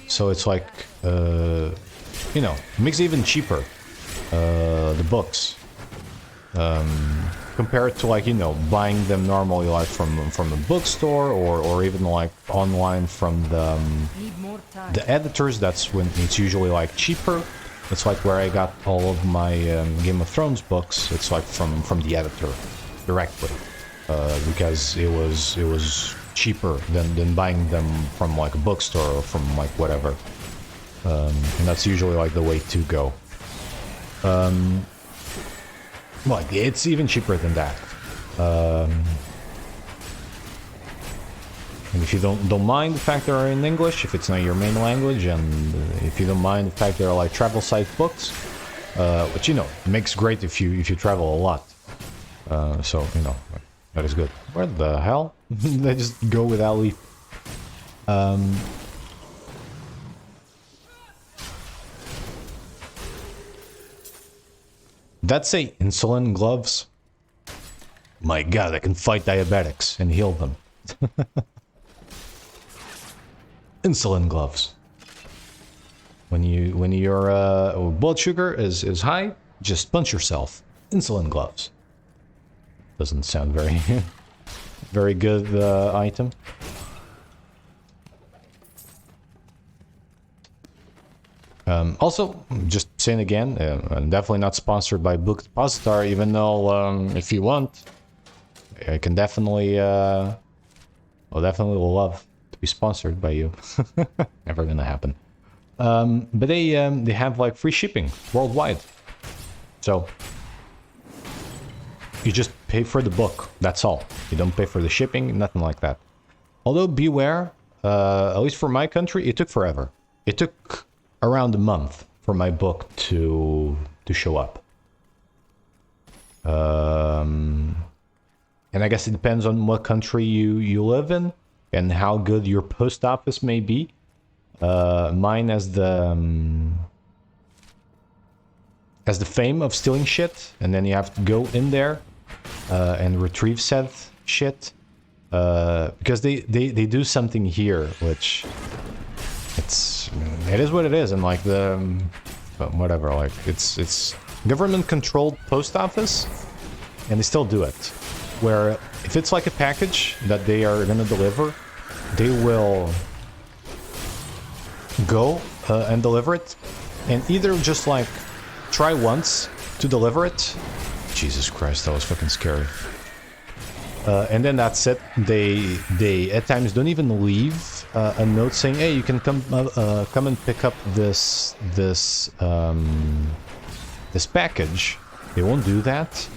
So it's like, you know, makes it even cheaper, the books, compared to, like, you know, buying them normally, like from a bookstore, or even like online from Need more time. the editors. That's when it's usually like cheaper. It's like where I got all of my Game of Thrones books. It's like from the editor directly, because it was cheaper than buying them from like a bookstore or from like whatever. And that's usually like the way to go. Well, it's even cheaper than that. And if you don't mind the fact they're in English, if it's not your main language, and if you don't mind the fact they're like travel-sized books, which, you know, makes great if you travel a lot. So, you know, that is good. Where the hell? They just go without leave. That's say insulin gloves. My god, I can fight diabetics and heal them. Insulin gloves. When your blood sugar is high, just punch yourself. Insulin gloves. Doesn't sound very very good item. Also, just saying again, I'm definitely not sponsored by Book Depository, even though if you want, I can definitely, I'll definitely love to be sponsored by you. Never gonna happen. But they have like free shipping worldwide, so you just pay for the book. That's all. You don't pay for the shipping, nothing like that. Although beware, at least for my country, it took forever. It took around a month for my book to show up. And I guess it depends on what country you live in and how good your post office may be. Mine has the fame of stealing shit, and then you have to go in there and retrieve said shit, because they do something here which it is what it is, and like whatever, like it's government controlled post office, and they still do it, where if it's like a package that they are gonna deliver, they will go and deliver it, and either just like try once to deliver it. Jesus Christ, that was fucking scary. And then that's it. They at times don't even leave a note saying, "Hey, you can come and pick up this package." They won't do that.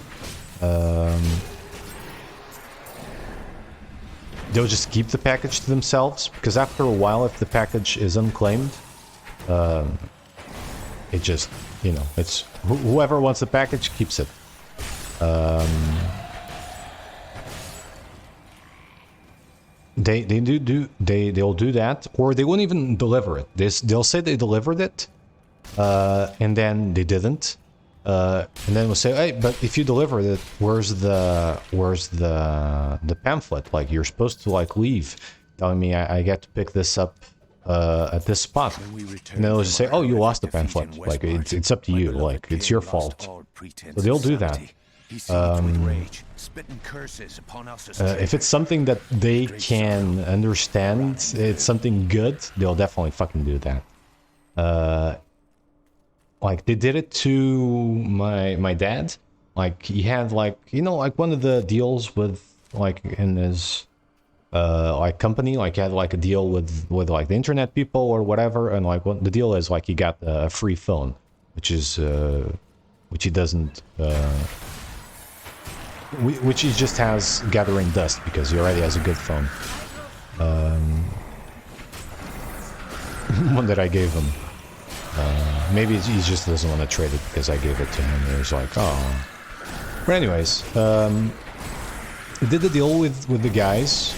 They'll just keep the package to themselves, because after a while, if the package is unclaimed, it just, you know, it's whoever wants the package keeps it. They'll do that, or they won't even deliver it. They'll say they delivered it, and then they didn't, and then we'll say, "Hey, but if you delivered it, where's the pamphlet? Like, you're supposed to like leave, telling me I get to pick this up at this spot." And then they'll just say, "Oh, you lost the pamphlet. Like, it's up to you. Like, it's your fault." So they'll do that. If it's something that they can understand, it's something good, they'll definitely fucking do that. Like, they did it to my dad. Like, he had, like, you know, like one of the deals with, like, in his like company, like, he had like a deal with like the internet people or whatever, and like what the deal is, like, he got a free phone, which is which he doesn't which he just has gathering dust because he already has a good phone. One that I gave him. Maybe he just doesn't want to trade it because I gave it to him. He was like, "Oh, But anyways, did the deal with the guys,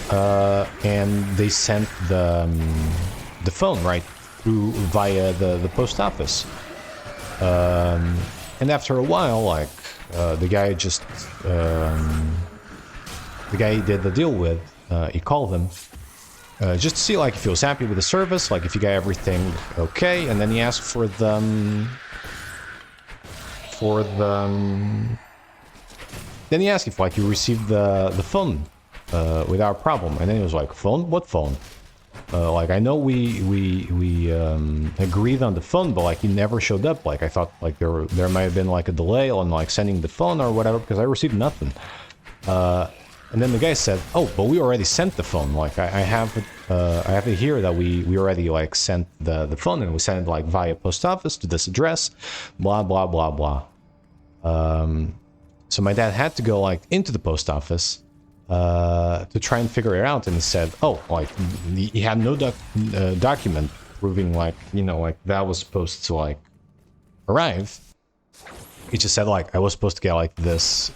and they sent the phone right through via the post office. And after a while, like the guy just the guy he did the deal with, he called him just to see like if he was happy with the service, like if you got everything okay, and then he asked for then he asked if like you received the phone without problem, and then he was like, phone? What phone? Like I know we agreed on the phone, but like he never showed up. Like I thought like there might have been like a delay on like sending the phone or whatever, because I received nothing. And then the guy said, "Oh, but we already sent the phone. Like I have it here that we already like sent the phone, and we sent it like via post office to this address, blah blah blah blah." So my dad had to go like into the post office to try and figure it out, and he said, "Oh, like he had no document proving like like that was supposed to like arrive." He just said like I was supposed to get like this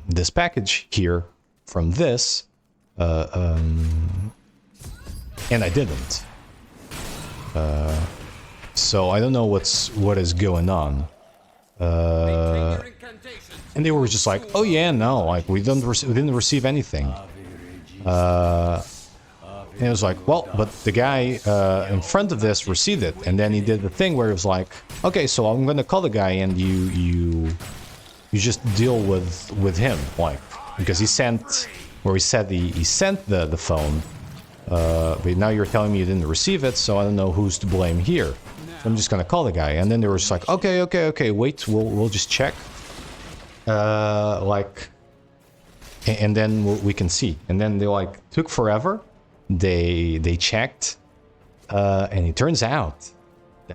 this package here from this, and I didn't. So I don't know what is going on. And they were just like, "Oh yeah, no, like we didn't receive anything." And it was like, well, but the guy in front of this received it, and then he did the thing where he was like, "Okay, so I'm gonna call the guy, and you just deal with him, like because he sent where he said he sent the phone, but now you're telling me you didn't receive it, so I don't know who's to blame here. So I'm just gonna call the guy." And then they were just like, "Okay, wait, we'll just check, like, and then we can see." And then they like took forever. They checked, and it turns out,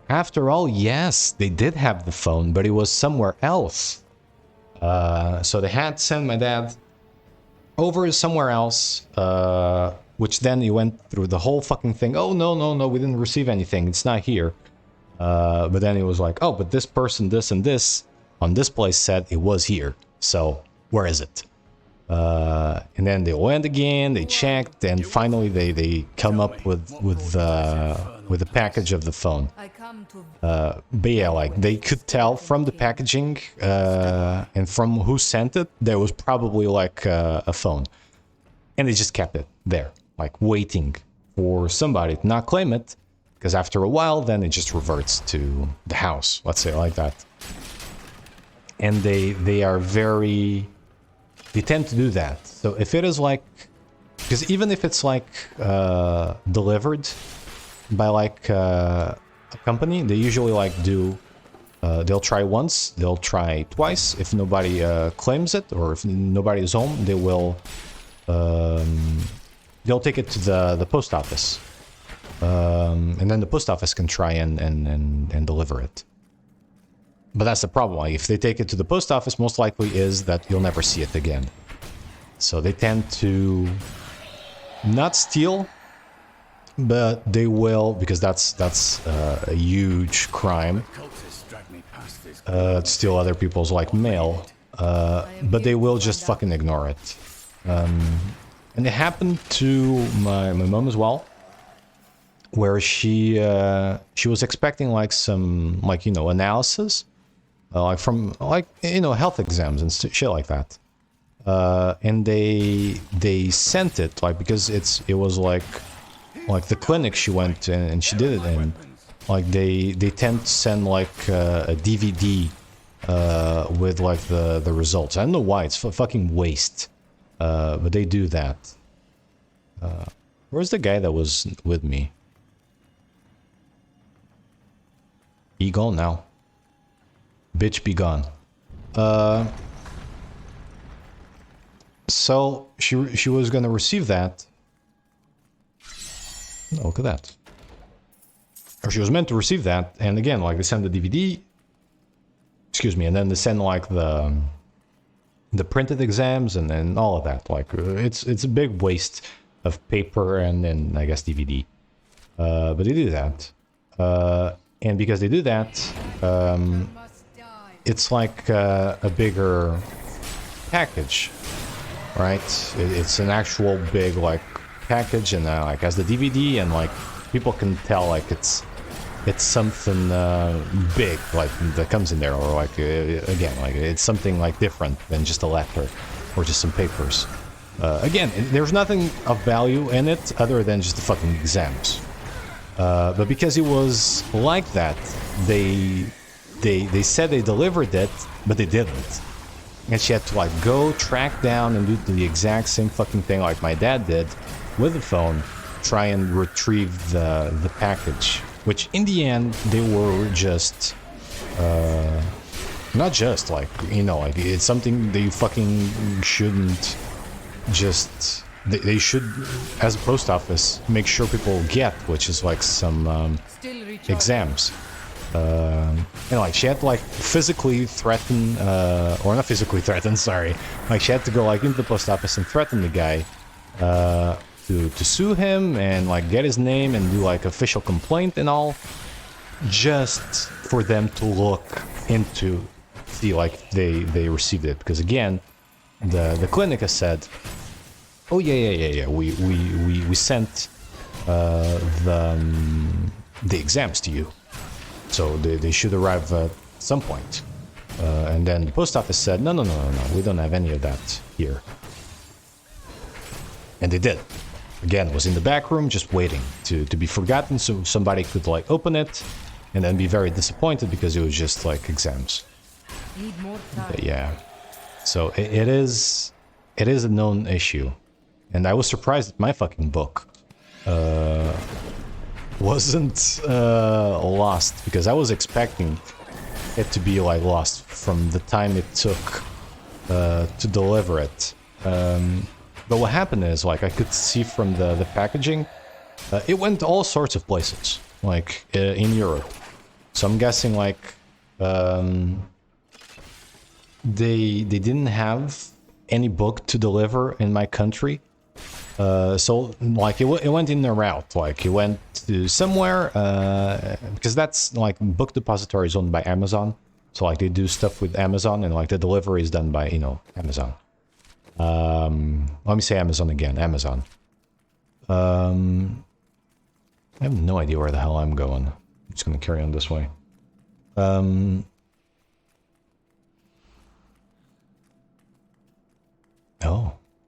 after all, yes, they did have the phone, but it was somewhere else. So they had sent my dad over somewhere else, which then he went through the whole fucking thing. "Oh, no, we didn't receive anything. It's not here." But then he was like, "Oh, but this person, this and this, on this place said it was here. So where is it?" And then they went again, they checked, and finally they come up with the package of the phone. But yeah, like they could tell from the packaging and from who sent it, there was probably like a phone, and they just kept it there, like waiting for somebody to not claim it, because after a while, then it just reverts to the house. Let's say it like that. And they are very. They tend to do that. So if it is like, because even if it's like delivered by like a company, they usually like do, they'll try once, they'll try twice. If nobody claims it, or if nobody is home, they will, they'll take it to the post office. And then the post office can try and deliver it. But that's the problem. Like, if they take it to the post office, most likely is that you'll never see it again. So they tend to not steal, but they will, because that's a huge crime. Steal other people's like mail, but they will just fucking ignore it. And it happened to my mom as well, where she was expecting like some like analysis. Like from like health exams and shit like that, and they sent it like because it was like the clinic she went and she did it in, like they tend to send like a DVD with like the results. I don't know why, it's a fucking waste, but they do that. Where's the guy that was with me? He gone now. Bitch be gone. So she was gonna receive that. Oh, look at that. Or she was meant to receive that, and again, like they send the DVD. Excuse me, and then they send like the printed exams and then all of that. Like it's a big waste of paper and then I guess DVD. But they do that. And because they do that, it's like a bigger package, right? It's an actual big like package, and like has the DVD, and like people can tell like it's something big like that comes in there, or like again like it's something like different than just a letter or just some papers. Again, there's nothing of value in it other than just the fucking exams. But because it was like that, they said they delivered it, but they didn't. And she had to like go track down and do the exact same fucking thing like my dad did with the phone, try and retrieve the package. Which in the end they were just not just like, you know, like it's something they fucking shouldn't just they should, as a post office, make sure people get, which is like some exams. And like she had to like physically threaten, or not physically threaten, sorry. Like she had to go like into the post office and threaten the guy to sue him and like get his name and do like official complaint and all, just for them to look into, see like they received it. Because again, the clinic has said, oh yeah, we sent the exams to you, so they should arrive at some point. And then the post office said, no, we don't have any of that here. And they did. Again, it was in the back room, just waiting to be forgotten, so somebody could like open it and then be very disappointed because it was just like exams. Need more time. But yeah, so it is a known issue. And I was surprised that my fucking book wasn't lost, because I was expecting it to be like lost from the time it took to deliver it. But what happened is, like, I could see from the packaging, it went to all sorts of places, like in Europe. So I'm guessing like they didn't have any book to deliver in my country. So like it went in a route, like it went to somewhere, because that's like book depository is owned by Amazon, so like they do stuff with Amazon, and like the delivery is done by, you know, Amazon. Let me say Amazon again, Amazon. I have no idea where the hell I'm going. I'm just gonna carry on this way.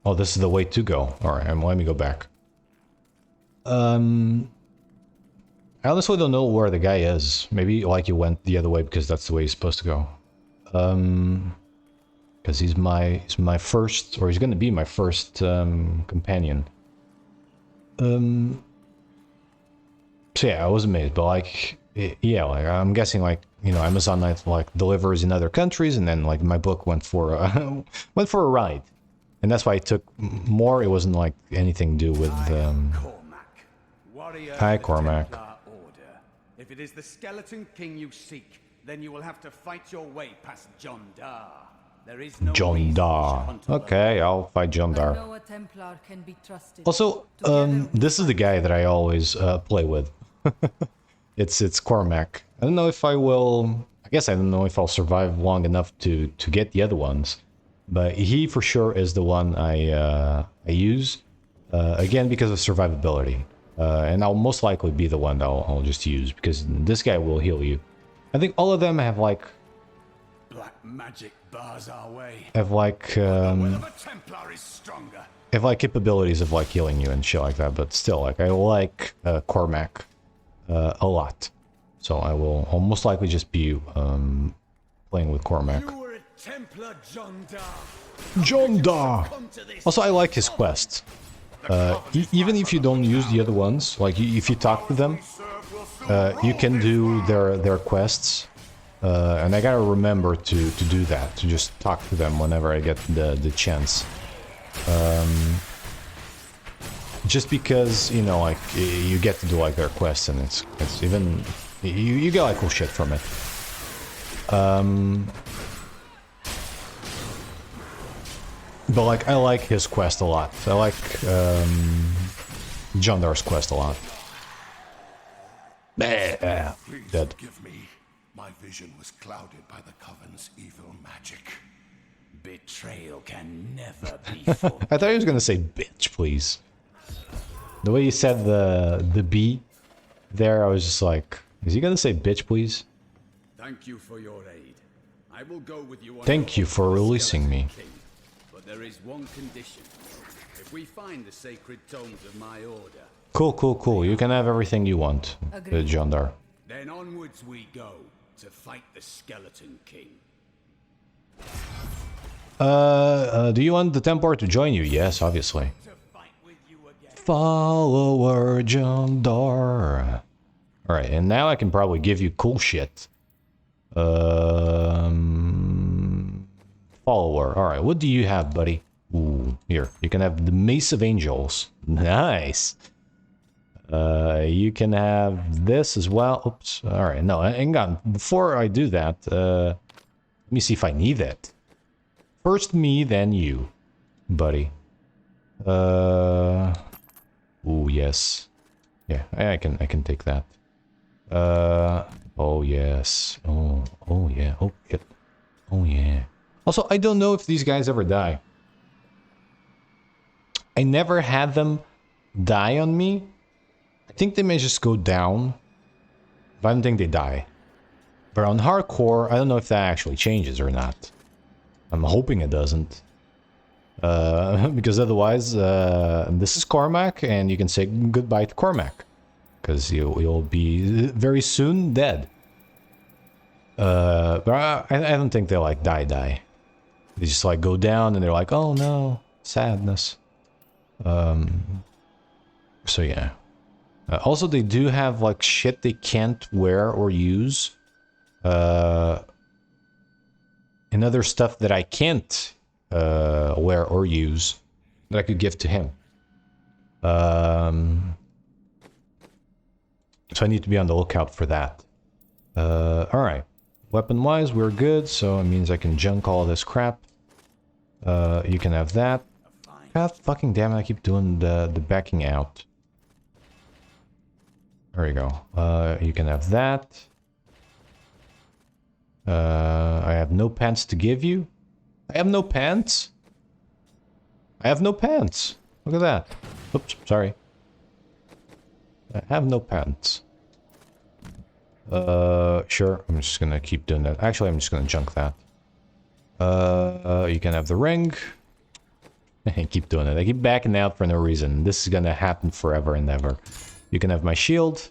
Oh, this is the way to go. Alright, let me go back. I honestly don't know where the guy is. Maybe like he went the other way because that's the way he's supposed to go. Because he's my first, or he's gonna be my first companion. So yeah, I was amazed, but like, yeah, like I'm guessing like, you know, Amazon like delivers in other countries, and then like my book went for a ride. And that's why it took more. It wasn't like anything to do with. Hi, Cormac. If it is the Skeleton King you seek, then you will have to fight your way past John Dar. There is no John Dar. Okay, I'll fight John Dar. I know a Templar can be trusted. Also, this is the guy that I always play with. It's Cormac. I don't know if I will. I guess I don't know if I'll survive long enough to get the other ones. But he for sure is the one I use, again because of survivability, and I'll most likely be the one that I'll just use, because this guy will heal you. I think all of them have like black magic bars our way. Have like capabilities of like healing you and shit like that. But still, like I like Cormac a lot, so I'll most likely just be playing with Cormac. Templar John Dar. John Dar. Also, I like his quest. Even if you don't use the other ones, like if you talk to them, you can do their quests. And I gotta remember to do that, to just talk to them whenever I get the chance. Just because, you know, like you get to do like their quests, and it's even you get like cool shit from it. But like I like his quest a lot. I like John Dar's quest a lot. Dead. Give me. My vision was clouded by the Coven's evil magic. Betrayal can never be full. I thought he was gonna say bitch, please. The way you said the B there, I was just like, is he gonna say bitch, please? Thank you for your aid. I will go with you on Thank you for releasing me. King, but there is one condition. If we find the sacred tomes of my order, Cool. You can have everything you want, Agreed. Jondar. then onwards we go to fight the Skeleton King. Do you want the Templar to join you? Yes, obviously. To fight with you again. Follower Jondar. Alright, and now I can probably give you cool shit. Follower. Alright, what do you have, buddy? Ooh, here. You can have the Mace of Angels. Nice. You can have this as well. Oops. Alright, no, hang on. Before I do that, let me see if I need it. First me, then you, buddy. Ooh, yes. Yeah, I can take that. Oh yes. Oh yeah. Oh shit. Oh yeah. Also, I don't know if these guys ever die. I never had them die on me. I think they may just go down, but I don't think they die. But on hardcore, I don't know if that actually changes or not. I'm hoping it doesn't. Because otherwise, this is Cormac, and you can say goodbye to Cormac. Because you'll be very soon dead. But I don't think they like die. They just like go down and they're like, oh no, sadness. So yeah. Also, they do have like shit they can't wear or use. And other stuff that I can't wear or use that I could give to him. So I need to be on the lookout for that. Alright. Weapon-wise, we're good, so it means I can junk all this crap. You can have that. God fucking damn it, I keep doing the backing out. There you go. You can have that. I have no pants to give you. I have no pants. I have no pants. Look at that. Oops, sorry. I have no pants. Sure, I'm just gonna keep doing that. Actually, I'm just gonna junk that. You can have the ring. I keep doing it. I keep backing out for no reason. This is gonna happen forever and ever. You can have my shield.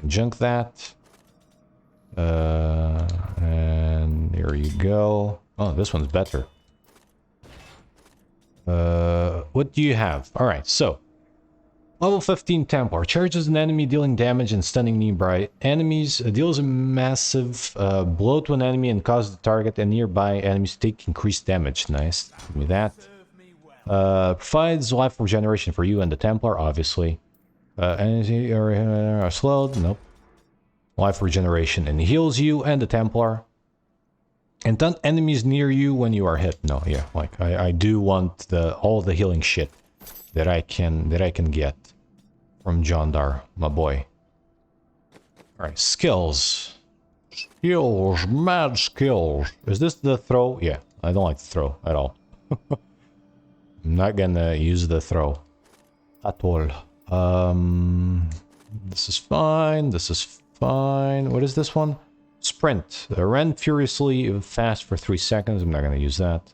Junk that. And here you go. Oh, this one's better. What do you have? Alright, so. Level 15 Templar. Charges an enemy dealing damage and stunning nearby enemies. Deals a massive blow to an enemy and causes the target and nearby enemies to take increased damage. Nice. Give me that. Provides life regeneration for you and the Templar, obviously. Energy are slowed. Nope. Life regeneration and heals you and the Templar. And then enemies near you when you are hit. No, yeah, like I do want all the healing shit that I can get from Jondar, my boy. Alright, skills. Skills, mad skills. Is this the throw? Yeah, I don't like the throw at all. I'm not gonna use the throw at all. This is fine. This is fine. What is this one? Sprint. Run furiously fast for 3 seconds. I'm not gonna use that.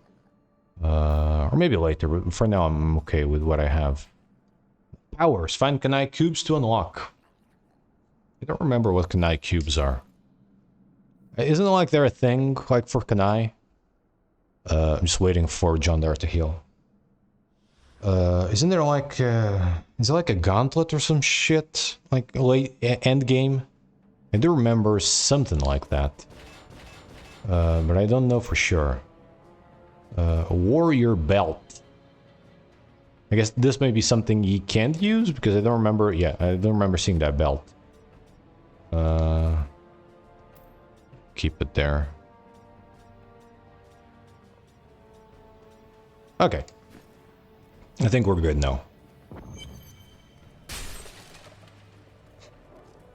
Or maybe later. But for now, I'm okay with what I have. Powers. Find Kanai cubes to unlock. I don't remember what Kanai cubes are. Isn't it like they're a thing, like for Kanai? I'm just waiting for Jondar to heal. Isn't there like is it like a gauntlet or some shit? Like late end game? I do remember something like that. But I don't know for sure. A warrior belt. I guess this may be something he can't use because I don't remember. Yeah, I don't remember seeing that belt. Keep it there. Okay. I think we're good now.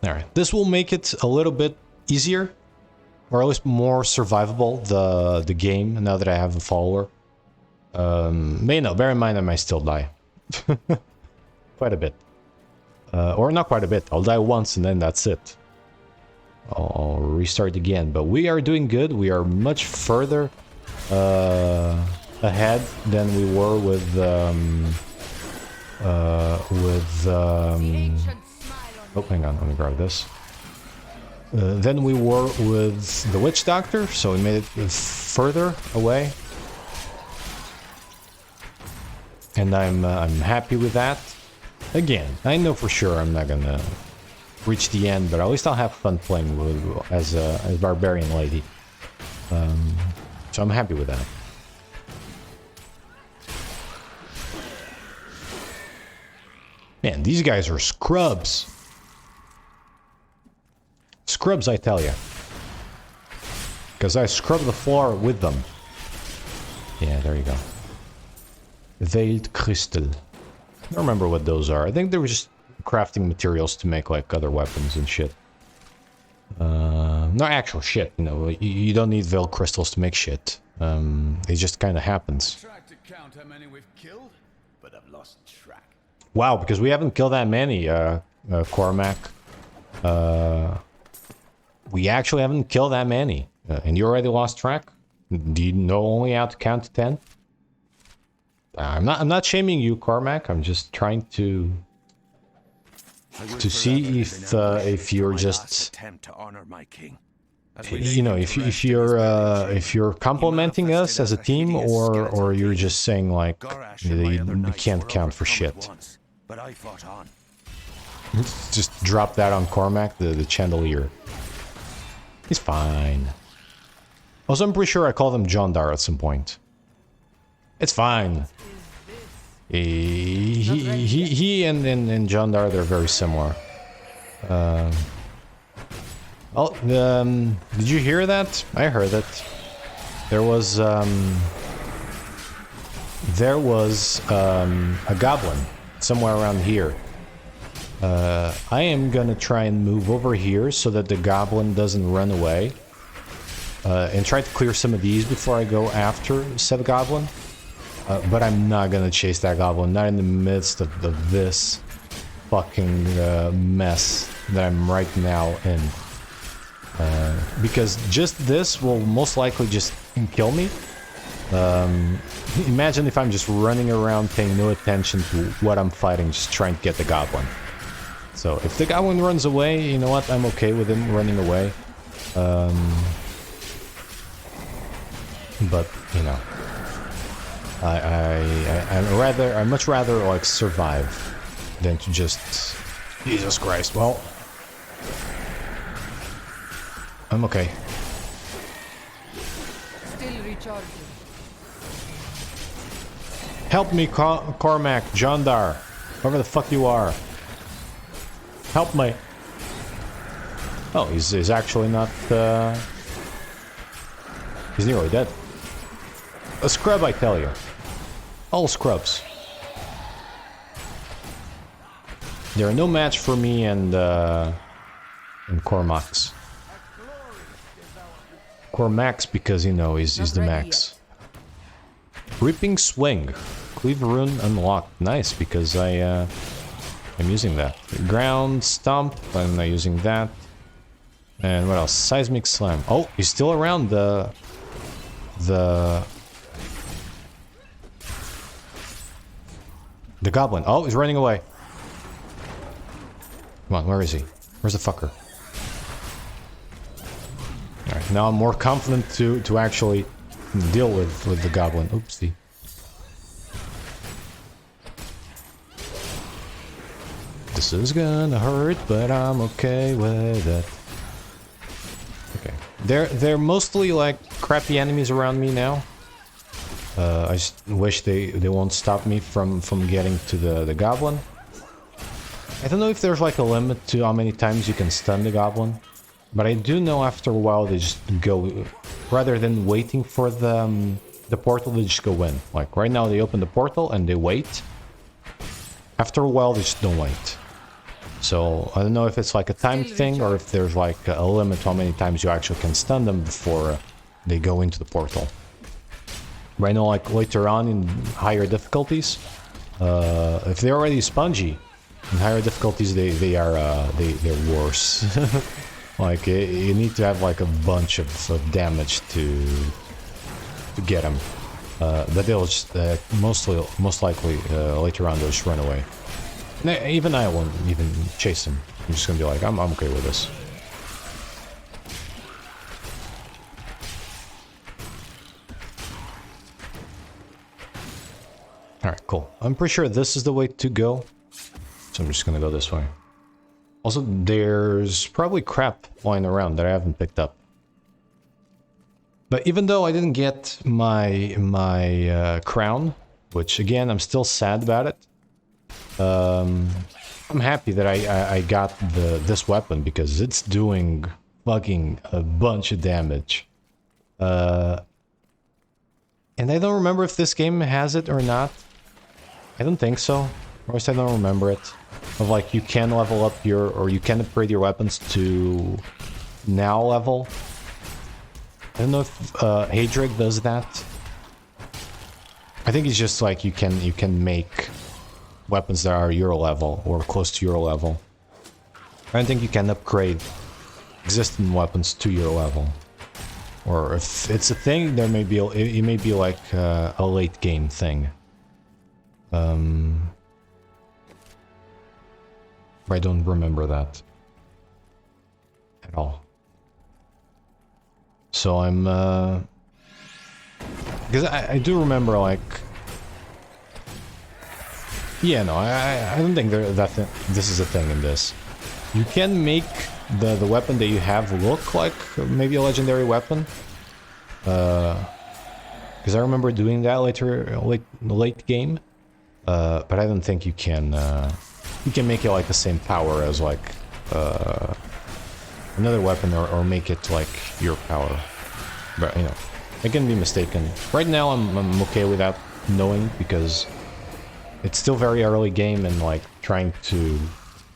Alright, this will make it a little bit easier, or at least more survivable, the game, now that I have a follower. But you know, bear in mind I might still die. Quite a bit. Or not quite a bit. I'll die once and then that's it. I'll restart again. But we are doing good. We are much further ahead than we were with oh, hang on, let me grab this. Then we were with the Witch Doctor, so we made it further away. And I'm happy with that. Again, I know for sure I'm not gonna reach the end, but at least I'll have fun playing with as a barbarian lady. So I'm happy with that. Man, these guys are scrubs. Scrubs, I tell you. Because I scrub the floor with them. Yeah, there you go. Veiled crystal. I don't remember what those are. I think they were just crafting materials to make like other weapons and shit. Not actual shit, you know. You don't need veiled crystals to make shit. It just kind of happens. Tried to count how many we've killed, but I've lost track. Wow, because we haven't killed that many, Cormac. We actually haven't killed that many. And you already lost track? Do you know only how to count to 10? I'm not shaming you, Cormac. I'm just trying to see if you're just attempt to honor my king. you know, if you're complimenting us as a team, or you're just saying like you can't count for shit. But I fought on. Just drop that on Cormac, the chandelier. He's fine. Also, I'm pretty sure I called him John Dar at some point. It's fine. He and John Dar, they're very similar. Did you hear that? I heard it. There was a goblin somewhere around here. I am gonna try and move over here so that the goblin doesn't run away. And try to clear some of these before I go after said goblin. But I'm not gonna chase that goblin, not in the midst of this fucking mess that I'm right now in. Because just this will most likely just kill me. Imagine if I'm just running around paying no attention to what I'm fighting, just trying to get the goblin. So if the goblin runs away, you know what, I'm okay with him running away. But, you know, I'd much rather like survive than to just, Jesus Christ, well, I'm okay. Still recharging. Help me, Cormac, Jandar, whoever the fuck you are. Help me. Oh, he's actually not, he's nearly dead. A scrub, I tell you. All scrubs. They're no match for me and Cormac's. Cormac's because, you know, he's the max. Reaping Swing. Cleave Rune unlocked. Nice, because I'm using that. Ground Stomp, I'm not using that. And what else? Seismic Slam. Oh, he's still around the goblin. Oh, he's running away. Come on, where is he? Where's the fucker? Alright, now I'm more confident to actually deal with the goblin. Oopsie. This is gonna hurt, but I'm okay with it. Okay. They're mostly like crappy enemies around me now. I just wish they won't stop me from getting to the goblin. I don't know if there's like a limit to how many times you can stun the goblin, but I do know after a while they just go, rather than waiting for the portal, they just go in. Like right now they open the portal and they wait. After a while they just don't wait. So I don't know if it's like a time thing or if there's like a limit how many times you actually can stun them before they go into the portal. But I know like later on in higher difficulties, if they're already spongy, in higher difficulties they're worse. Like you need to have like a bunch of damage to get them. But they'll just most likely later on they'll just run away. Even I won't even chase him. I'm just gonna be like, I'm okay with this. Alright, cool. I'm pretty sure this is the way to go. So I'm just gonna go this way. Also, there's probably crap lying around that I haven't picked up. But even though I didn't get my crown, which again, I'm still sad about it. I'm happy that I got this weapon because it's doing fucking a bunch of damage. And I don't remember if this game has it or not. I don't think so. Or at least I don't remember it. Of like you can level up or you can upgrade your weapons to now level. I don't know if Hadrig does that. I think it's just like you can make weapons that are your level or close to your level. I don't think you can upgrade existing weapons to your level. Or if it's a thing, there may be it may be like a late game thing. I don't remember that at all. So I'm because I do remember like. Yeah, no, I don't think this is a thing in this. You can make the weapon that you have look like maybe a legendary weapon. Because I remember doing that late game. But I don't think you can make it like the same power as like another weapon or make it like your power. But you know, I can be mistaken. Right now I'm okay with that knowing because it's still very early game and like trying to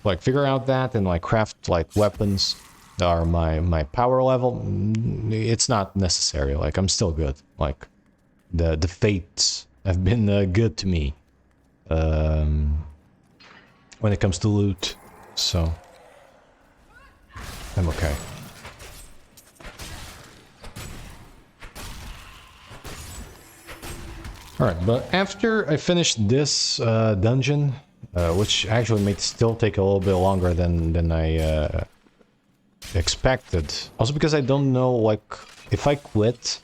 like figure out that and like craft like weapons that are my power level. It's not necessary. Like I'm still good. Like the fates have been good to me when it comes to loot. So I'm okay. Alright, but after I finished this dungeon, which actually may still take a little bit longer than I expected. Also because I don't know, like, if I quit,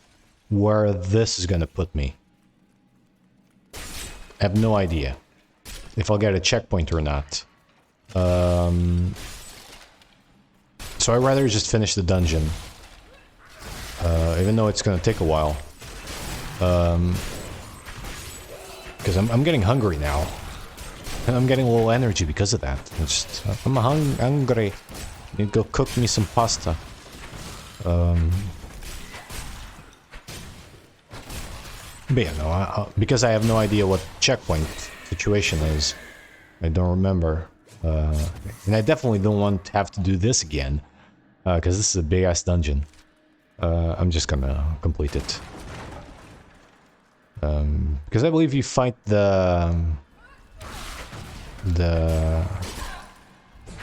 where this is gonna put me. I have no idea if I'll get a checkpoint or not. So I'd rather just finish the dungeon. Even though it's gonna take a while. Because I'm getting hungry now. And I'm getting a little energy because of that. I'm hungry. You go cook me some pasta. But yeah, no, because I have no idea what checkpoint situation is. I don't remember. And I definitely don't want to have to do this again. Because this is a big-ass dungeon. I'm just gonna complete it. Because I believe you fight the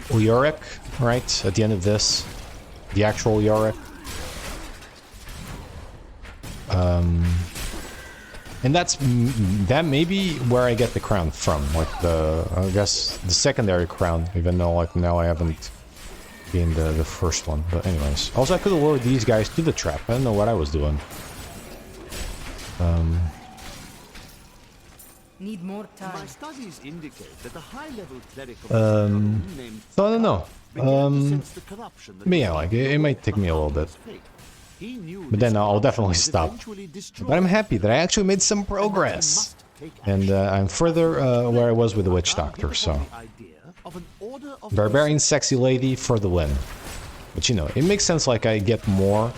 Leoric, right? At the end of this. The actual Leoric. And that may be where I get the crown from, like I guess the secondary crown, even though like now I haven't been the first one. But anyways, also I could have lured these guys to the trap. I don't know what I was doing. Need more time. My studies indicate that the high-level clerical So I don't know. But yeah, like it might take me a little bit. But then I'll definitely stop. But I'm happy that I actually made some progress. And I'm further where I was with the Witch Doctor, so. Barbarian sexy lady for the win. But you know, it makes sense like I get more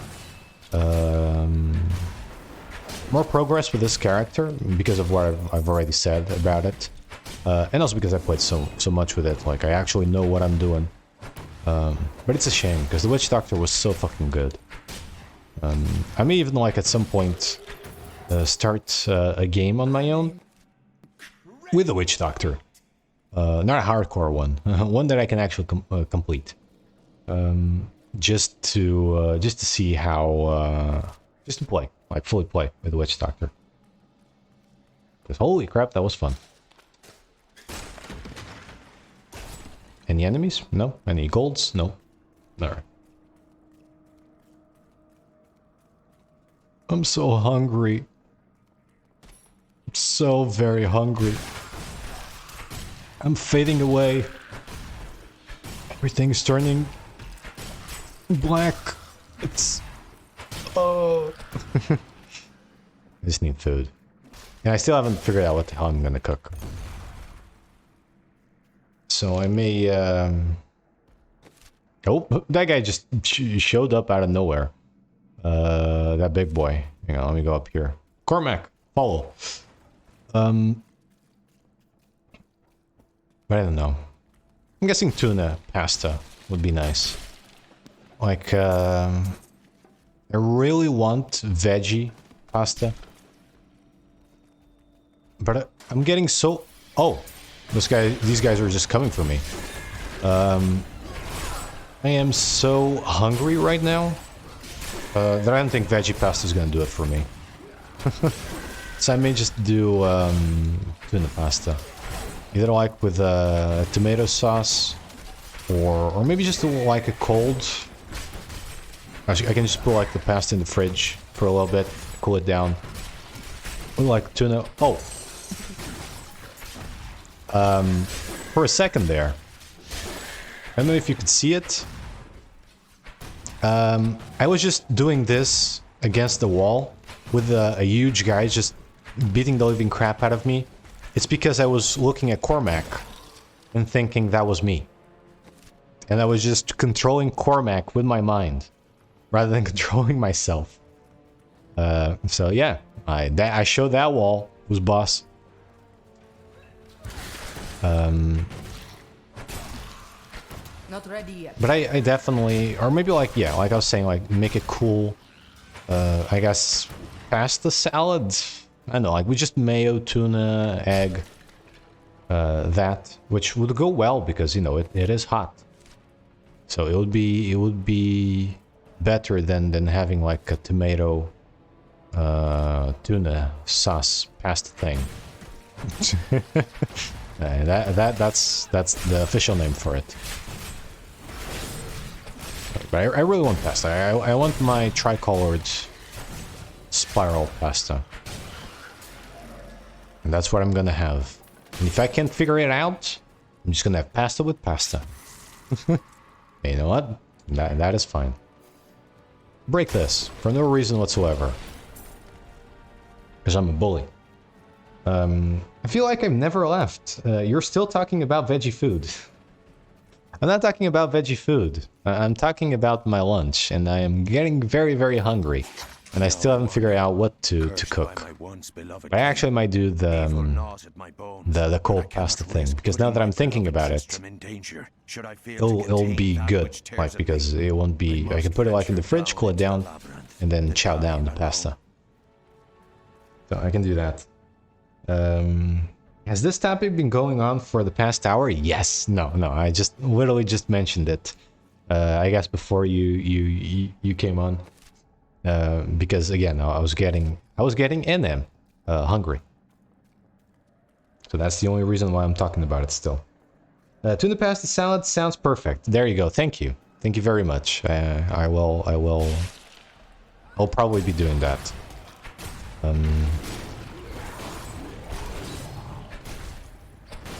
progress with this character because of what I've already said about it. And also because I played so much with it, like I actually know what I'm doing. But it's a shame because the Witch Doctor was so fucking good. I may even like at some point start a game on my own with the Witch Doctor. Not a hardcore one, one that I can actually complete. Just to see how just to play, like fully play with the Witch Doctor. Because holy crap, that was fun. Any enemies? No. Any golds? No. Alright. I'm so hungry. I'm so very hungry. I'm fading away. Everything's turning black. It's... Oh. I just need food. And I still haven't figured out what the hell I'm gonna cook. So I may... Oh, that guy just showed up out of nowhere. That big boy. Hang on, let me go up here. Cormac, follow. But I don't know. I'm guessing tuna pasta would be nice. Like, I really want veggie pasta. But I'm getting so... Oh! These guys are just coming for me. I am so hungry right now that I don't think veggie pasta is gonna do it for me. So I may just do tuna pasta, either like with tomato sauce, or maybe just like a cold. Actually, I can just put like the pasta in the fridge for a little bit, cool it down. Or like tuna. Oh. For a second there, I don't know if you could see it. I was just doing this against the wall with a huge guy just beating the living crap out of me. It's because I was looking at Cormac and thinking that was me. And I was just controlling Cormac with my mind rather than controlling myself. So yeah, I showed that wall who's boss. Not ready yet. But I definitely, or maybe like, yeah, like I was saying, like make it cool. I guess pasta salad. I don't know, like we just mayo, tuna, egg, that, which would go well because you know it is hot. So it would be better than having like a tomato, tuna sauce pasta thing. That's the official name for it. But I really want pasta. I want my tricolored spiral pasta. And that's what I'm gonna have. And if I can't figure it out, I'm just gonna have pasta with pasta. You know what? That is fine. Break this for no reason whatsoever. Because I'm a bully. I feel like I've never left. You're still talking about veggie food. I'm not talking about veggie food. I'm talking about my lunch, and I am getting very, very hungry. And I still haven't figured out what to cook. I actually might do the cold pasta thing, because now that I'm thinking about it, it'll be good. Like, because it won't be... I can put it like in the fridge, cool it down, and then chow down the pasta. So I can do that. Has this topic been going on for the past hour? Yes. No, I just literally just mentioned it. I guess before you came on. Because again, I was getting NM hungry. So that's the only reason why I'm talking about it still. Tuna pasta salad sounds perfect. There you go. Thank you. Thank you very much. I'll probably be doing that.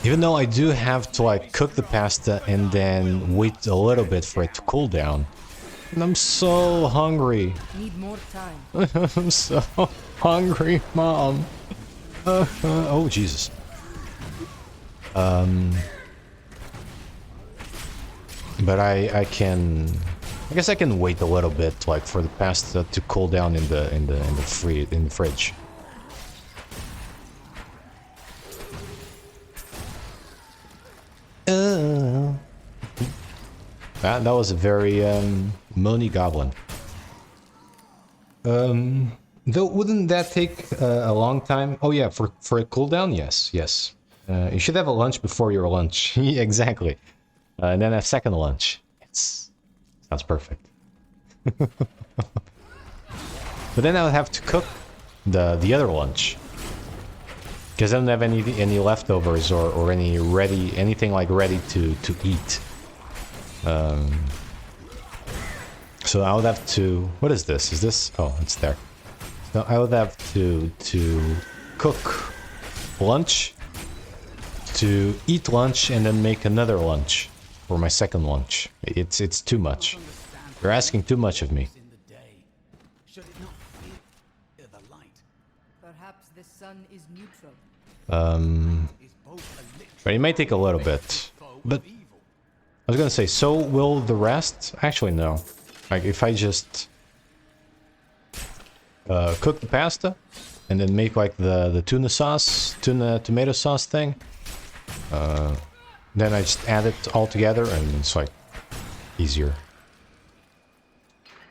Even though I do have to like cook the pasta and then wait a little bit for it to cool down. And I'm so hungry. Need more time. I'm so hungry, Mom. Oh, Jesus. But I can... I guess I can wait a little bit, like, for the pasta to cool down in the fridge. That was a very moany goblin. Though, wouldn't that take a long time? Oh yeah, for a cooldown, yes. You should have a lunch before your lunch. Exactly. And then a second lunch. Sounds perfect. But then I would have to cook the other lunch. Because I don't have any leftovers or anything like ready to eat. So I would have to... What is this? Is this... Oh, it's there. So I would have to cook lunch, to eat lunch, and then make another lunch for my second lunch. It's too much. You're asking too much of me. Perhaps the sun is neutral. But it might take a little bit. But I was gonna say, so will the rest? Actually, no. Like, if I just cook the pasta and then make like the tuna tomato sauce thing, then I just add it all together and it's like easier.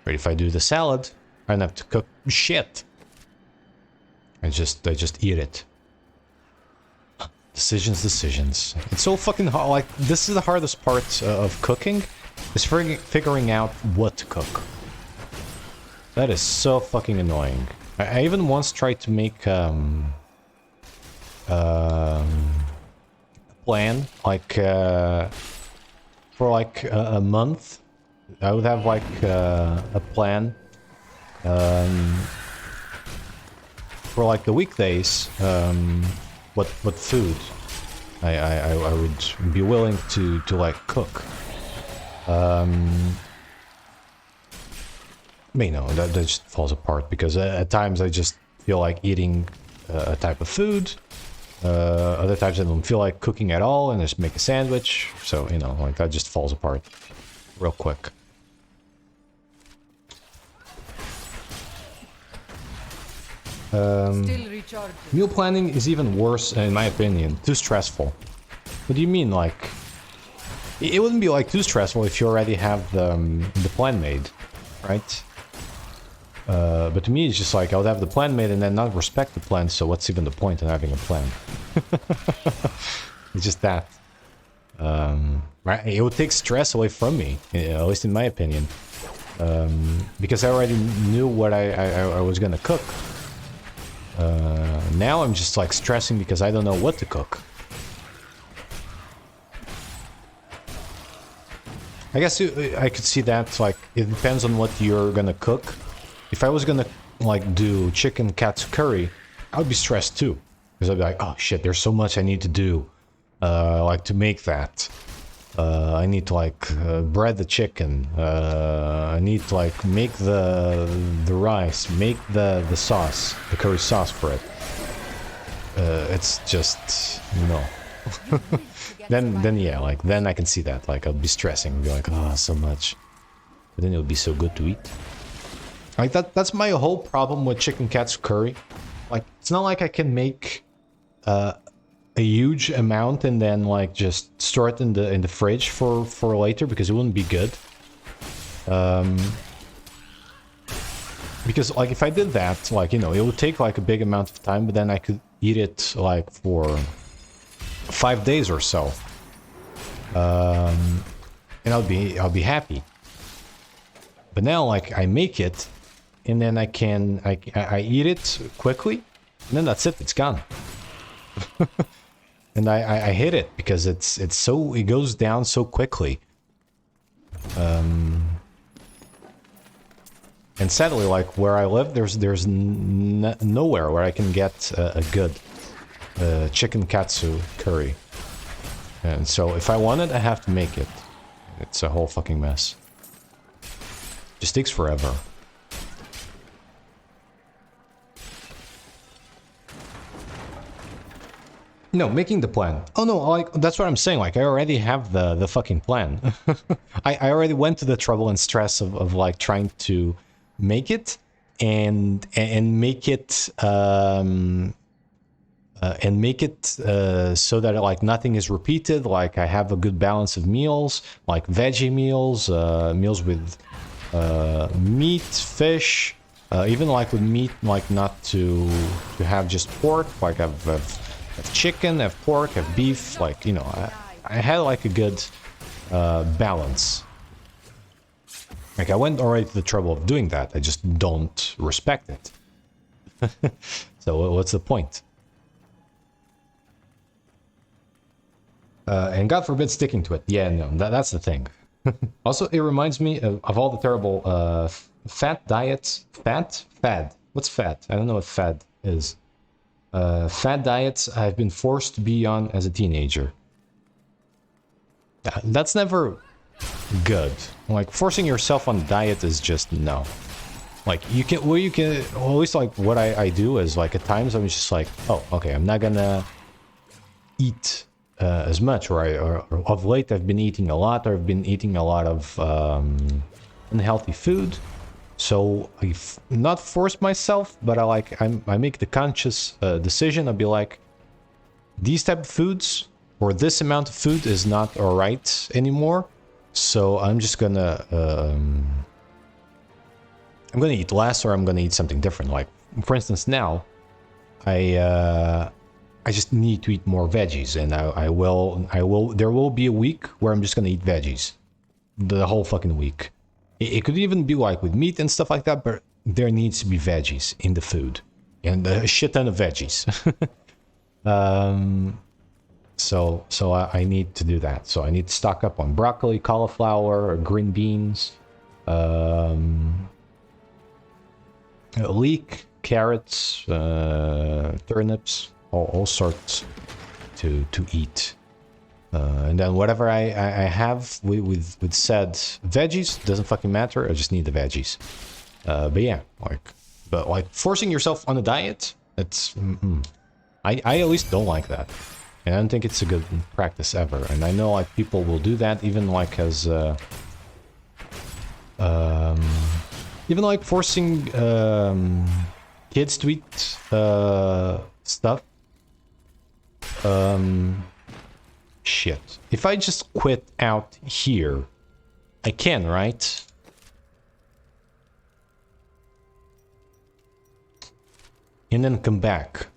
But if I do the salad, I don't have to cook shit. I just eat it. Decisions. It's so fucking hard. Like, this is the hardest part of cooking, is figuring out what to cook. That is so fucking annoying. I even once tried to make a plan, like for like a month. I would have like a plan for like the weekdays. What food I would be willing to like cook. You know, that just falls apart because at times I just feel like eating a type of food. Other times I don't feel like cooking at all and just make a sandwich. So, you know, like that just falls apart real quick. Still recharging. Meal planning is even worse, in my opinion. Too stressful. What do you mean, like... It wouldn't be, like, too stressful if you already have the plan made, right? But to me, it's just like, I would have the plan made and then not respect the plan, so what's even the point in having a plan? It's just that. Right? It would take stress away from me, at least in my opinion. Because I already knew what I was gonna cook. Now I'm just like stressing because I don't know what to cook. I guess I could see that, like, it depends on what you're gonna cook. If I was gonna, like, do chicken katsu curry, I would be stressed too. Because I'd be like, oh shit, there's so much I need to do, like, to make that. I need to, like, bread the chicken. I need to, like, make the rice, make the sauce, the curry sauce for it. It's just, no. Then yeah, like, then I can see that. Like, I'll be stressing, be like, oh, so much. But then it would be so good to eat. Like, that's my whole problem with chicken katsu curry. Like, it's not like I can make a huge amount and then, like, just store it in the fridge for later, because it wouldn't be good. Because, like, if I did that, like, you know, it would take, like, a big amount of time, but then I could eat it, like, for 5 days or so. And I'll be happy. But now, like, I make it, and then I eat it quickly, and then that's it, it's gone. And I hate it because it goes down so quickly. And sadly, like, where I live, there's nowhere where I can get a good chicken katsu curry. And so if I want it, I have to make it. It's a whole fucking mess. Just takes forever. No, making the plan. Oh no, like, that's what I'm saying. Like, I already have the fucking plan. I already went to the trouble and stress of like trying to make it and make it and make it so that like nothing is repeated. Like I have a good balance of meals, like veggie meals, meals with meat, fish, even like with meat, like not to have just pork. Like I've chicken, have pork, have beef. Like, you know, I had like a good balance. Like I went already to the trouble of doing that. I just don't respect it. So what's the point? And God forbid sticking to it. Yeah, no, that's the thing. Also, it reminds me of all the terrible fat diets. Fad. What's fat? I don't know what fad is. Fad diets I've been forced to be on as a teenager. That's never good. Like, forcing yourself on a diet is just no. Like, you can, well, at least like what I do is like at times I'm just like, oh, okay, I'm not gonna eat as much, or of late I've been eating a lot, or I've been eating a lot of unhealthy food. So I've not forced myself, but I make the conscious decision. I'll be like, these type of foods or this amount of food is not alright anymore. So I'm just gonna I'm gonna eat less, or I'm gonna eat something different. Like, for instance, now I just need to eat more veggies, and I will. There will be a week where I'm just gonna eat veggies, the whole fucking week. It could even be like with meat and stuff like that, but there needs to be veggies in the food, and a shit ton of veggies. So I need to do that. So I need to stock up on broccoli, cauliflower, green beans, leek, carrots, turnips, all sorts to eat. And then whatever I have with said veggies, doesn't fucking matter. I just need the veggies. But yeah, like forcing yourself on a diet, it's I at least don't like that. And I don't think it's a good practice ever. And I know like people will do that, even like as even like forcing kids to eat stuff. Shit. If I just quit out here, I can, right? And then come back.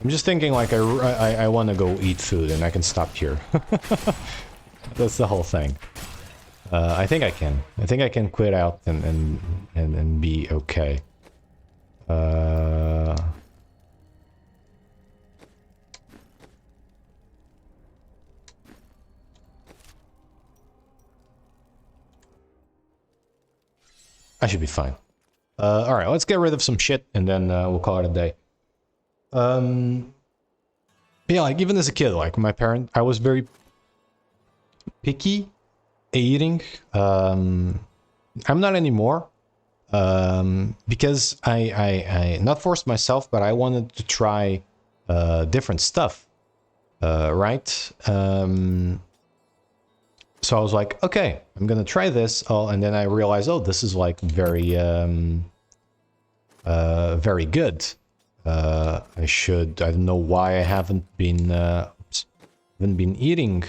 I'm just thinking like I want to go eat food and I can stop here. That's the whole thing. I think I can. I think I can quit out and be okay. I should be fine. Alright, let's get rid of some shit and then we'll call it a day. Yeah, like even as a kid, like my parent, I was very picky eating. I'm not anymore. Because I not forced myself, but I wanted to try different stuff. Right? So I was like, okay, I'm gonna try this. Oh, and then I realized, oh, this is like very very good. I don't know why I haven't been eating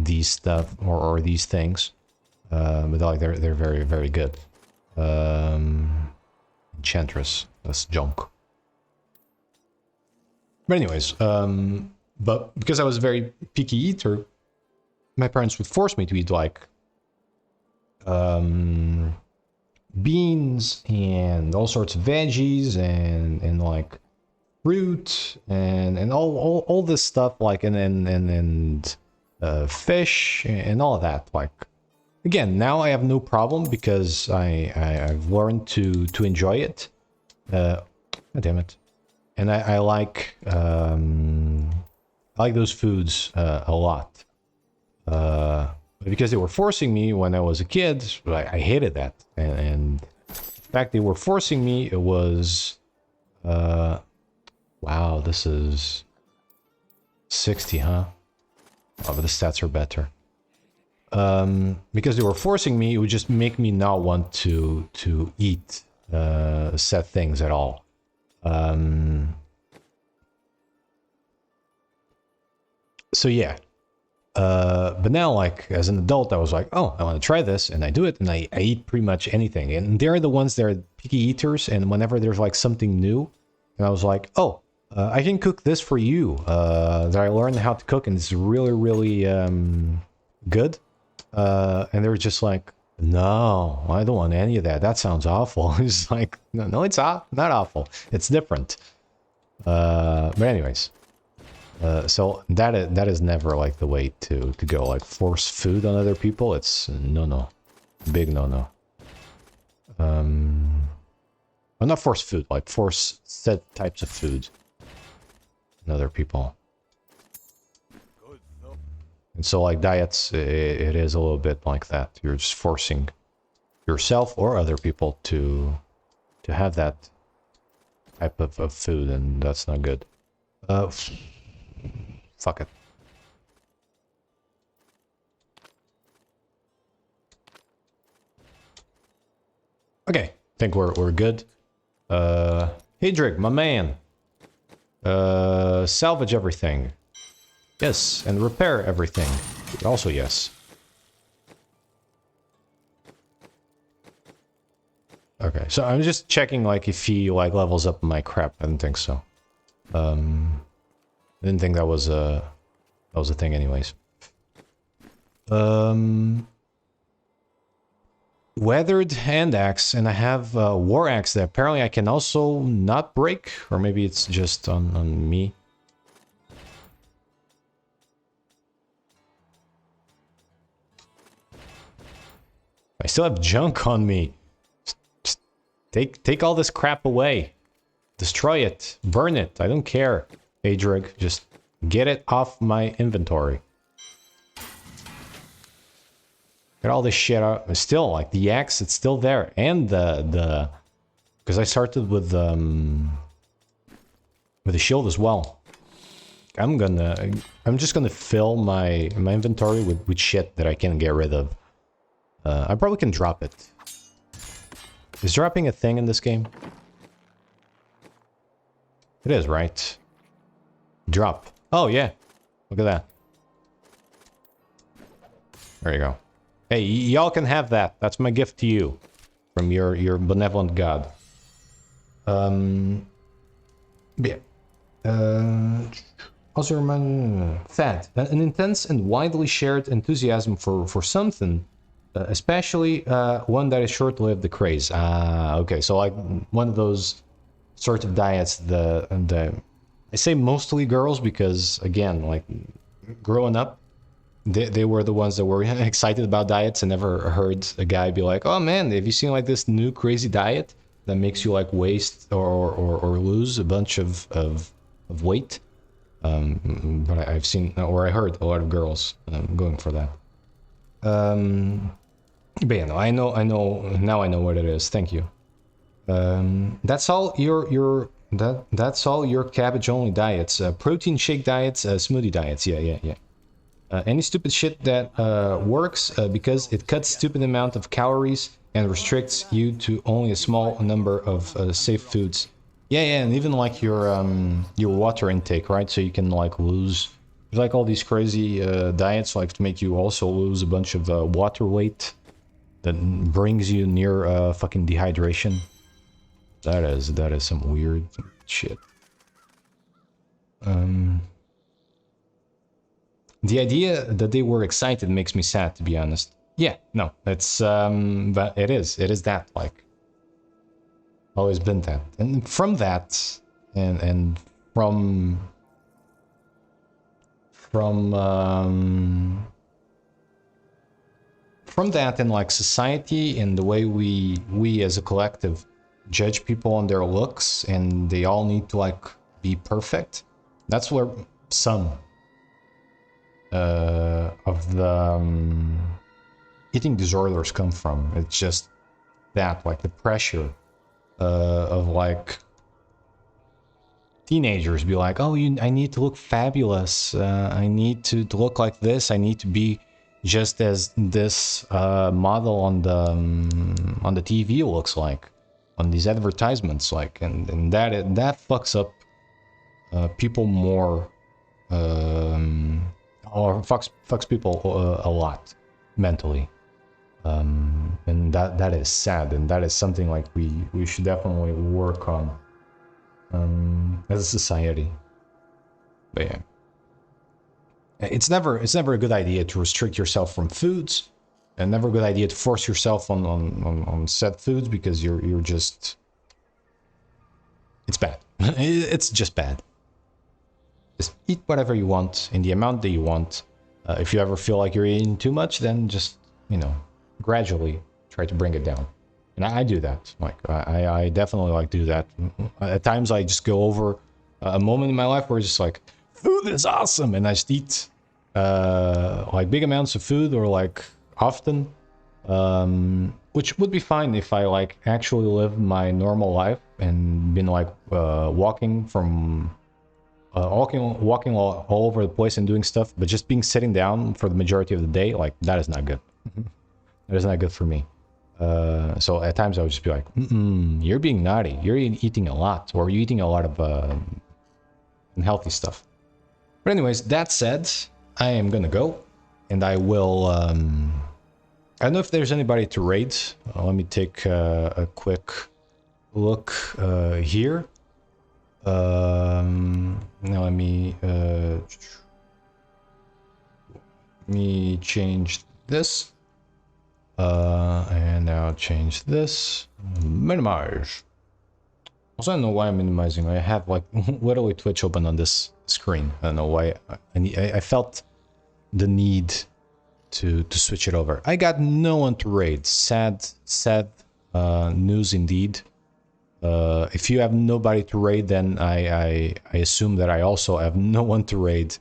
these stuff or these things, but like they're very, very good. Enchantress, that's junk. But anyways, but because I was a very picky eater, my parents would force me to eat like beans and all sorts of veggies and like fruit and all this stuff, like and fish and all of that. Like, again, now I have no problem because I've learned to enjoy it. God damn it. And I like those foods a lot. Because they were forcing me when I was a kid, I hated that. And the fact they were forcing me, it was... wow, this is... 60, huh? Oh, but the stats are better. Because they were forcing me, it would just make me not want to eat set things at all. So yeah. But now, like, as an adult, I was like, oh, I want to try this, and I do it, and I eat pretty much anything. And they're the ones that are picky eaters, and whenever there's, like, something new, and I was like, oh, I can cook this for you, that I learned how to cook, and it's really, really, good. And they were just like, no, I don't want any of that. That sounds awful. It's like, no, it's not awful. It's different. But anyways. So that is never like the way to go. Like force food on other people. It's no, big no. Well, not force food. Like force set types of food on other people. And so like diets, it is a little bit like that. You're just forcing yourself or other people to have that type of food, and that's not good. Fuck it. Okay, think we're good. Hedrick, my man. Salvage everything. Yes, and repair everything. Also yes. Okay, so I'm just checking like if he like levels up my crap. I didn't think so. I didn't think that was a thing anyways. Weathered hand axe, and I have war axe that apparently I can also not break, or maybe it's just on me. I still have junk on me. Just take all this crap away. Destroy it. Burn it. I don't care. Adrig, just get it off my inventory. Get all this shit out. Still, like, the axe, it's still there. And the... Because I started with the shield as well. I'm just gonna fill my inventory with shit that I can get rid of. I probably can drop it. Is dropping a thing in this game? It is, right? Drop. Oh, yeah. Look at that. There you go. Hey, y'all can have that. That's my gift to you. From your benevolent god. Yeah. Oserman... Thad. An intense and widely shared enthusiasm for something. Especially one that is short-lived, the craze. Okay. So, like, one of those sort of diets, I say mostly girls because, again, like, growing up, they were the ones that were excited about diets. I never heard a guy be like, oh man, have you seen like this new crazy diet that makes you like waste or lose a bunch of weight? But I've seen, or I heard a lot of girls going for that. But yeah, no, I know, now I know what it is. Thank you. That's all that's all your cabbage only diets. Protein shake diets, smoothie diets. Yeah. Any stupid shit that works because it cuts stupid amount of calories and restricts you to only a small number of safe foods. Yeah, and even like your water intake, right? So you can like lose, like all these crazy diets like to make you also lose a bunch of water weight that brings you near fucking dehydration. That is some weird shit. The idea that they were excited makes me sad, to be honest. Yeah, no, it's but it is that, like, always been that. And from that, and from that, and like society and the way we as a collective judge people on their looks, and they all need to like be perfect. That's where some of the eating disorders come from. It's just that, like the pressure of like teenagers be like, oh, I need to look fabulous. I need to look like this. I need to be just as this model on the TV looks like, on these advertisements, like, and that fucks up people more or fucks people a lot mentally. And that is sad, and that is something like we should definitely work on as a society. But yeah, it's never a good idea to restrict yourself from foods, and never a good idea to force yourself on set foods, because you're just, it's bad. It's just bad. Just eat whatever you want in the amount that you want. If you ever feel like you're eating too much, then just, you know, gradually try to bring it down. And I do that. Like I definitely like do that. At times I just go over a moment in my life where it's just like, food is awesome, and I just eat like big amounts of food, or like often, which would be fine if I like actually live my normal life and been like walking all over the place and doing stuff, but just being sitting down for the majority of the day, like that is not good. That is not good for me. So at times I would just be like, you're being naughty. You're eating a lot, or you're eating a lot of unhealthy stuff. But anyways, that said, I am gonna go, and I will. I don't know if there's anybody to raid. Let me take a quick look here. Now let me change this. And now change this. Minimize. Also, I don't know why I'm minimizing. I have like literally Twitch open on this screen. I don't know why. I felt the need to switch it over. I got no one to raid. Sad news indeed. If you have nobody to raid, then I assume that I also have no one to raid.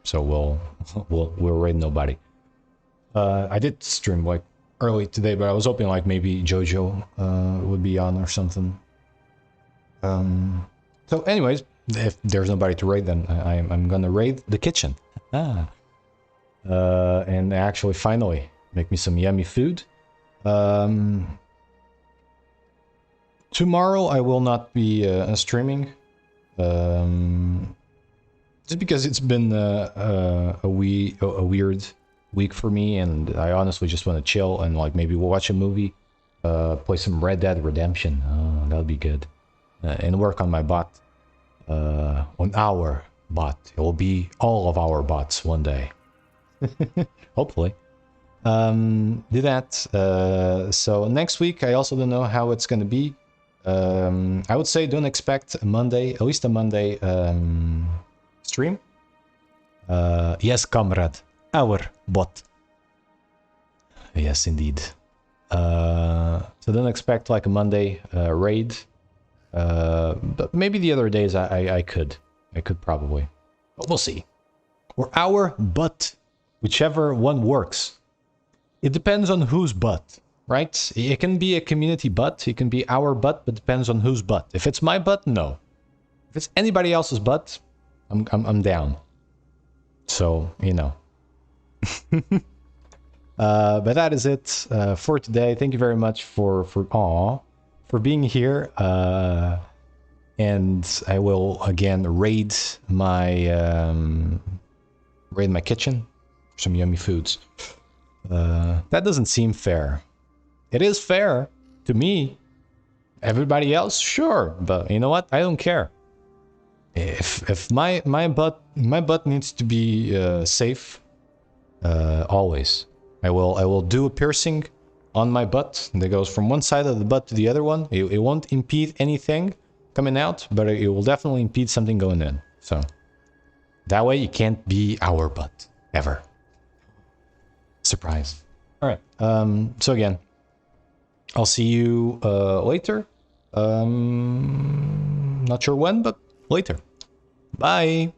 So we'll raid nobody. I did stream like early today, but I was hoping like maybe Jojo would be on or something. So anyways, if there's nobody to raid, then I'm gonna raid the kitchen. And actually finally make me some yummy food. Tomorrow I will not be streaming. Just because it's been a weird week for me, and I honestly just want to chill and like maybe watch a movie, play some Red Dead Redemption. Oh, that'll be good, and work on my bot, on our bot. It will be all of our bots one day, hopefully. Do that. So next week I also don't know how it's gonna be. I would say don't expect a Monday, at least a Monday stream. Yes, comrade, our bot. Yes, indeed. So don't expect like a Monday raid. But maybe the other days I could probably. But we'll see. Or our butt, whichever one works. It depends on whose butt, right? It can be a community butt, it can be our butt, but depends on whose butt. If it's my butt, no. If it's anybody else's butt, I'm down. So, you know. But that is it for today. Thank you very much for being here. And I will again raid my kitchen for some yummy foods. That doesn't seem fair. It is fair to me. Everybody else, sure, but you know what? I don't care. If my butt needs to be safe, always. I will do a piercing on my butt that goes from one side of the butt to the other one. It won't impede anything coming out, but it will definitely impede something going in. So that way it can't be our butt ever. Surprise. All right. So again, I'll see you later. Not sure when, but later. Bye.